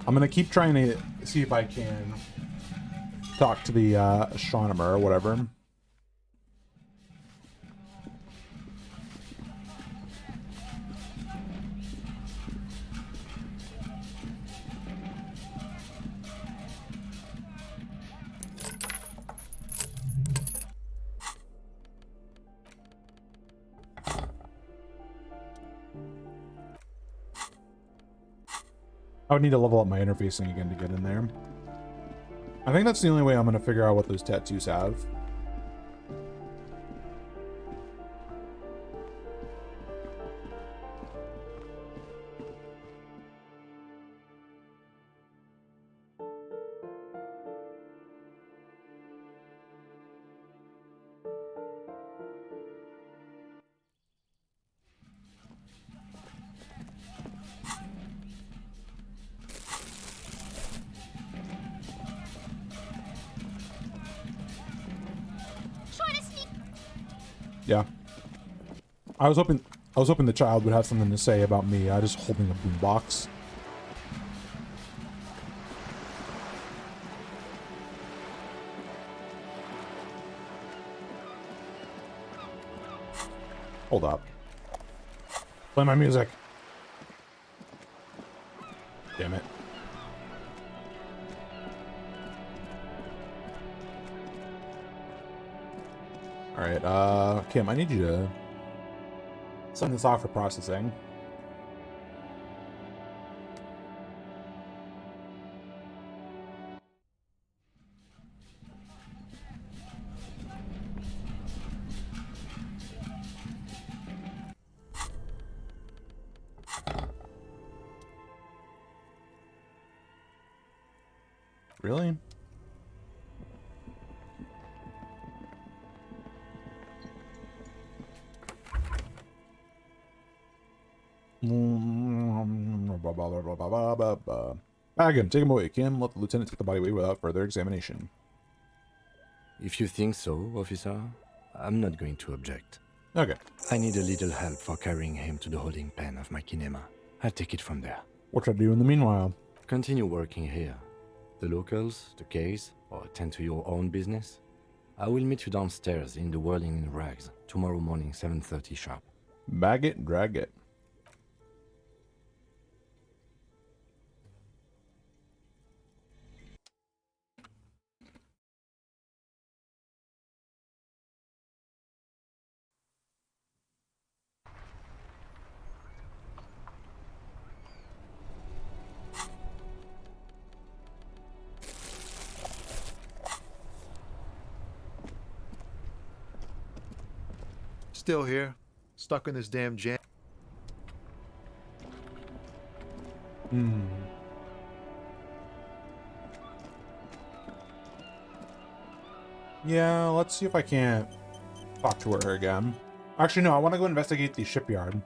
I'm gonna keep trying to see if I can talk to the astronomer or whatever. I would need to level up my interfacing again to get in there. I think that's the only way I'm going to figure out what those tattoos have. Yeah. I was hoping the child would have something to say about me. I just holding a boombox. Hold up. Play my music. Damn it. Alright, Kim, I need you to send this off for processing. Really? Bag him, take him away, Kim. Let the lieutenant take the body away without further examination. If you think so, officer, I'm not going to object. Okay. I need a little help for carrying him to the holding pen of my kinema. I'll take it from there. What should I do in the meanwhile? Continue working here. The locals, the case, or attend to your own business. I will meet you downstairs in the Whirling in Rags tomorrow morning, 7:30 sharp. Bag it, drag it. Still here, stuck in this damn jam. Yeah, let's see if I can't talk to her again. Actually, no, I want to go investigate the shipyard.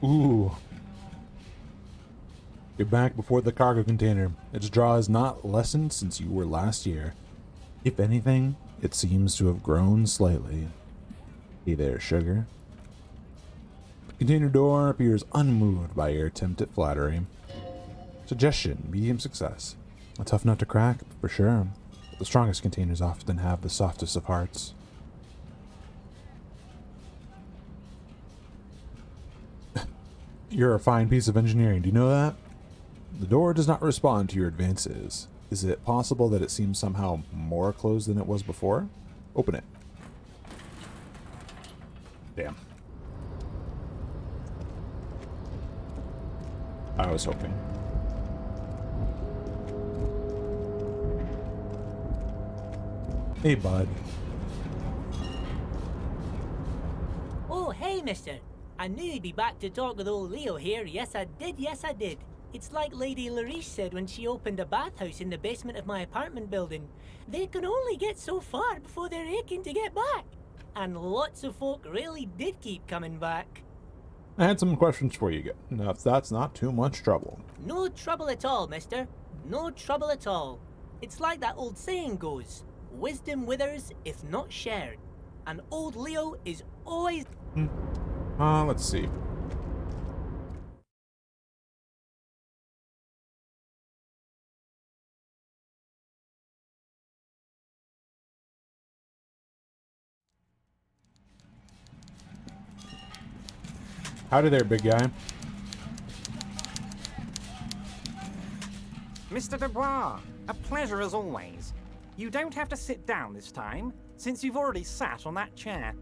Ooh. You're back before the cargo container. Its draw has not lessened since you were last here. If anything, it seems to have grown slightly. Hey there, sugar. The container door appears unmoved by your attempt at flattery. Suggestion, medium success. A tough nut to crack, for sure. But the strongest containers often have the softest of hearts. You're a fine piece of engineering, do you know that? The door does not respond to your advances. Is it possible that it seems somehow more closed than it was before? Open it. Damn. I was hoping. Hey, bud. Oh, hey, mister. I knew you'd be back to talk with old Leo here. Yes, I did. Yes, I did. It's like Lady Larice said when she opened a bathhouse in the basement of my apartment building. They can only get so far before they're aching to get back. And lots of folk really did keep coming back. I had some questions for you. Now, if that's not too much trouble. No trouble at all, mister. No trouble at all. It's like that old saying goes, wisdom withers if not shared. And old Leo is always... Let's see. Howdy there, big guy. Mr. Dubois, a pleasure as always. You don't have to sit down this time, since you've already sat on that chair.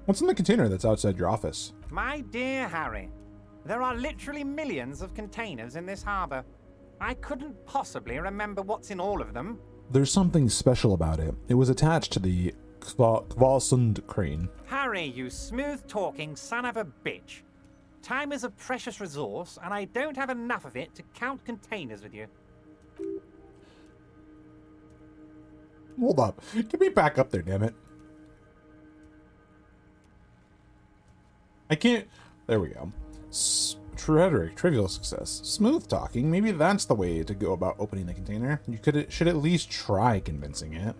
What's in the container that's outside your office? My dear Harry, there are literally millions of containers in this harbor. I couldn't possibly remember what's in all of them. There's something special about it. It was attached to the Kvalsund crane. Harry, you smooth-talking son of a bitch. Time is a precious resource, and I don't have enough of it to count containers with you. Hold up. Get me back up there, damn it. I can't... There we go. Rhetoric, trivial success. Smooth talking. Maybe that's the way to go about opening the container. You should at least try convincing it.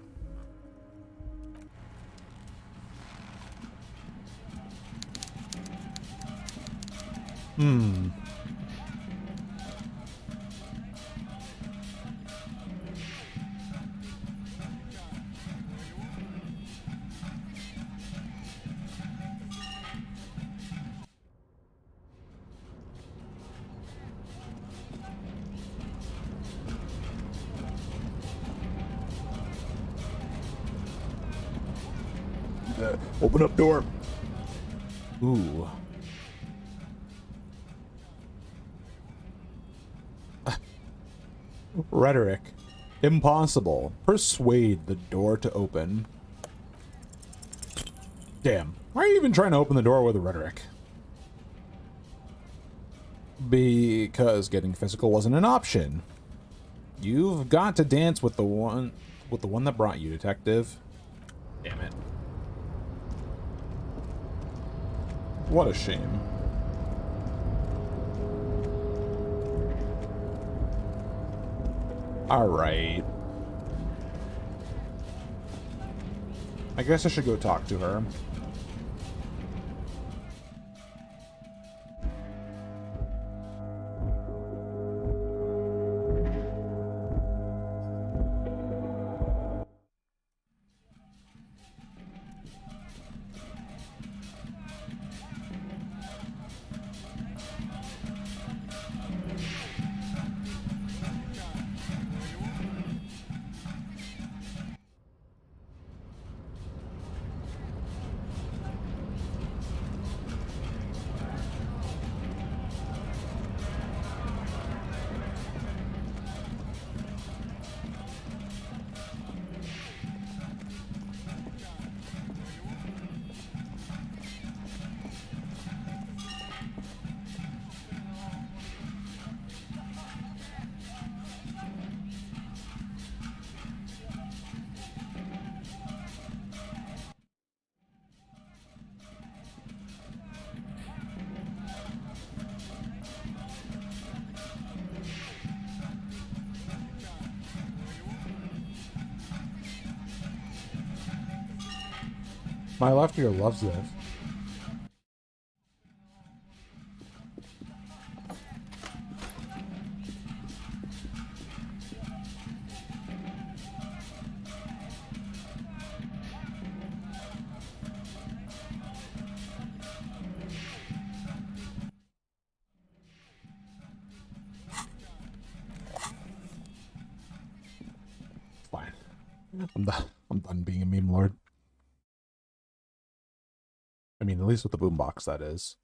Open up door. Ooh. Rhetoric. Impossible. Persuade the door to open. Damn. Why are you even trying to open the door with rhetoric? Because getting physical wasn't an option. You've got to dance with the one that brought you, detective. Damn it. What a shame. Alright. I guess I should go talk to her. My left ear loves this. Fine. I'm done being a meme lord. I mean, at least with the boombox, that is.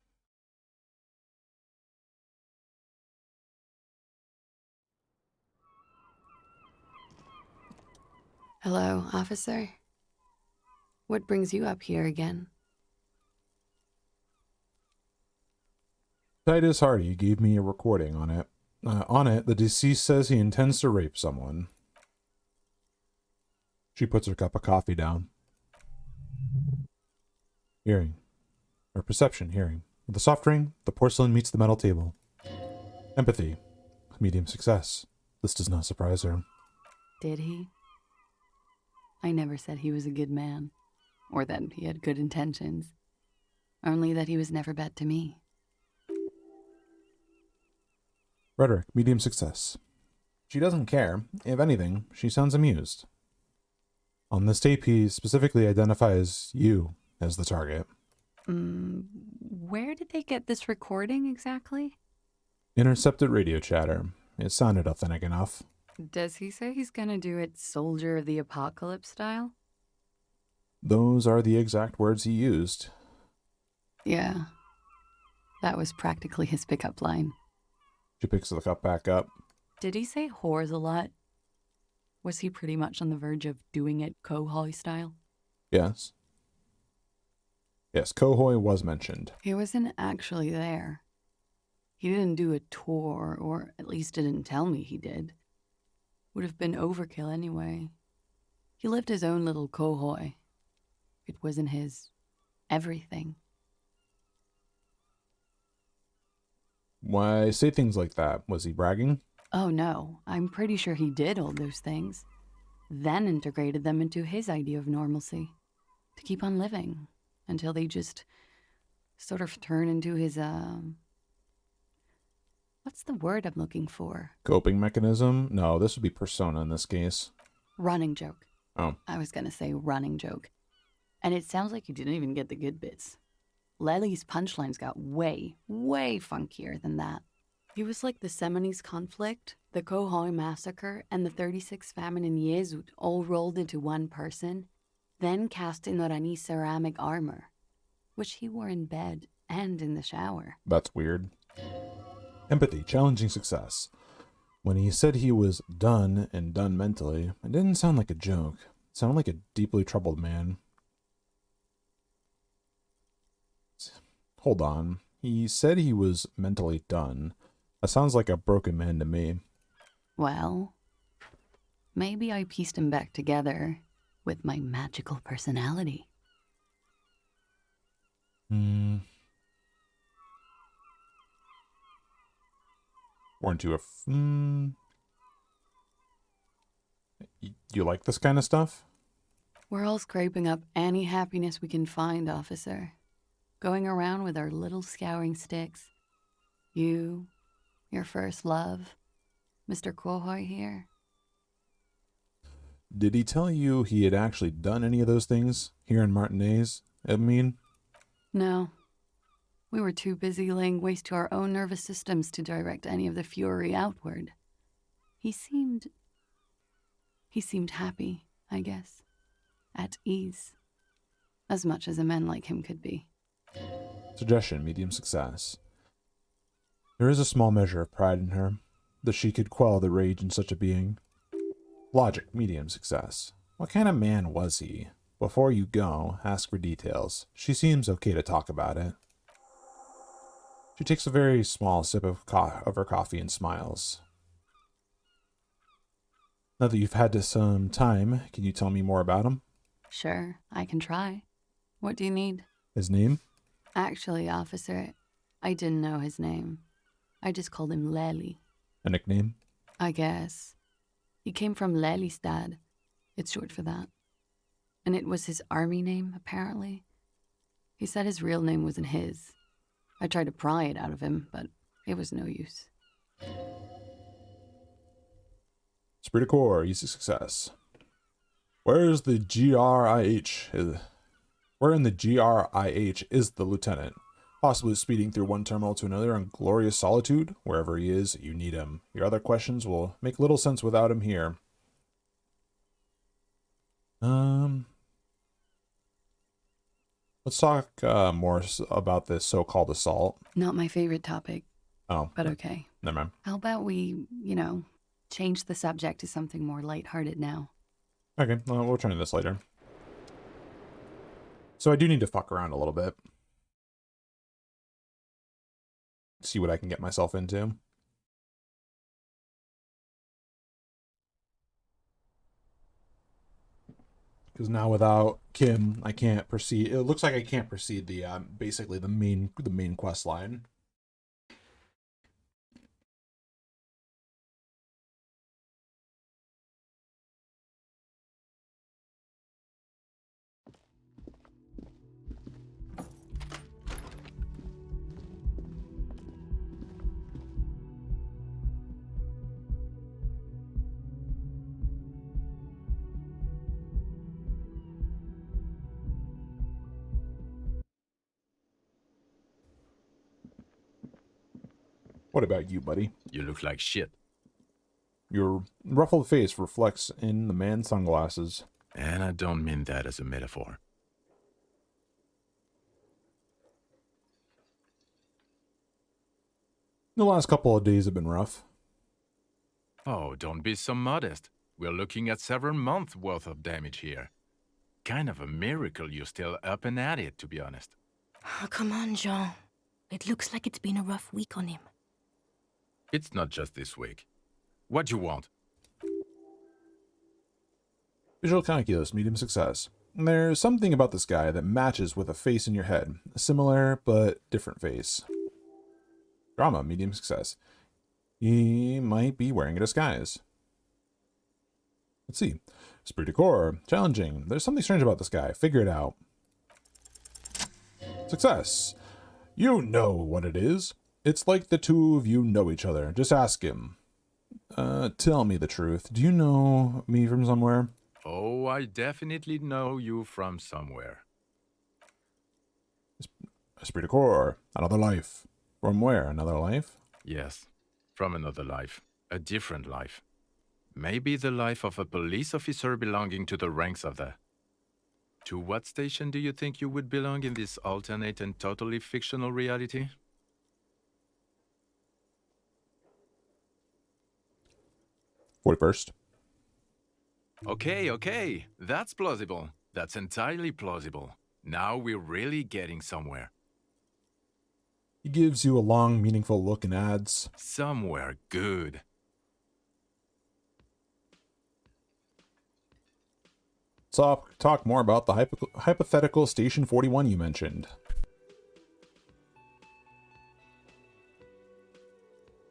Hello, officer. What brings you up here again? Titus Hardy gave me a recording on it. On it, the deceased says he intends to rape someone. She puts her cup of coffee down. Hearing. Or perception, hearing. With the soft ring, the porcelain meets the metal table. Empathy. Medium success. This does not surprise her. Did he? I never said he was a good man, or that he had good intentions. Only that he was never bad to me. Rhetoric. Medium success. She doesn't care. If anything, she sounds amused. On this tape, he specifically identifies you as the target. Where did they get this recording exactly? Intercepted radio chatter. It sounded authentic enough. Does he say he's gonna do it Soldier of the Apocalypse style? Those are the exact words he used. Yeah. That was practically his pickup line. She picks the cup back up. Did he say whores a lot? Was he pretty much on the verge of doing it Kohoi style? Yes. Yes, Kohoi was mentioned. He wasn't actually there. He didn't do a tour, or at least didn't tell me he did. Would have been overkill anyway. He lived his own little Kohoi. It wasn't his everything. Why say things like that? Was he bragging? Oh no, I'm pretty sure he did all those things. Then integrated them into his idea of normalcy. To keep on living. Until they just sort of turn into his, what's the word I'm looking for? Coping mechanism? No, this would be persona in this case. Running joke. Oh. I was gonna say running joke. And it sounds like you didn't even get the good bits. Lely's punchlines got way, way funkier than that. He was like the Seminese conflict, the Kohoi massacre, and the 36 famine in Yezut all rolled into one person. then cast Inorani ceramic armor, which he wore in bed and in the shower. That's weird. Empathy, challenging success. When he said he was done and done mentally, it didn't sound like a joke. It sounded like a deeply troubled man. Hold on. He said he was mentally done. That sounds like a broken man to me. Well, maybe I pieced him back together with my magical personality. Weren't you you like this kind of stuff? We're all scraping up any happiness we can find, officer. Going around with our little scouring sticks. You, your first love, Mr. Quohoy here. Did he tell you he had actually done any of those things here in Martinez? I mean? No. We were too busy laying waste to our own nervous systems to direct any of the fury outward. He seemed happy, I guess. At ease. As much as a man like him could be. Suggestion, medium success. There is a small measure of pride in her, that she could quell the rage in such a being. Logic, medium success. What kind of man was he? Before you go, ask for details. She seems okay to talk about it. She takes a very small sip of her coffee and smiles. Now that you've had some time, can you tell me more about him? Sure, I can try. What do you need? His name? Actually, officer, I didn't know his name. I just called him Lely. A nickname? I guess. He came from Lelystad. It's short for that. And it was his army name, apparently. He said his real name wasn't his. I tried to pry it out of him, but it was no use. Esprit de Corps, easy success. Where's the GRIH? Where in the GRIH is the lieutenant? Possibly speeding through one terminal to another in glorious solitude? Wherever he is, you need him. Your other questions will make little sense without him here. Let's talk more about this so-called assault. Not my favorite topic. Oh. But okay. Never mind. How about we, change the subject to something more lighthearted now? Okay, well, we'll turn to this later. So I do need to fuck around a little bit. See what I can get myself into. Because now without Kim, I can't proceed. It looks like I can't proceed the basically the main quest line. What about you, buddy? You look like shit. Your ruffled face reflects in the man's sunglasses. And I don't mean that as a metaphor. The last couple of days have been rough. Oh, don't be so modest. We're looking at several months worth of damage here. Kind of a miracle you're still up and at it, to be honest. Oh, come on, Jean. It looks like it's been a rough week on him. It's not just this week. What do you want? Visual calculus, medium success. There's something about this guy that matches with a face in your head. A similar but different face. Drama, medium success. He might be wearing a disguise. Let's see. Esprit de Corps, challenging. There's something strange about this guy. Figure it out. Success. You know what it is. It's like the two of you know each other. Just ask him. Tell me the truth. Do you know me from somewhere? Oh, I definitely know you from somewhere. Esprit de Corps, another life. From where? Another life? Yes, from another life. A different life. Maybe the life of a police officer belonging to the ranks of the... To what station do you think you would belong in this alternate and totally fictional reality? 41st. Okay. That's plausible. That's entirely plausible. Now we're really getting somewhere. He gives you a long, meaningful look and adds, Somewhere good. Talk more about the hypothetical Station 41 you mentioned.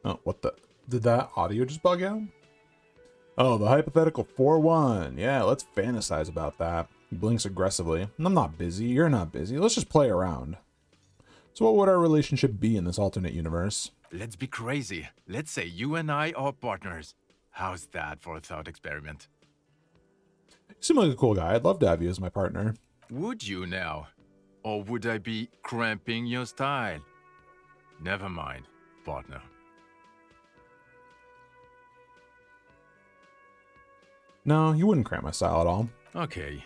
Oh, what the? Did that audio just bug out? Oh, the hypothetical 4-1. Yeah, let's fantasize about that. He blinks aggressively. I'm not busy. You're not busy. Let's just play around. So what would our relationship be in this alternate universe? Let's be crazy. Let's say you and I are partners. How's that for a thought experiment? You seem like a cool guy. I'd love to have you as my partner. Would you now? Or would I be cramping your style? Never mind, partner. No, you wouldn't cramp my style at all. Okay.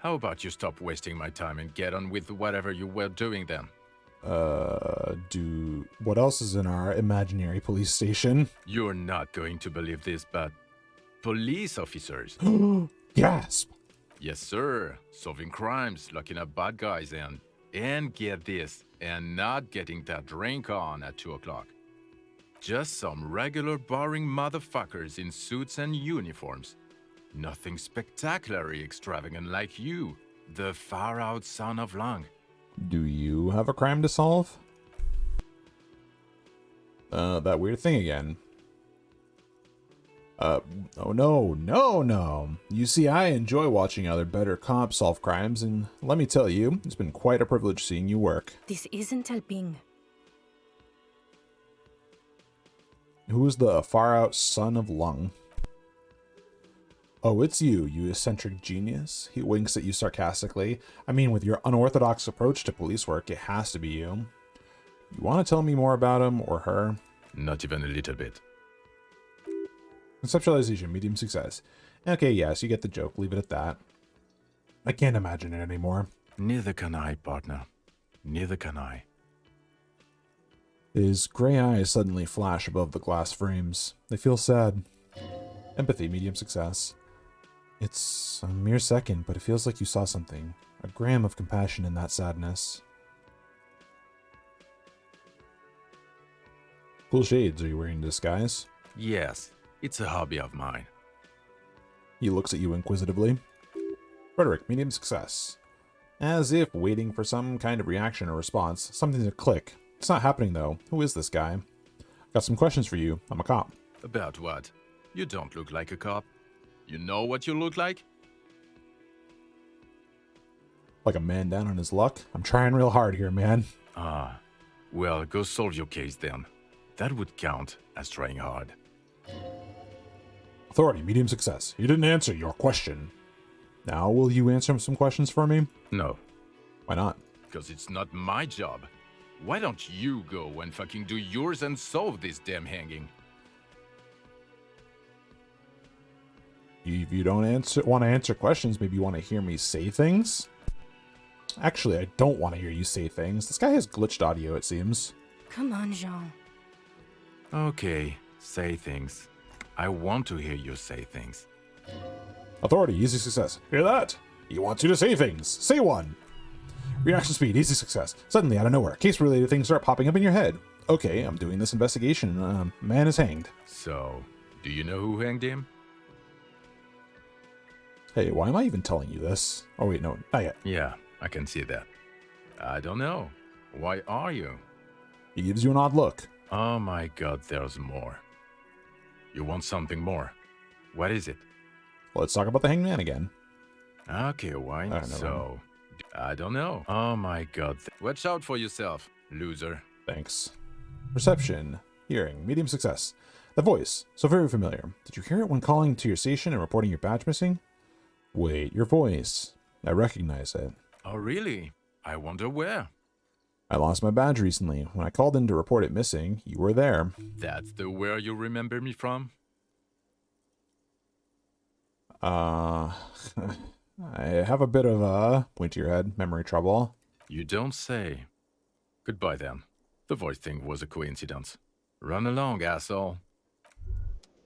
How about you stop wasting my time and get on with whatever you were doing then? What else is in our imaginary police station? You're not going to believe this, but police officers. Gasp! Yes, sir. Solving crimes, locking up bad guys, and get this, and not getting that drink on at 2 o'clock. Just some regular boring motherfuckers in suits and uniforms. Nothing spectacularly extravagant like you, the far-out son of Lang. Do you have a crime to solve? That weird thing again. Oh no. You see, I enjoy watching other better cops solve crimes, and let me tell you, it's been quite a privilege seeing you work. This isn't helping. Who is the far-out son of Lung? Oh, it's you eccentric genius. He winks at you sarcastically. I mean, with your unorthodox approach to police work, it has to be you. You want to tell me more about him or her? Not even a little bit. Conceptualization, medium success. Okay, yes, you get the joke. Leave it at that. I can't imagine it anymore. Neither can I, partner. Neither can I. His gray eyes suddenly flash above the glass frames. They feel sad. Empathy, medium success. It's a mere second, but it feels like you saw something. A gram of compassion in that sadness. Cool shades. Are you wearing a disguise? Yes, it's a hobby of mine. He looks at you inquisitively. Frederick, medium success. As if waiting for some kind of reaction or response, something to click. It's not happening though. Who is this guy? Got some questions for you. I'm a cop. About what? You don't look like a cop. You know what you look like? Like a man down on his luck? I'm trying real hard here, man. Ah, well, go solve your case then. That would count as trying hard. Authority, medium success. You didn't answer your question. Now, will you answer some questions for me? No. Why not? Because it's not my job. Why don't you go and fucking do yours and solve this damn hanging? If you don't want to answer questions, maybe you want to hear me say things? Actually, I don't want to hear you say things. This guy has glitched audio, it seems. Come on, Jean. Okay, say things. I want to hear you say things. Authority, easy success. Hear that? He wants you to say things. Say one. Reaction speed, easy success. Suddenly, out of nowhere, case-related things start popping up in your head. Okay, I'm doing this investigation. Man is hanged. So, do you know who hanged him? Hey, why am I even telling you this? Oh wait, no, not yet. Yeah, I can see that. I don't know. Why are you? He gives you an odd look. Oh my god, there's more. You want something more? What is it? Let's talk about the hanged man again. Okay, why? So, I don't know. Oh my god. Watch out for yourself, loser. Thanks. Perception. Hearing. Medium success. The voice. So very familiar. Did you hear it when calling to your station and reporting your badge missing? Wait, your voice. I recognize it. Oh really? I wonder where. I lost my badge recently. When I called in to report it missing, you were there. That's the where you remember me from? I have a bit of a, point to your head, memory trouble. You don't say. Goodbye then. The voice thing was a coincidence. Run along, asshole.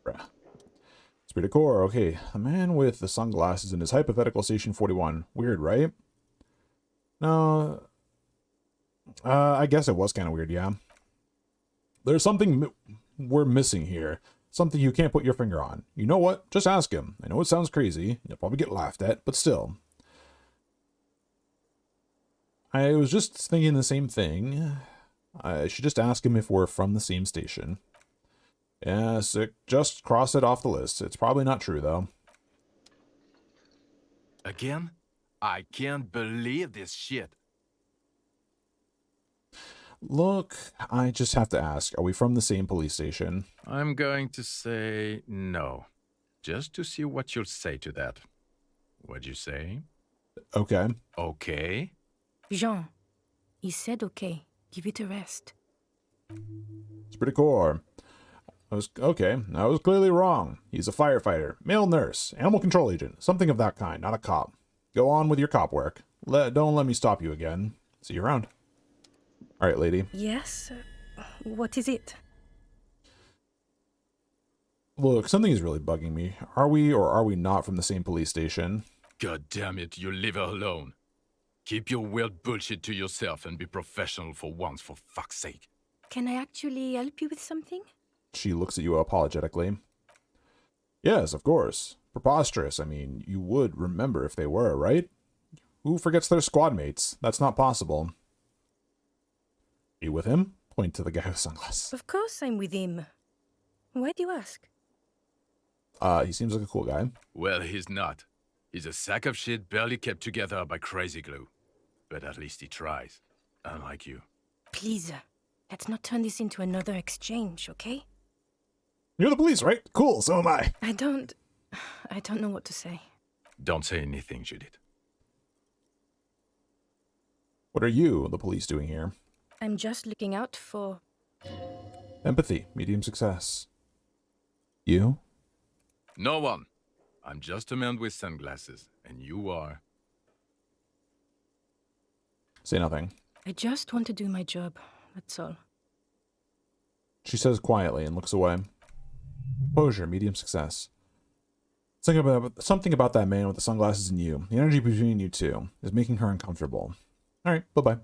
Bruh. Esprit de Corps, okay. A man with the sunglasses in his hypothetical Station 41. Weird, right? No. I guess it was kind of weird, yeah. There's something we're missing here. Something you can't put your finger on. You know what? Just ask him. I know it sounds crazy. You'll probably get laughed at, but still. I was just thinking the same thing. I should just ask him if we're from the same station. Yes, just cross it off the list. It's probably not true, though. Again? I can't believe this shit. Look, I just have to ask, are we from the same police station? I'm going to say no. Just to see what you'll say to that. What'd you say? Okay. Okay? Jean, he said okay. Give it a rest. Esprit de Corps. I was clearly wrong. He's a firefighter, male nurse, animal control agent, something of that kind, not a cop. Go on with your cop work. Don't let me stop you again. See you around. All right, lady. Yes? What is it? Look, something is really bugging me. Are we or are we not from the same police station? God damn it, you leave her alone. Keep your weird bullshit to yourself and be professional for once, for fuck's sake. Can I actually help you with something? She looks at you apologetically. Yes, of course. Preposterous. I mean, you would remember if they were, right? Who forgets their squad mates? That's not possible. You with him? Point to the guy with sunglasses. Of course I'm with him. Why do you ask? He seems like a cool guy. Well, he's not. He's a sack of shit barely kept together by crazy glue. But at least he tries. Unlike you. Please, let's not turn this into another exchange, okay? You're the police, right? Cool, so am I. I don't know what to say. Don't say anything, Judith. What are you, the police, doing here? I'm just looking out for... Empathy, medium success. You? No one. I'm just a man with sunglasses, and you are... Say nothing. I just want to do my job, that's all. She says quietly and looks away. Composure, medium success. Something about that man with the sunglasses and you, the energy between you two, is making her uncomfortable. Alright, bye-bye.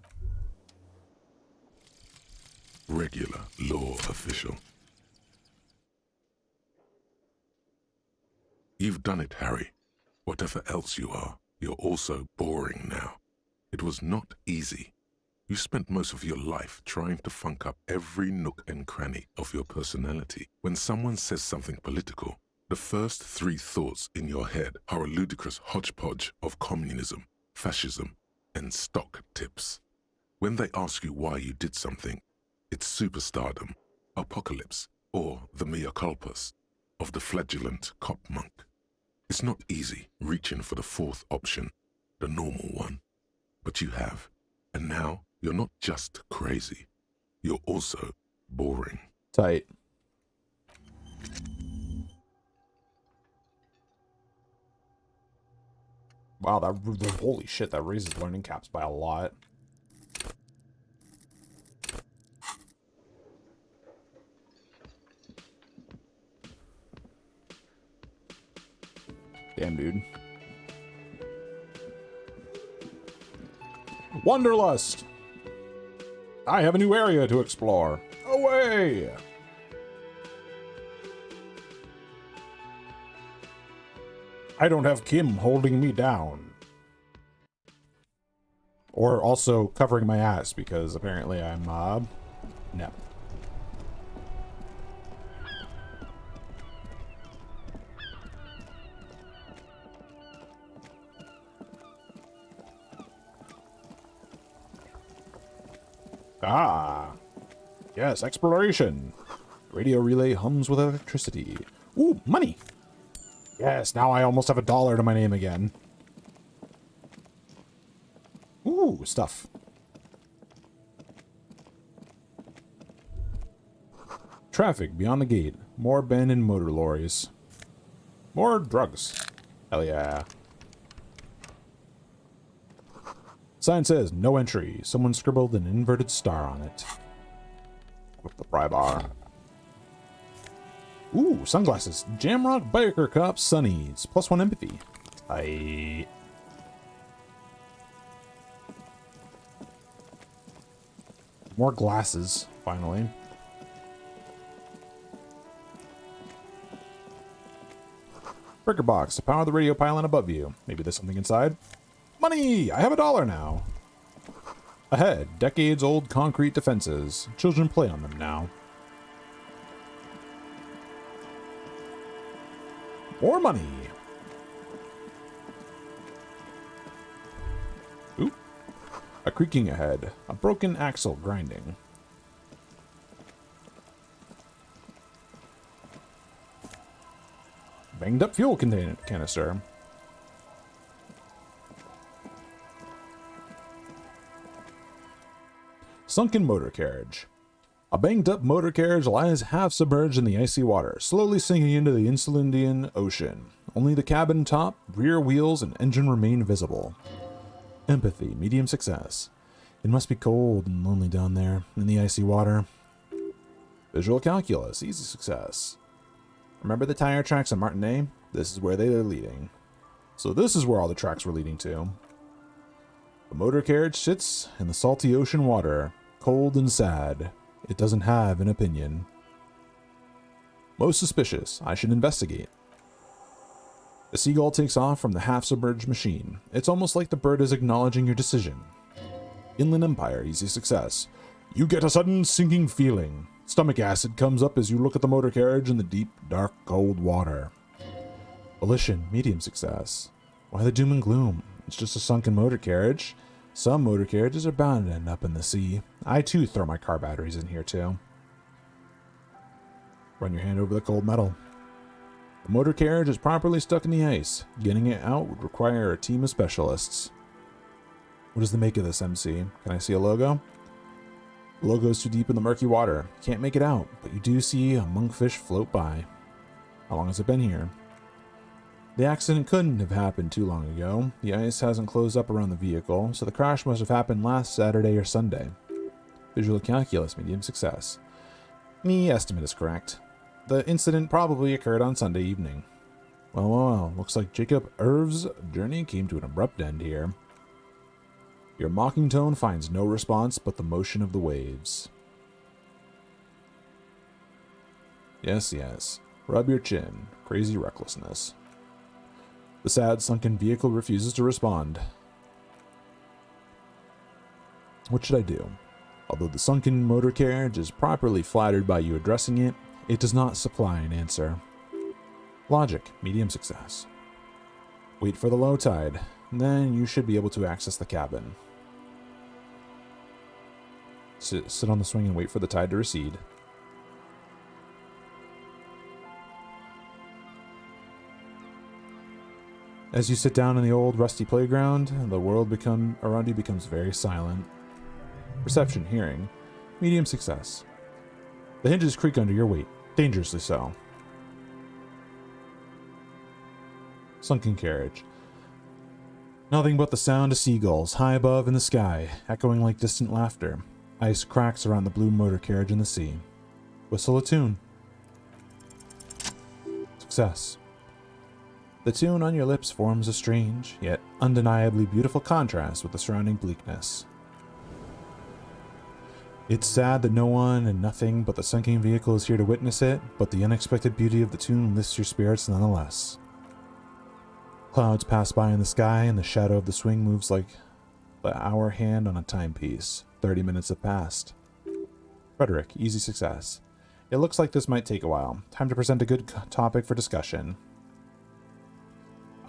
Regular law official. You've done it, Harry. Whatever else you are, you're also boring now. It was not easy. You spent most of your life trying to funk up every nook and cranny of your personality. When someone says something political, the first three thoughts in your head are a ludicrous hodgepodge of communism, fascism, and stock tips. When they ask you why you did something, it's superstardom, apocalypse, or the mea culpas of the flagellant cop monk. It's not easy reaching for the fourth option, the normal one. But you have. And now, you're not just crazy. You're also boring. Tight. Wow, holy shit, that raises learning caps by a lot. Damn, dude. Wanderlust! I have a new area to explore. Away! I don't have Kim holding me down. Or also covering my ass, because apparently I'm, no. Ah. Yes, exploration. Radio relay hums with electricity. Ooh, money. Yes, now I almost have $1 to my name again. Ooh, stuff. Traffic beyond the gate. More abandoned motor lorries. More drugs. Hell yeah. Sign says, no entry. Someone scribbled an inverted star on it. Equip the pry bar. Ooh, sunglasses. Jamrock Biker Cop Sunnies. +1 empathy. More glasses, finally. Breaker box to power the radio pylon above you. Maybe there's something inside. Money! I have $1 now. Ahead, decades-old concrete defenses. Children play on them now. More money. Ooh. A creaking ahead. A broken axle grinding. Banged up fuel canister. Sunken motor carriage. A banged up motor carriage lies half submerged in the icy water, slowly sinking into the Indian Ocean. Only the cabin top, rear wheels, and engine remain visible. Empathy, medium success. It must be cold and lonely down there in the icy water. Visual calculus, easy success. Remember the tire tracks in Martinez? This is where they are leading. So this is where all the tracks were leading to. The motor carriage sits in the salty ocean water, cold and sad. It doesn't have an opinion. Most suspicious. I should investigate. The seagull takes off from the half-submerged machine. It's almost like the bird is acknowledging your decision. Inland Empire, easy success. You get a sudden sinking feeling. Stomach acid comes up as you look at the motor carriage in the deep, dark, cold water. Volition, medium success. Why the doom and gloom? It's just a sunken motor carriage. Some motor carriages are bound to end up in the sea. I too throw my car batteries in here too. Run your hand over the cold metal. The motor carriage is properly stuck in the ice. Getting it out would require a team of specialists. What is the make of this, MC? Can I see a logo? The logo is too deep in the murky water. Can't make it out, but you do see a monkfish float by. How long has it been here? The accident couldn't have happened too long ago. The ice hasn't closed up around the vehicle, so the crash must have happened last Saturday or Sunday. Visual calculus, medium success. The estimate is correct. The incident probably occurred on Sunday evening. Well, looks like Jacob Irv's journey came to an abrupt end here. Your mocking tone finds no response but the motion of the waves. Yes. Rub your chin. Crazy recklessness. The sad, sunken vehicle refuses to respond. What should I do? Although the sunken motor carriage is properly flattered by you addressing it, it does not supply an answer. Logic, medium success. Wait for the low tide, then you should be able to access the cabin. Sit on the swing and wait for the tide to recede. As you sit down in the old rusty playground, the world around you becomes very silent. Perception, hearing, medium success. The hinges creak under your weight, dangerously so. Sunken carriage. Nothing but the sound of seagulls high above in the sky, echoing like distant laughter. Ice cracks around the blue motor carriage in the sea. Whistle a tune. Success. The tune on your lips forms a strange, yet undeniably beautiful contrast with the surrounding bleakness. It's sad that no one and nothing but the sunken vehicle is here to witness it, but the unexpected beauty of the tune lifts your spirits nonetheless. Clouds pass by in the sky, and the shadow of the swing moves like the hour hand on a timepiece. 30 minutes have passed. Frederick, easy success. It looks like this might take a while. Time to present a good topic for discussion.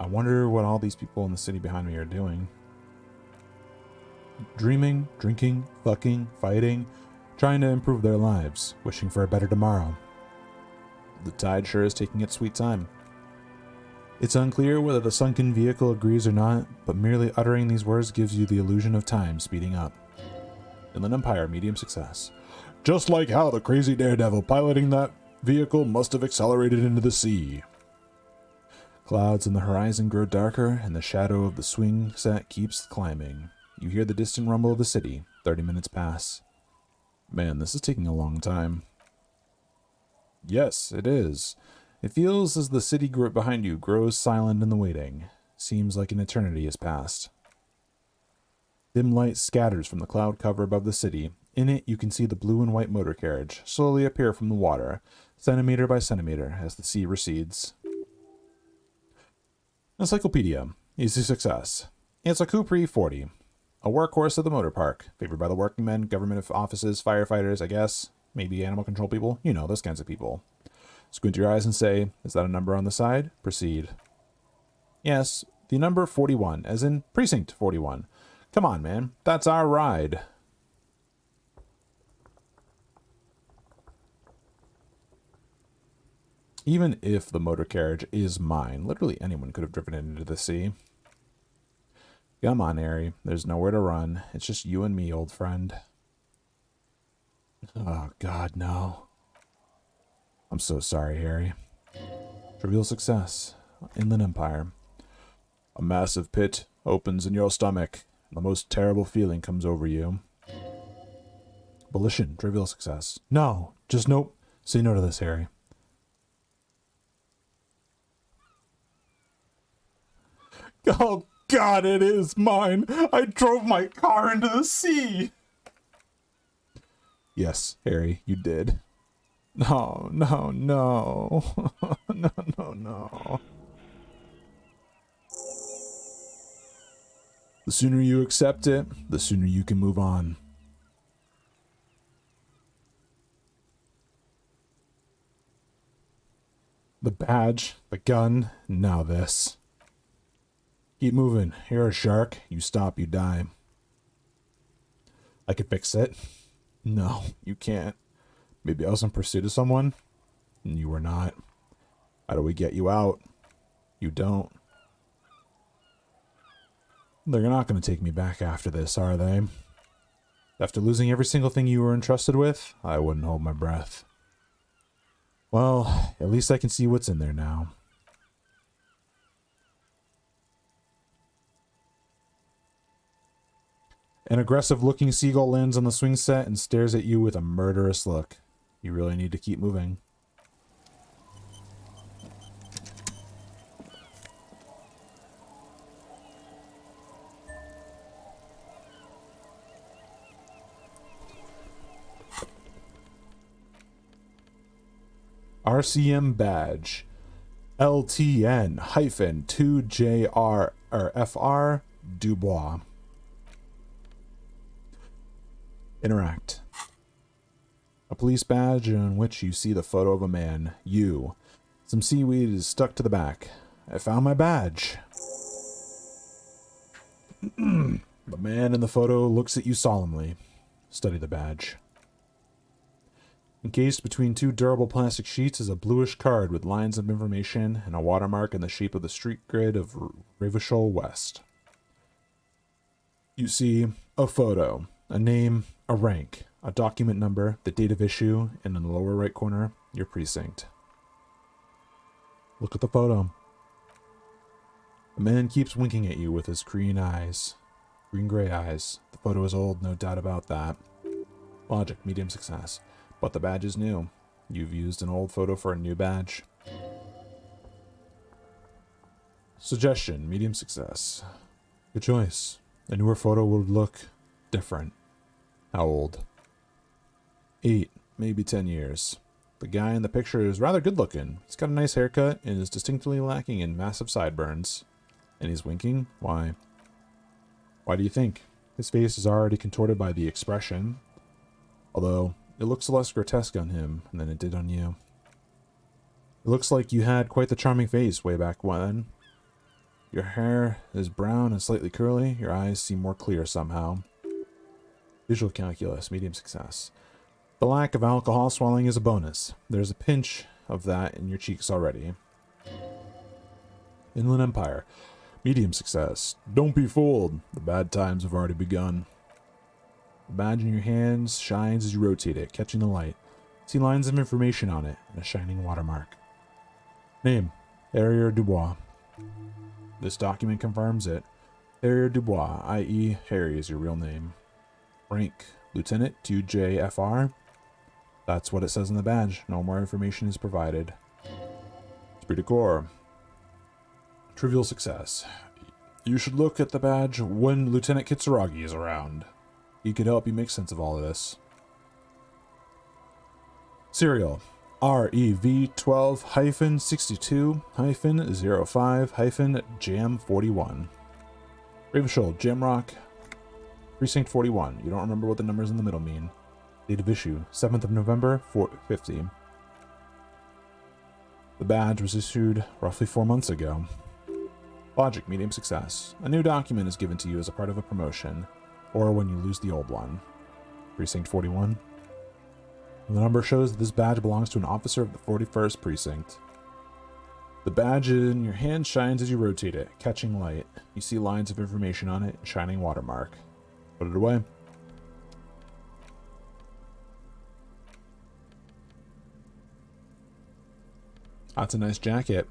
I wonder what all these people in the city behind me are doing. Dreaming, drinking, fucking, fighting, trying to improve their lives, wishing for a better tomorrow. The tide sure is taking its sweet time. It's unclear whether the sunken vehicle agrees or not, but merely uttering these words gives you the illusion of time speeding up. Inland Empire, medium success. Just like how the crazy daredevil piloting that vehicle must have accelerated into the sea. Clouds in the horizon grow darker, and the shadow of the swing set keeps climbing. You hear the distant rumble of the city. 30 minutes pass. Man, this is taking a long time. Yes, it is. It feels as the city behind you grows silent in the waiting. Seems like an eternity has passed. Dim light scatters from the cloud cover above the city. In it, you can see the blue and white motor carriage slowly appear from the water, centimeter by centimeter, as the sea recedes. Encyclopedia. Easy success. It's a Cupri 40. A workhorse of the motor park, favored by the working men, government offices, firefighters, I guess. Maybe animal control people. You know, those kinds of people. Squint your eyes and say, is that a number on the side? Proceed. Yes, the number 41, as in Precinct 41. Come on, man. That's our ride. Even if the motor carriage is mine, literally anyone could have driven it into the sea. Come on, Harry. There's nowhere to run. It's just you and me, old friend. Oh, God, no. I'm so sorry, Harry. Trivial success. Inland Empire. A massive pit opens in your stomach. The most terrible feeling comes over you. Abolition. Trivial success. No. Just nope. Say no to this, Harry. Oh, God, it is mine. I drove my car into the sea. Yes, Harry, you did. No, no, no. No, no, no. The sooner you accept it, the sooner you can move on. The badge, the gun, now this. Keep moving. You're a shark. You stop, you die. I could fix it. No, you can't. Maybe I was in pursuit of someone? You were not. How do we get you out? You don't. They're not going to take me back after this, are they? After losing every single thing you were entrusted with, I wouldn't hold my breath. Well, at least I can see what's in there now. An aggressive-looking seagull lands on the swing set and stares at you with a murderous look. You really need to keep moving. RCM badge. LTN-2JR or FR Dubois. Interact. A police badge on which you see the photo of a man. You. Some seaweed is stuck to the back. I found my badge. The man in the photo looks at you solemnly. Study the badge. Encased between two durable plastic sheets is a bluish card with lines of information and a watermark in the shape of the street grid of Revachol West. You see a photo, a name, a rank, a document number, the date of issue, and in the lower right corner, your precinct. Look at the photo. The man keeps winking at you with his green eyes. Green-gray eyes. The photo is old, no doubt about that. Logic, medium success. But the badge is new. You've used an old photo for a new badge. Suggestion, medium success. Good choice. A newer photo would look different. How old? 8, maybe 10 years. The guy in the picture is rather good looking. He's got a nice haircut and is distinctly lacking in massive sideburns. And he's winking? Why? Why do you think? His face is already contorted by the expression. Although, it looks less grotesque on him than it did on you. It looks like you had quite the charming face way back when. Your hair is brown and slightly curly. Your eyes seem more clear somehow. Visual calculus, medium success. The lack of alcohol swallowing is a bonus. There's a pinch of that in your cheeks already. Inland Empire, medium success. Don't be fooled. The bad times have already begun. The badge in your hands shines as you rotate it, catching the light. See lines of information on it and a shining watermark. Name, Harrier Dubois. This document confirms it. Harry Dubois, i.e. Harry is your real name. Rank, Lieutenant 2JFR. That's what it says on the badge. No more information is provided. Esprit de Corps. Trivial success. You should look at the badge when Lieutenant Kitsuragi is around. He could help you make sense of all of this. Serial. REV12-62-05-Jam41. Ravenshoal, Jamrock, Precinct 41. You don't remember what the numbers in the middle mean. Date of issue, 7th of November, 450. The badge was issued roughly 4 months ago. Logic, medium success. A new document is given to you as a part of a promotion, or when you lose the old one. Precinct 41. The number shows that this badge belongs to an officer of the 41st Precinct. The badge in your hand shines as you rotate it, catching light. You see lines of information on it, and shining watermark. Put it away. That's a nice jacket.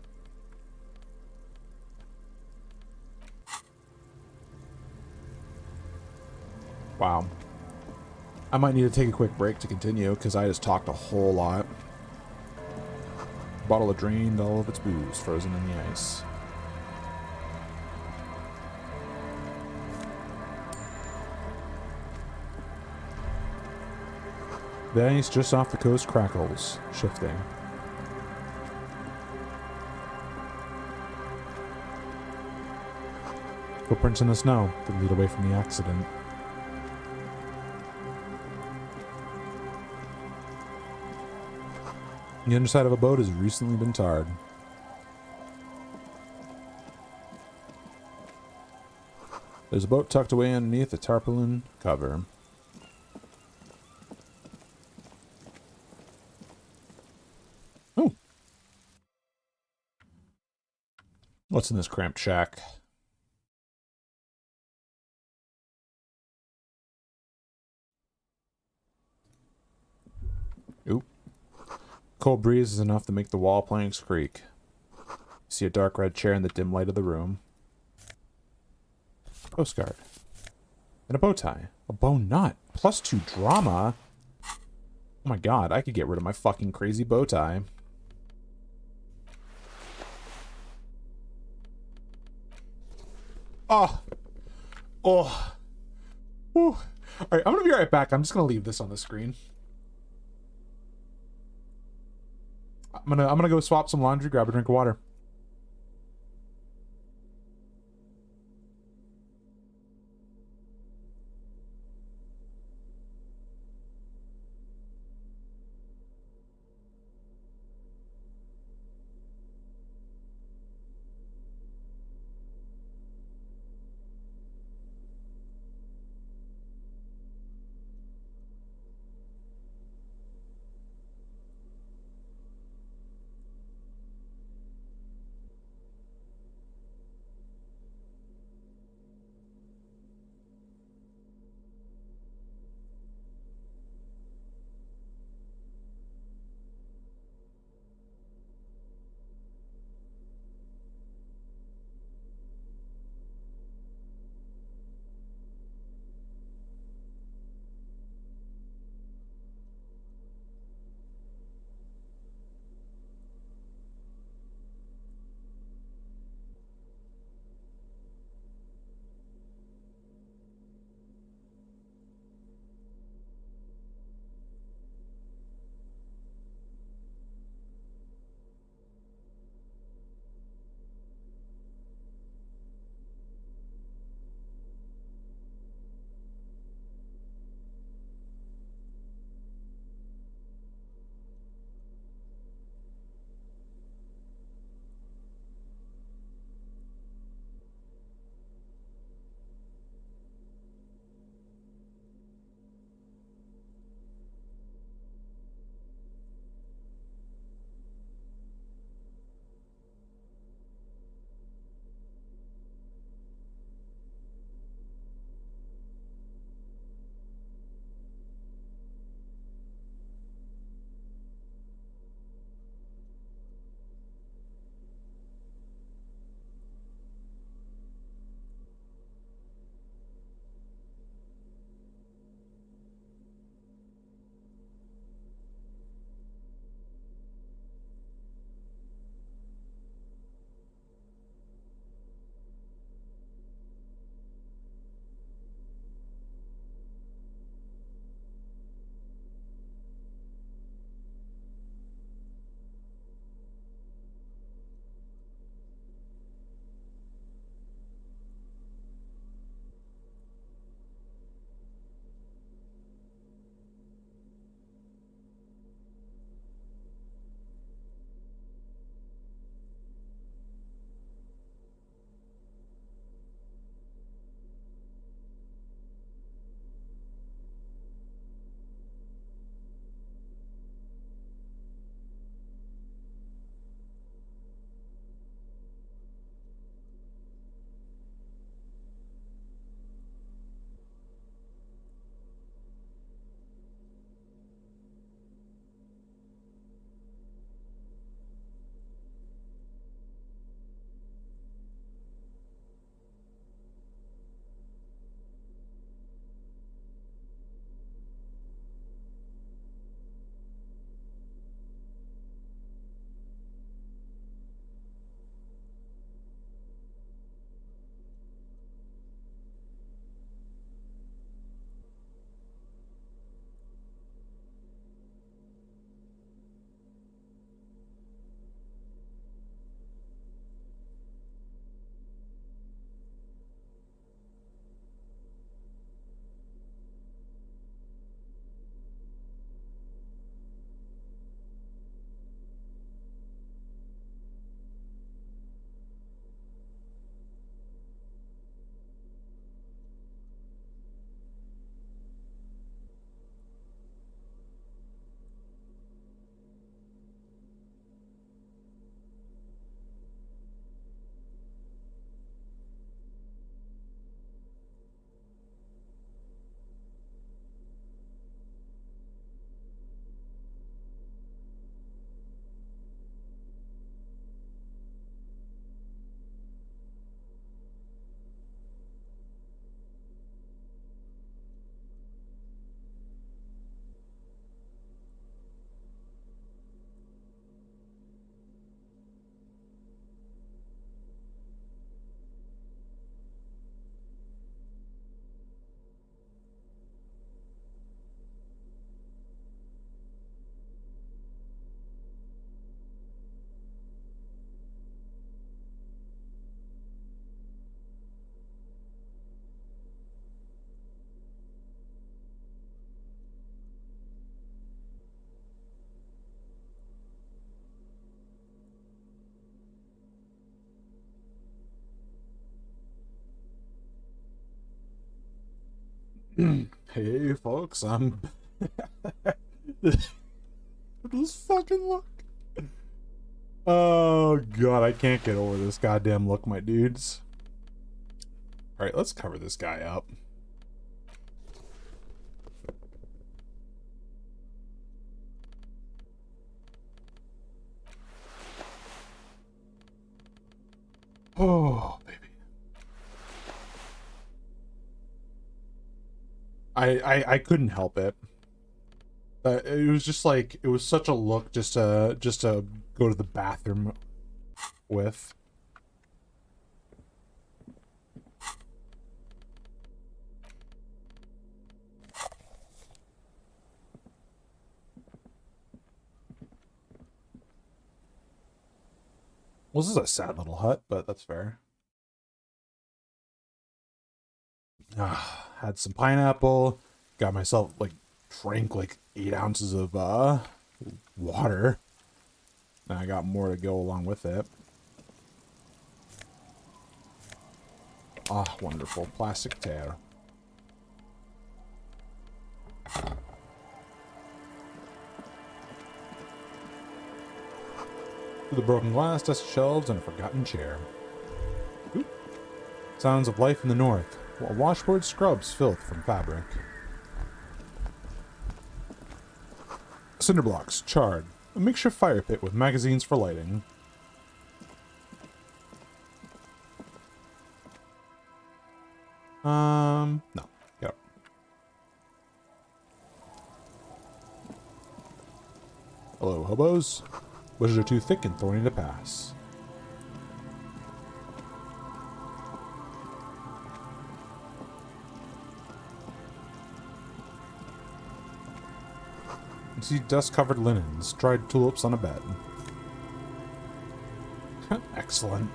Wow. I might need to take a quick break to continue, because I just talked a whole lot. Bottle had drained all of its booze, frozen in the ice. The ice just off the coast crackles, shifting. Footprints in the snow that lead away from the accident. The underside of a boat has recently been tarred. There's a boat tucked away underneath a tarpaulin cover. Oh! What's in this cramped shack? Oop. Cold breeze is enough to make the wall planks creak. You see a dark red chair in the dim light of the room. Postcard. And a bow tie. A bow knot. +2 drama. Oh my god, I could get rid of my fucking crazy bow tie. Oh. Oh. Whew. Alright, I'm gonna be right back. I'm just gonna leave this on the screen. I'm gonna go swap some laundry, grab a drink of water. Hey, folks, I'm... This fucking look. Oh, God, I can't get over this goddamn look, my dudes. Alright, let's cover this guy up. Oh, baby. I couldn't help it. It was just like, it was such a look just to go to the bathroom with. Well, this is a sad little hut, but that's fair. Had some pineapple, got myself, like, drank like 8 ounces of water. And I got more to go along with it. Ah, wonderful. Plastic tear. Through the broken glass, dusty shelves, and a forgotten chair. Oop. Sounds of life in the north, while washboard scrubs filth from fabric. Cinder blocks, charred. A makeshift fire pit with magazines for lighting. No. Get up. Hello, hobos. Bushes are too thick and thorny to pass. You see dust-covered linens, dried tulips on a bed. Excellent.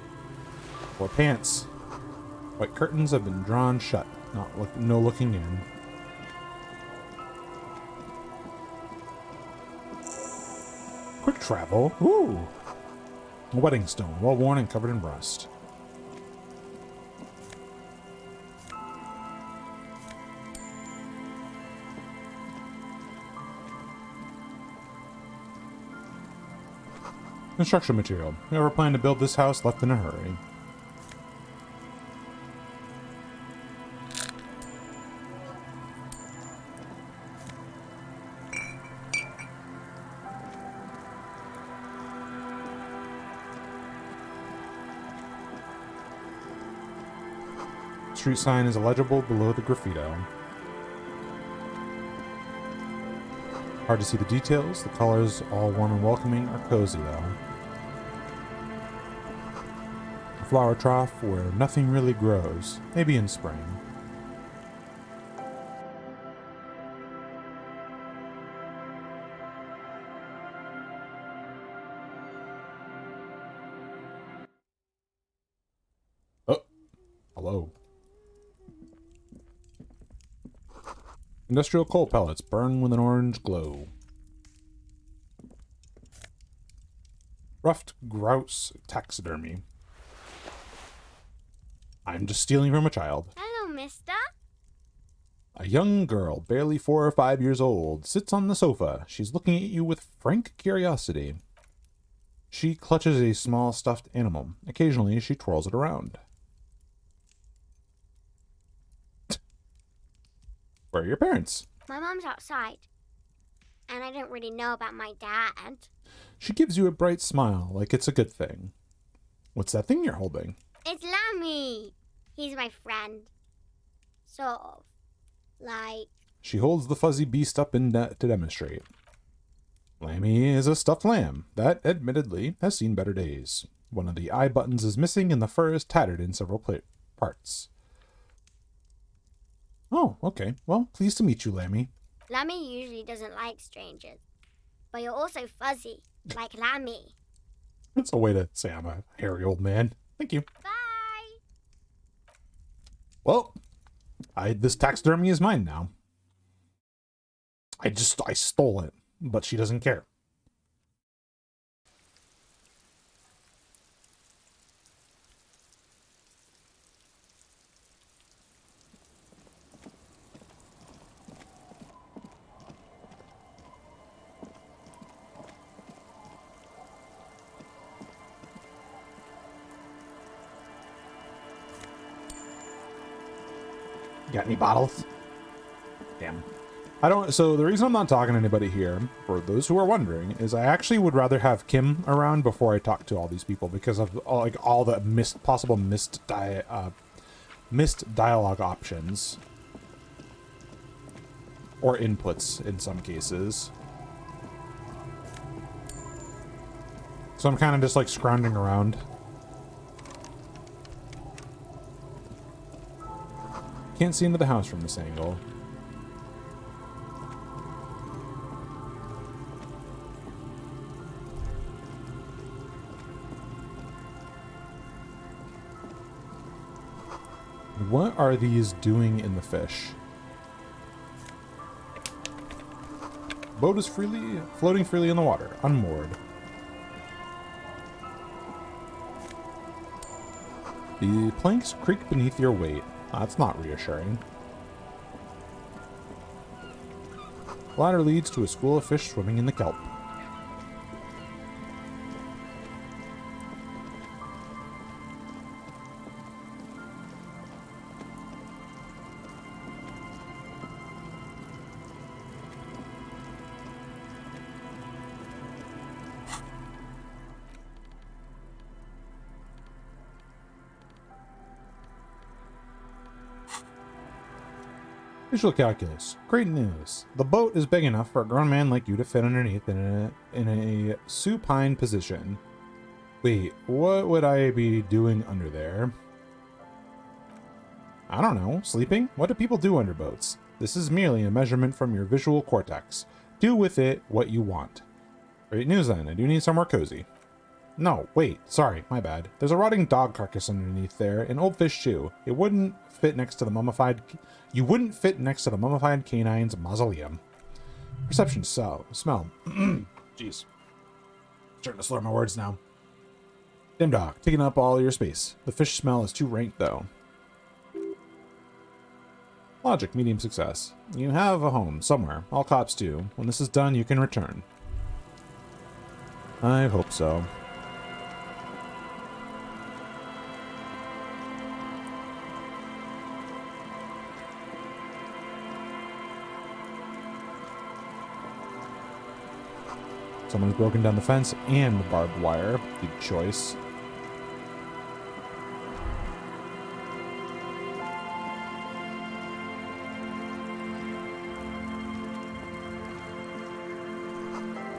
Or pants. White curtains have been drawn shut, no looking in. Quick travel. Ooh. A wedding stone, well worn and covered in rust. Construction material. Whoever planned to build this house left in a hurry. Street sign is illegible below the graffito. Hard to see the details. The colors, all warm and welcoming, are cozy though. A flower trough where nothing really grows, maybe in spring. Oh, hello. Industrial coal pellets burn with an orange glow. Ruffed grouse taxidermy. I'm just stealing from a child. Hello, mister. A young girl, barely 4 or 5 years old, sits on the sofa. She's looking at you with frank curiosity. She clutches a small stuffed animal. Occasionally, she twirls it around. Where are your parents? My mom's outside. And I don't really know about my dad. She gives you a bright smile, like it's a good thing. What's that thing you're holding? It's Lammy. He's my friend. Sort of. Like... She holds the fuzzy beast up to demonstrate. Lammy is a stuffed lamb that, admittedly, has seen better days. One of the eye buttons is missing and the fur is tattered in several parts. Oh, okay. Well, pleased to meet you, Lammy. Lammy usually doesn't like strangers. But you're also fuzzy, like Lammy. That's a way to say I'm a hairy old man. Thank you. Bye! Well, this taxidermy is mine now. I stole it, but she doesn't care. Got any bottles? Damn. I don't. So the reason I'm not talking to anybody here, for those who are wondering, is I actually would rather have Kim around before I talk to all these people because of all the possible missed dialogue options or inputs in some cases. So I'm kind of just like scrounging around. Can't see into the house from this angle. What are these doing in the fish? Boat is floating freely in the water, unmoored. The planks creak beneath your weight. That's not reassuring. The ladder leads to a school of fish swimming in the kelp. Visual calculus. Great news. The boat is big enough for a grown man like you to fit underneath in a supine position. Wait, what would I be doing under there? I don't know. Sleeping? What do people do under boats? This is merely a measurement from your visual cortex. Do with it what you want. Great news then. I do need somewhere cozy. No, wait. Sorry, my bad. There's a rotting dog carcass underneath there, an old fish too. It wouldn't fit next to the mummified... You wouldn't fit next to the mummified canine's mausoleum. Perception smell. Jeez. Starting to slur my words now. Dim dog, taking up all your space. The fish smell is too rank, though. Logic, medium success. You have a home, somewhere. All cops do. When this is done, you can return. I hope so. Someone's broken down the fence and the barbed wire. Good choice.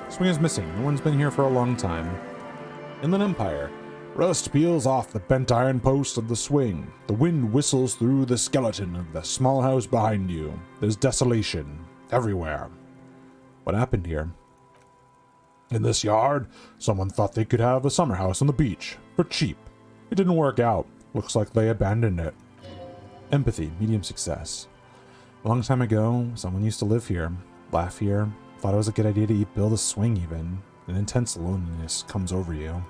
Swing is missing. No one's been here for a long time. Inland Empire. Rust peels off the bent iron post of the swing. The wind whistles through the skeleton of the small house behind you. There's desolation everywhere. What happened here? In this yard, someone thought they could have a summer house on the beach, for cheap. It didn't work out. Looks like they abandoned it. Empathy, medium success. A long time ago, someone used to live here, laugh here, thought it was a good idea to build a swing even. An intense loneliness comes over you.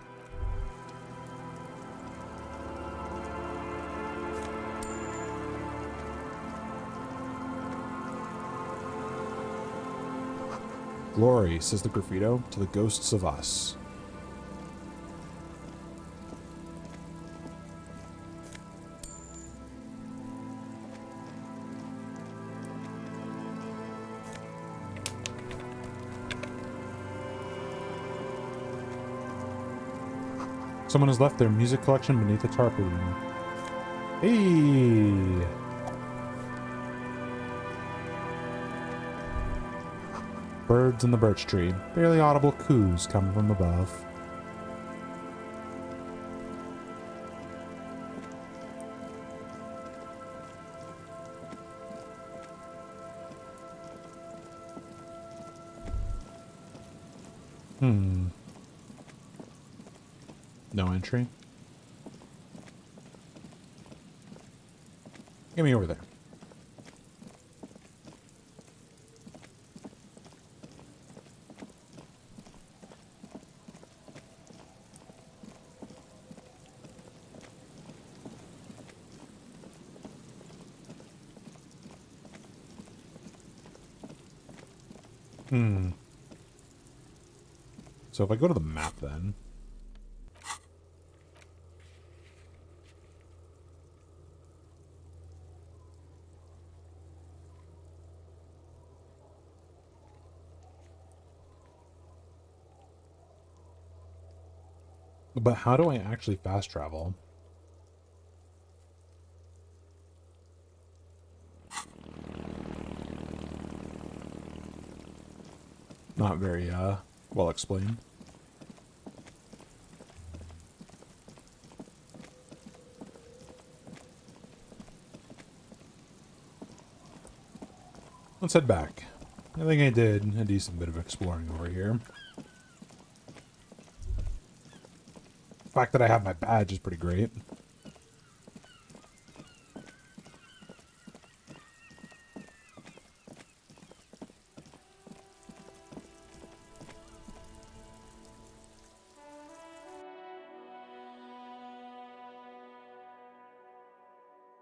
Glory, says the graffito, to the ghosts of us. Someone has left their music collection beneath the tarpaulin. Hey! Birds in the birch tree. Barely audible coos come from above. No entry. Get me over there. So if I go to the map then... But how do I actually fast travel? Not very, well explained. Let's head back. I think I did a decent bit of exploring over here. The fact that I have my badge is pretty great.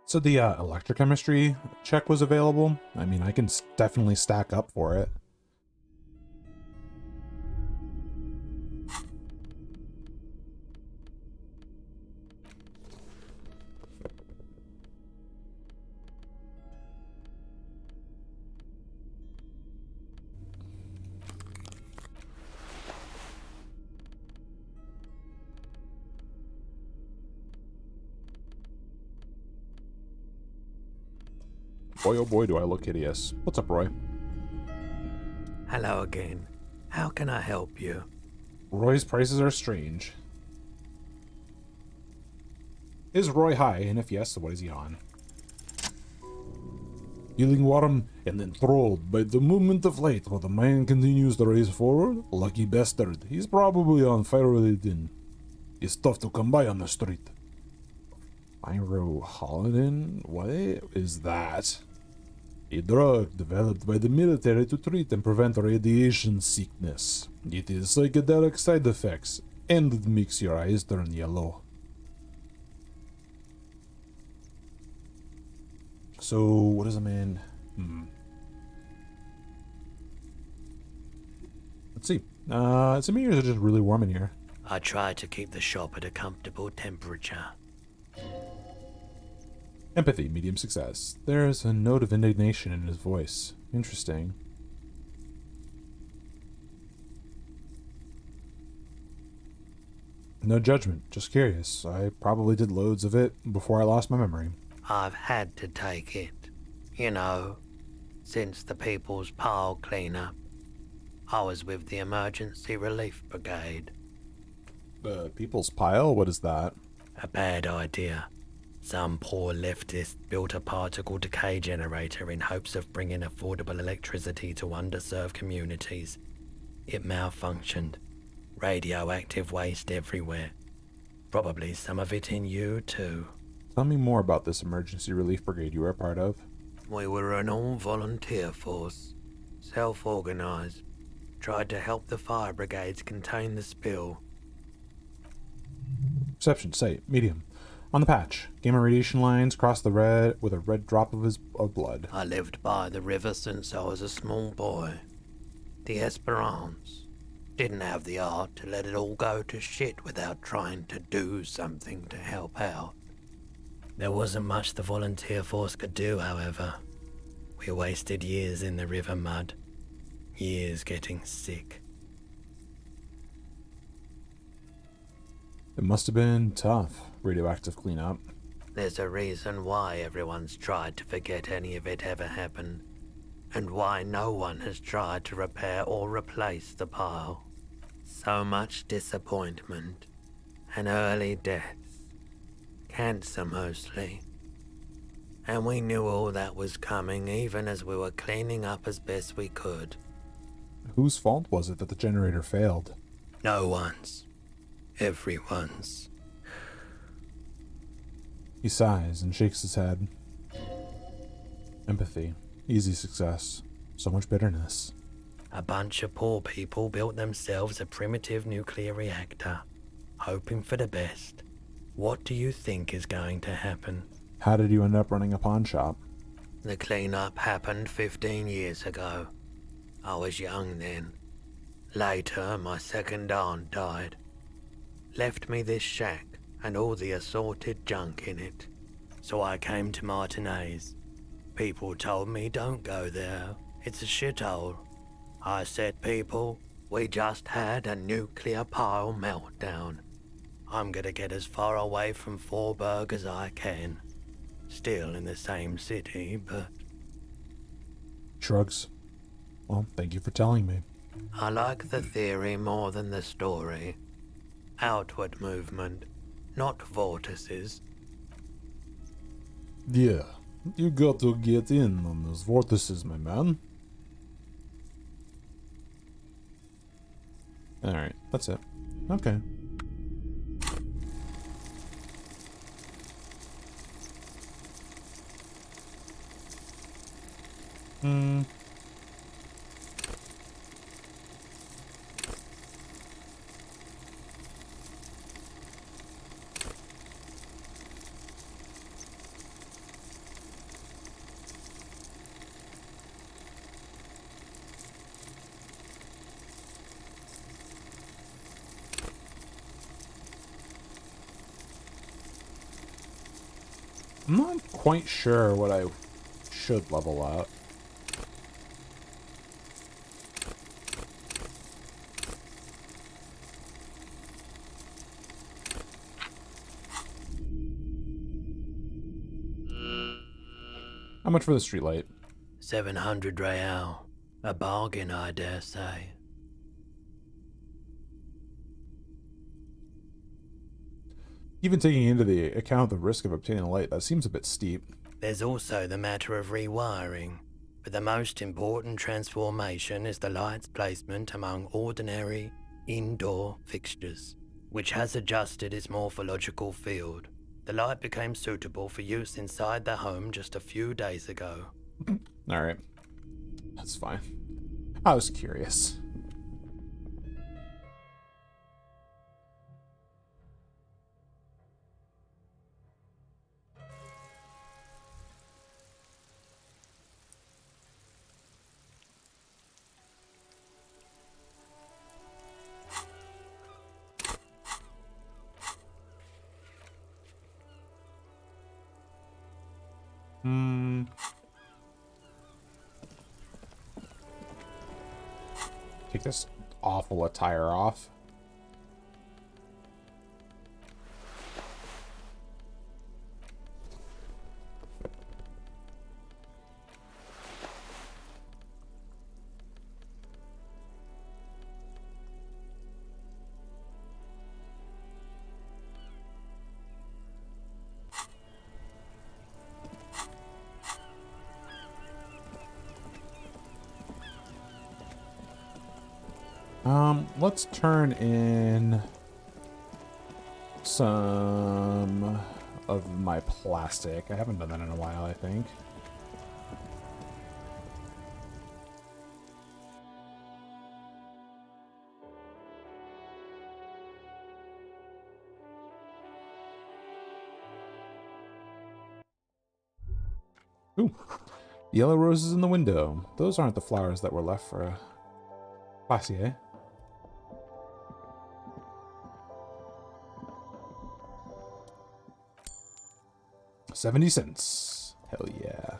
So the electrochemistry check was available. I mean, I can definitely stack up for it. Boy, oh boy, do I look hideous. What's up, Roy? Hello again. How can I help you? Roy's prices are strange. Is Roy high? And if yes, what is he on? Feeling warm and enthralled by the movement of light while the man continues to race forward? Lucky bastard. He's probably on Pyrolidin. It's tough to come by on the street. Pyrolidin? What is that? A drug developed by the military to treat and prevent radiation sickness. It has psychedelic side effects, and it makes your eyes turn yellow. So, what is a man? Let's see. Some years are just really warm in here. I try to keep the shop at a comfortable temperature. Empathy, medium success. There's a note of indignation in his voice. Interesting. No judgment, just curious. I probably did loads of it before I lost my memory. I've had to take it. You know, since the People's Pile cleanup. I was with the Emergency Relief Brigade. The People's Pile? What is that? A bad idea. Some poor leftist built a particle decay generator in hopes of bringing affordable electricity to underserved communities. It malfunctioned. Radioactive waste everywhere. Probably some of it in you, too. Tell me more about this emergency relief brigade you were a part of. We were an all-volunteer force. Self-organized. Tried to help the fire brigades contain the spill. Perception, say, medium. On the patch, gamma radiation lines cross the red with a red drop of blood. I lived by the river since I was a small boy. The Esperance. Didn't have the art to let it all go to shit without trying to do something to help out. There wasn't much the volunteer force could do, however. We wasted years in the river mud. Years getting sick. It must have been tough, radioactive cleanup. There's a reason why everyone's tried to forget any of it ever happened, and why no one has tried to repair or replace the pile. So much disappointment, and early deaths. Cancer mostly. And we knew all that was coming even as we were cleaning up as best we could. Whose fault was it that the generator failed? No one's. Everyone's. He sighs and shakes his head. Empathy. Easy success. So much bitterness. A bunch of poor people built themselves a primitive nuclear reactor, hoping for the best. What do you think is going to happen? How did you end up running a pawn shop? The cleanup happened 15 years ago. I was young then. Later, my second aunt died. Left me this shack and all the assorted junk in it. So I came to Martinez. People told me don't go there. It's a shithole. I said, people, we just had a nuclear pile meltdown. I'm gonna get as far away from Forburg as I can. Still in the same city, but... Shrugs. Well, thank you for telling me. I like the theory more than the story. Outward movement, not vortices. Yeah, you got to get in on those vortices, my man. Alright, that's it. Okay. I'm not quite sure what I should level out. How much for the streetlight? 700 real. A bargain, I dare say. Even taking into the account the risk of obtaining a light, that seems a bit steep. There's also the matter of rewiring, but the most important transformation is the light's placement among ordinary indoor fixtures, which has adjusted its morphological field. The light became suitable for use inside the home just a few days ago. Alright. That's fine. I was curious. Take this awful attire off. Let's turn in some of my plastic. I haven't done that in a while, I think. Ooh, yellow roses in the window. Those aren't the flowers that were left for a glacier. 70 cents. Hell yeah.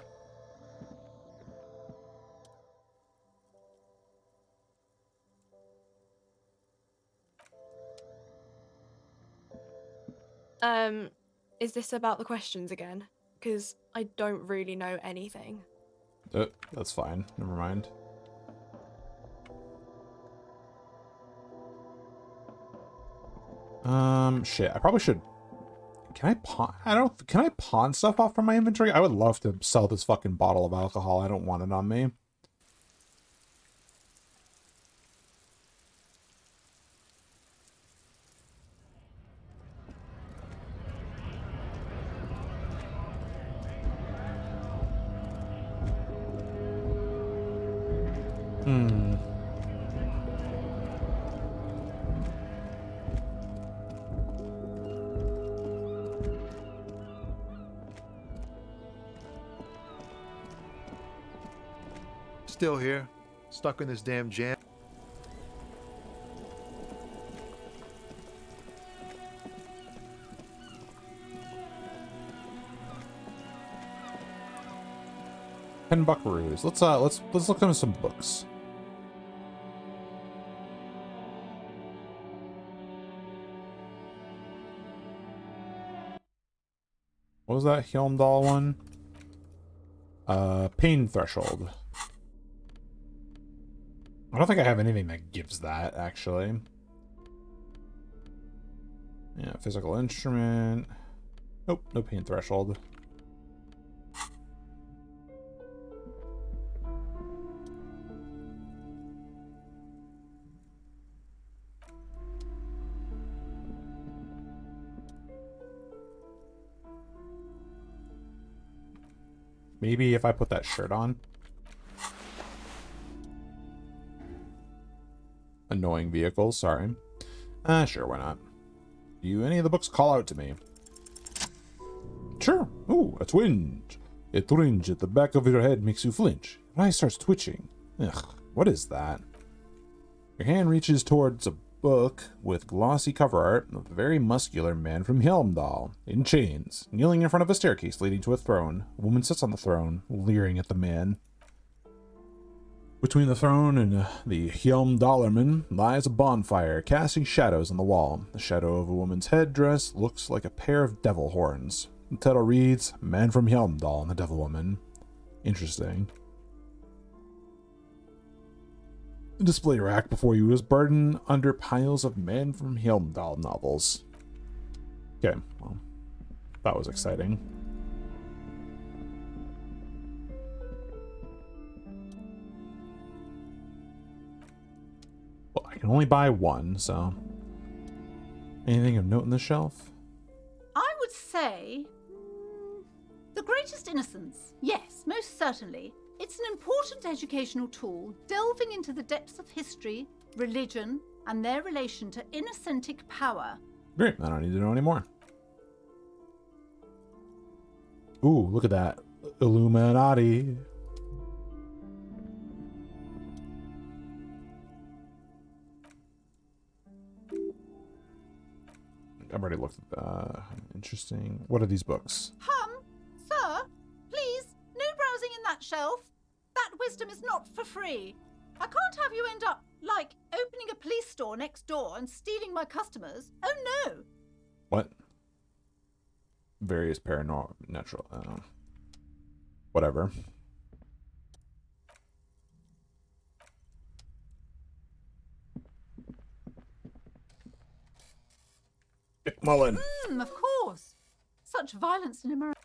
Is this about the questions again? Because I don't really know anything. That's fine. Never mind. Shit. I probably should. Can I pawn? Can I pawn stuff off from my inventory? I would love to sell this fucking bottle of alcohol. I don't want it on me. Still here, stuck in this damn jam. $10 buckaroos. Let's look into some books. What was that Helmdahl one? Pain threshold. I don't think I have anything that gives that, actually. Yeah, physical instrument. Nope, no pain threshold. Maybe if I put that shirt on. Annoying vehicles, sorry. Sure, why not? Do any of the books call out to me? Sure. Ooh, a twinge. A twinge at the back of your head makes you flinch. Your eye starts twitching. Ugh, what is that? Your hand reaches towards a book with glossy cover art of a very muscular man from Helmdahl, in chains, kneeling in front of a staircase leading to a throne. A woman sits on the throne, leering at the man. Between the throne and the Helmdahlerman lies a bonfire, casting shadows on the wall. The shadow of a woman's headdress looks like a pair of devil horns. The title reads, Man from Helmdahl and the Devil Woman. Interesting. The display rack before you is burdened under piles of Man from Helmdahl novels. Okay, well, that was exciting. Well, I can only buy one, so... Anything of note in the shelf? I would say... The Greatest Innocence. Yes, most certainly. It's an important educational tool, delving into the depths of history, religion, and their relation to innocentic power. Great, I don't need to know anymore. Ooh, look at that. Illuminati. I've already looked at that. Interesting. What are these books? Sir, please, no browsing in that shelf. That wisdom is not for free. I can't have you end up, like, opening a police store next door and stealing my customers. Oh, no. What? Various paranormal, natural, whatever. Dick Mullen. Of course. Such violence in America.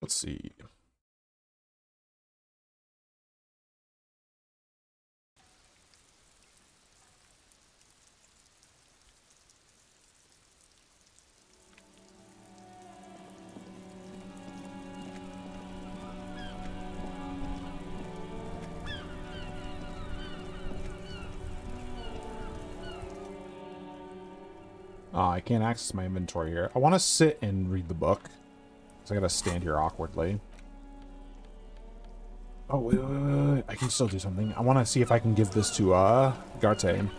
Let's see. Oh, I can't access my inventory here. I want to sit and read the book. So I gotta stand here awkwardly. Oh, wait. I can still do something. I want to see if I can give this to, Garte.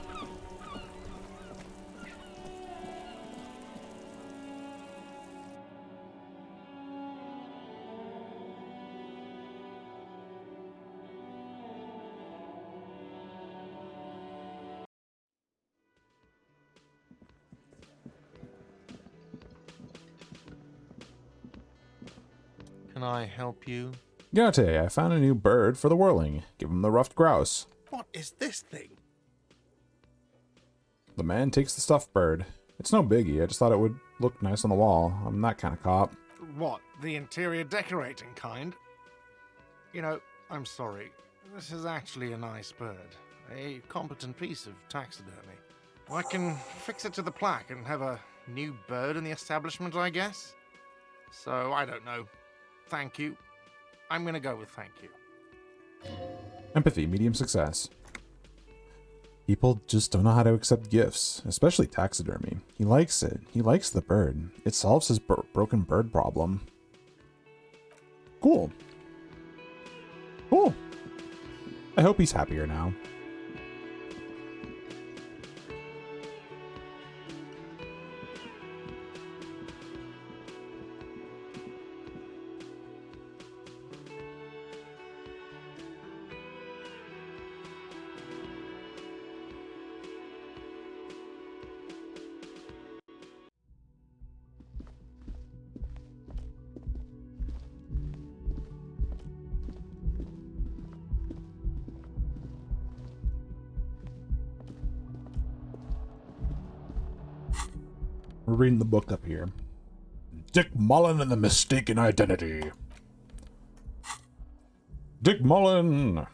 Can I help you? Garte, I found a new bird for the whirling. Give him the ruffed grouse. What is this thing? The man takes the stuffed bird. It's no biggie. I just thought it would look nice on the wall. I'm that kind of cop. What, the interior decorating kind? You know, I'm sorry. This is actually a nice bird. A competent piece of taxidermy. I can fix it to the plaque and have a new bird in the establishment, I guess? So, I don't know. Thank you. I'm gonna go with thank you. Empathy, medium success. People just don't know how to accept gifts, especially taxidermy. He likes it. He likes the bird. It solves his broken bird problem. Cool. Cool. I hope he's happier now. We're reading the book up here. Dick Mullen and the Mistaken Identity. Dick Mullen.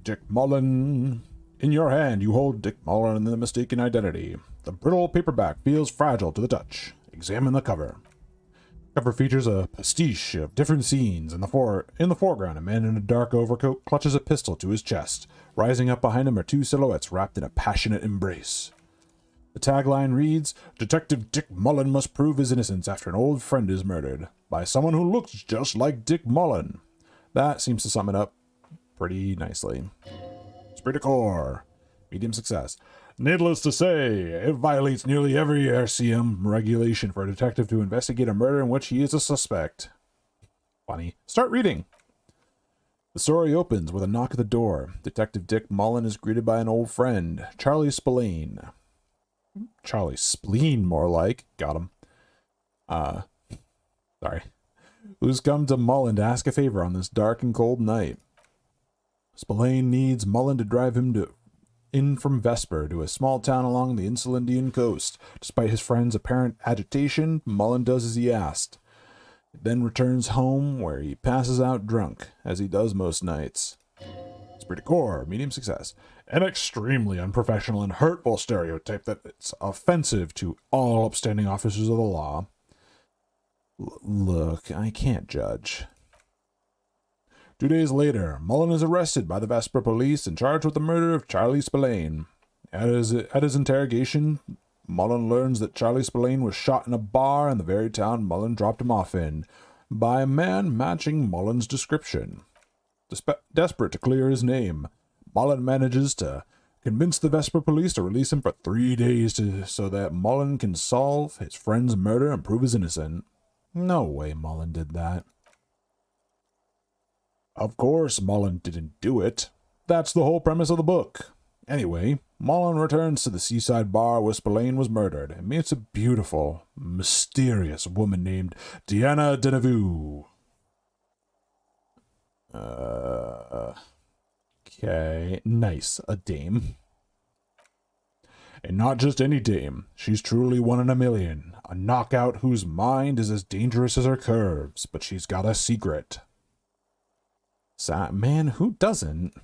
Dick Mullen. In your hand, you hold Dick Mullen and the Mistaken Identity. The brittle paperback feels fragile to the touch. Examine the cover. Cover features a pastiche of different scenes. In the foreground, a man in a dark overcoat clutches a pistol to his chest. Rising up behind him are two silhouettes wrapped in a passionate embrace. The tagline reads, Detective Dick Mullen must prove his innocence after an old friend is murdered by someone who looks just like Dick Mullen. That seems to sum it up pretty nicely. Esprit de corps. Medium success. Needless to say, it violates nearly every RCM regulation for a detective to investigate a murder in which he is a suspect. Funny. Start reading. The story opens with a knock at the door. Detective Dick Mullen is greeted by an old friend, Charlie Spillane. Charlie Spleen, more like. Got him. Sorry. Who's come to Mullen to ask a favor on this dark and cold night. Spillane needs Mullen to drive him in from Vesper to a small town along the Insulindian coast. Despite his friend's apparent agitation, Mullen does as he asked. Then returns home where he passes out drunk, as he does most nights. Esprit de corps, medium success. An extremely unprofessional and hurtful stereotype that's offensive to all upstanding officers of the law. Look, I can't judge. 2 days later, Mullen is arrested by the Vesper police and charged with the murder of Charlie Spillane. At his interrogation, Mullen learns that Charlie Spillane was shot in a bar in the very town Mullen dropped him off in, by a man matching Mullen's description. Desperate to clear his name, Mullen manages to convince the Vesper police to release him for 3 days so that Mullen can solve his friend's murder and prove he's innocent. No way Mullen did that. Of course Mullen didn't do it. That's the whole premise of the book. Anyway, Mullen returns to the seaside bar where Spillane was murdered and meets a beautiful, mysterious woman named Deanna Denevue. Okay, nice, a dame. And not just any dame, she's truly one in a million, a knockout whose mind is as dangerous as her curves, but she's got a secret. Man, who doesn't?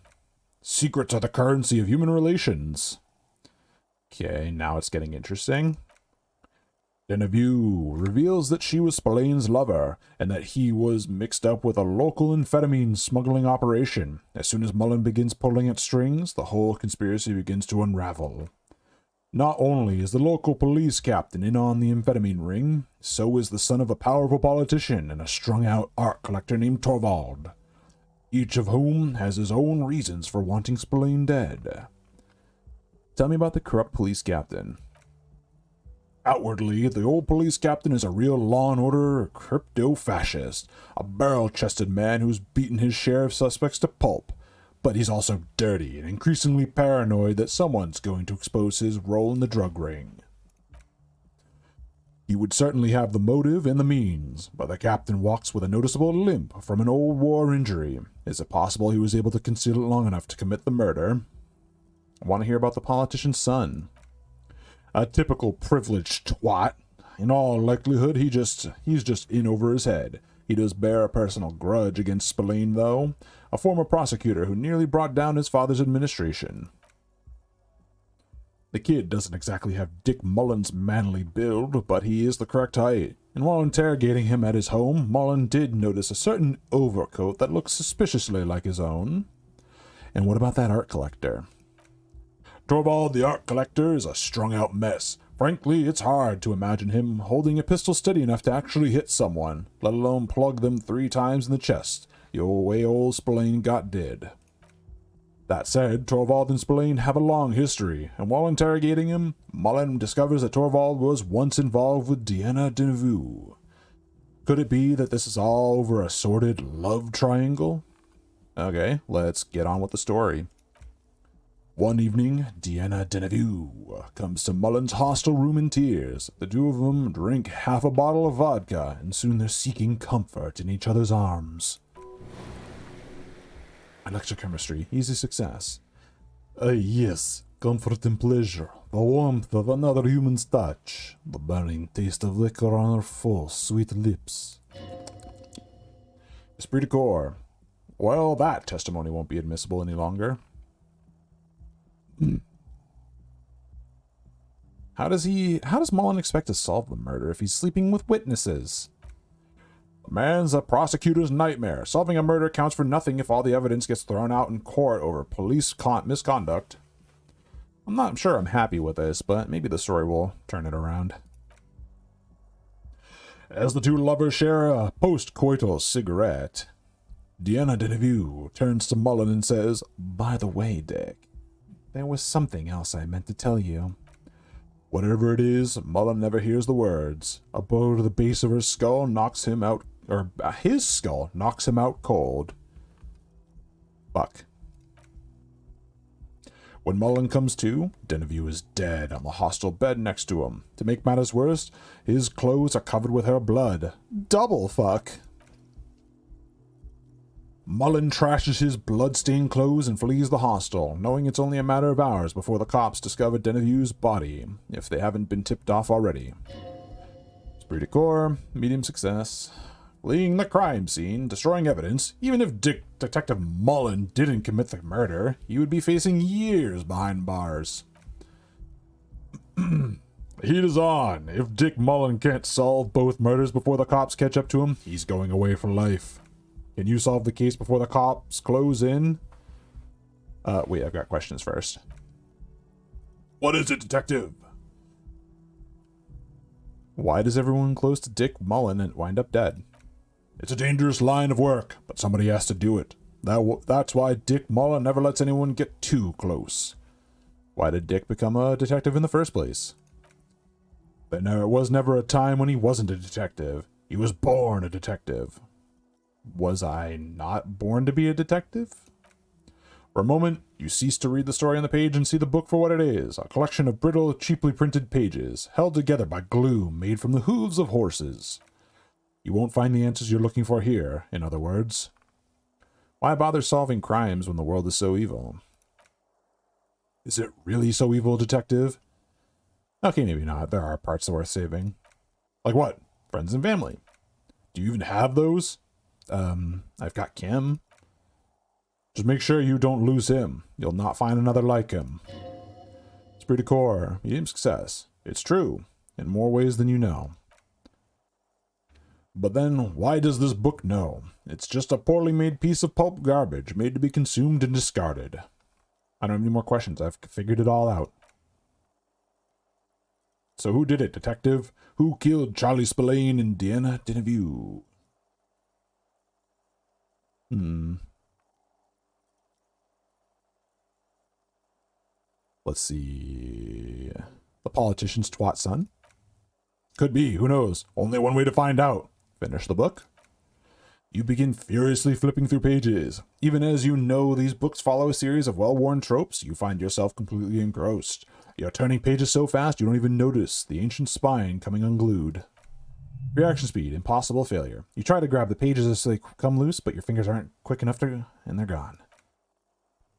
Secrets are the currency of human relations. Okay, now it's getting interesting. Denevue reveals that she was Spillane's lover, and that he was mixed up with a local amphetamine smuggling operation. As soon as Mullen begins pulling at strings, the whole conspiracy begins to unravel. Not only is the local police captain in on the amphetamine ring, so is the son of a powerful politician and a strung-out art collector named Torvald, each of whom has his own reasons for wanting Spillane dead. Tell me about the corrupt police captain. Outwardly, the old police captain is a real law and order crypto-fascist, a barrel-chested man who's beaten his share of suspects to pulp. But he's also dirty and increasingly paranoid that someone's going to expose his role in the drug ring. He would certainly have the motive and the means, but the captain walks with a noticeable limp from an old war injury. Is it possible he was able to conceal it long enough to commit the murder? I want to hear about the politician's son. A typical privileged twat. In all likelihood, he's just in over his head. He does bear a personal grudge against Spillane, though, a former prosecutor who nearly brought down his father's administration. The kid doesn't exactly have Dick Mullen's manly build, but he is the correct height. And while interrogating him at his home, Mullen did notice a certain overcoat that looks suspiciously like his own. And what about that art collector? Torvald the art collector is a strung-out mess. Frankly, it's hard to imagine him holding a pistol steady enough to actually hit someone, let alone plug them 3 times in the chest, the way old Spillane got dead. That said, Torvald and Spillane have a long history, and while interrogating him, Mullen discovers that Torvald was once involved with Deanna Denevue. Could it be that this is all over a sordid love triangle? Okay, let's get on with the story. One evening, Deanna Denevue comes to Mullen's hostel room in tears. The two of them drink half a bottle of vodka, and soon they're seeking comfort in each other's arms. Electrochemistry, easy success. Yes, Comfort and pleasure, the warmth of another human's touch, the burning taste of liquor on her full, sweet lips. Esprit de corps. Well, that testimony won't be admissible any longer. How does Mullen expect to solve the murder if he's sleeping with witnesses? The man's a prosecutor's nightmare. Solving a murder counts for nothing if all the evidence gets thrown out in court over police misconduct. I'm not sure I'm happy with this, but maybe the story will turn it around. As the two lovers share a post-coital cigarette, Deanna Denevue turns to Mullen and says, "By the way, Dick, there was something else I meant to tell you." Whatever it is, Mullen never hears the words. A blow to the base of her skull knocks him out, or his skull knocks him out cold. Fuck. When Mullen comes to, Denevue is dead on the hostel bed next to him. To make matters worse, his clothes are covered with her blood. Double fuck. Mullen trashes his blood-stained clothes and flees the hostel, knowing it's only a matter of hours before the cops discover Denevue's body, if they haven't been tipped off already. Esprit de corps, medium success. Fleeing the crime scene, destroying evidence. Even if Detective Mullen didn't commit the murder, he would be facing years behind bars. The heat is on. If Dick Mullen can't solve both murders before the cops catch up to him, he's going away for life. Can you solve the case before the cops close in? Wait, I've got questions first. What is it, Detective? Why does everyone close to Dick Mullen and wind up dead? It's a dangerous line of work, but somebody has to do it. That's why Dick Mullen never lets anyone get too close. Why did Dick become a detective in the first place? There was never a time when he wasn't a detective. He was born a detective. Was I not born to be a detective? For a moment, you cease to read the story on the page and see the book for what it is, a collection of brittle, cheaply printed pages, held together by glue made from the hooves of horses. You won't find the answers you're looking for here, in other words. Why bother solving crimes when the world is so evil? Is it really so evil, Detective? Okay, maybe not. There are parts worth saving. Like what? Friends and family. Do you even have those? I've got Kim. Just make sure you don't lose him. You'll not find another like him. Esprit de corps, medium success. It's true, in more ways than you know. But then, why does this book know? It's just a poorly made piece of pulp garbage made to be consumed and discarded. I don't have any more questions. I've figured it all out. So who did it, Detective? Who killed Charlie Spillane and Deanna Denevue? Let's see. The politician's twat son? Could be, who knows? Only one way to find out. Finish the book. You begin furiously flipping through pages. Even as you know these books follow a series of well-worn tropes, you find yourself completely engrossed. You're turning pages so fast you don't even notice the ancient spine coming unglued. Reaction speed, impossible failure. You try to grab the pages as they come loose, but your fingers aren't quick enough to, and they're gone.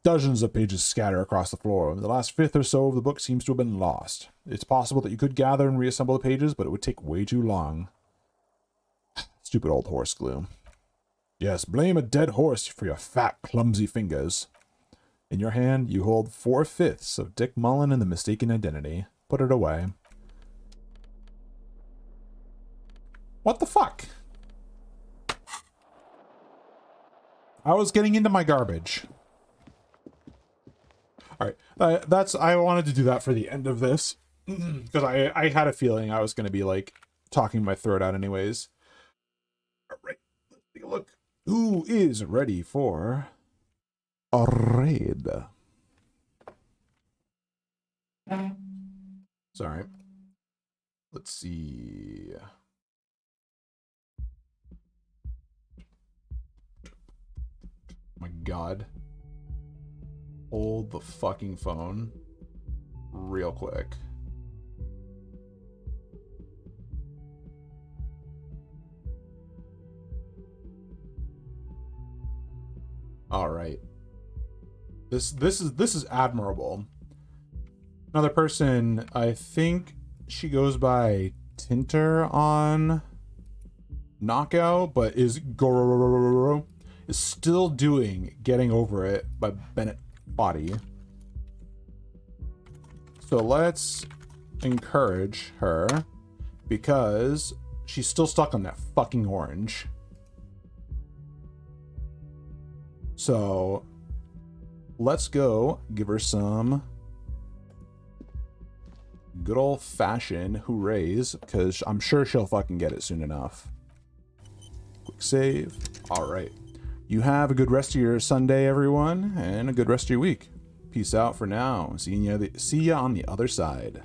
Dozens of pages scatter across the floor. The last fifth or so of the book seems to have been lost. It's possible that you could gather and reassemble the pages, but it would take way too long. Stupid old horse glue. Yes, blame a dead horse for your fat, clumsy fingers. In your hand, you hold 4/5 of Dick Mullen and the mistaken identity. Put it away. What the fuck? I was getting into my garbage. Alright, I wanted to do that for the end of this. Because I had a feeling I was going to be, like, talking my throat out anyways. Alright, let's take a look. Who is ready for a raid? Sorry. Let's see. My God. Hold the fucking phone real quick. All right. This is admirable. Another person, I think she goes by Tinter on Knockout, but is still doing Getting Over It by Bennett Body. So let's encourage her because she's still stuck on that fucking orange. So let's go give her some good old-fashioned hoorays, because I'm sure she'll fucking get it soon enough. Quick save. All right. You have a good rest of your Sunday, everyone, and a good rest of your week. Peace out for now. See ya on the other side.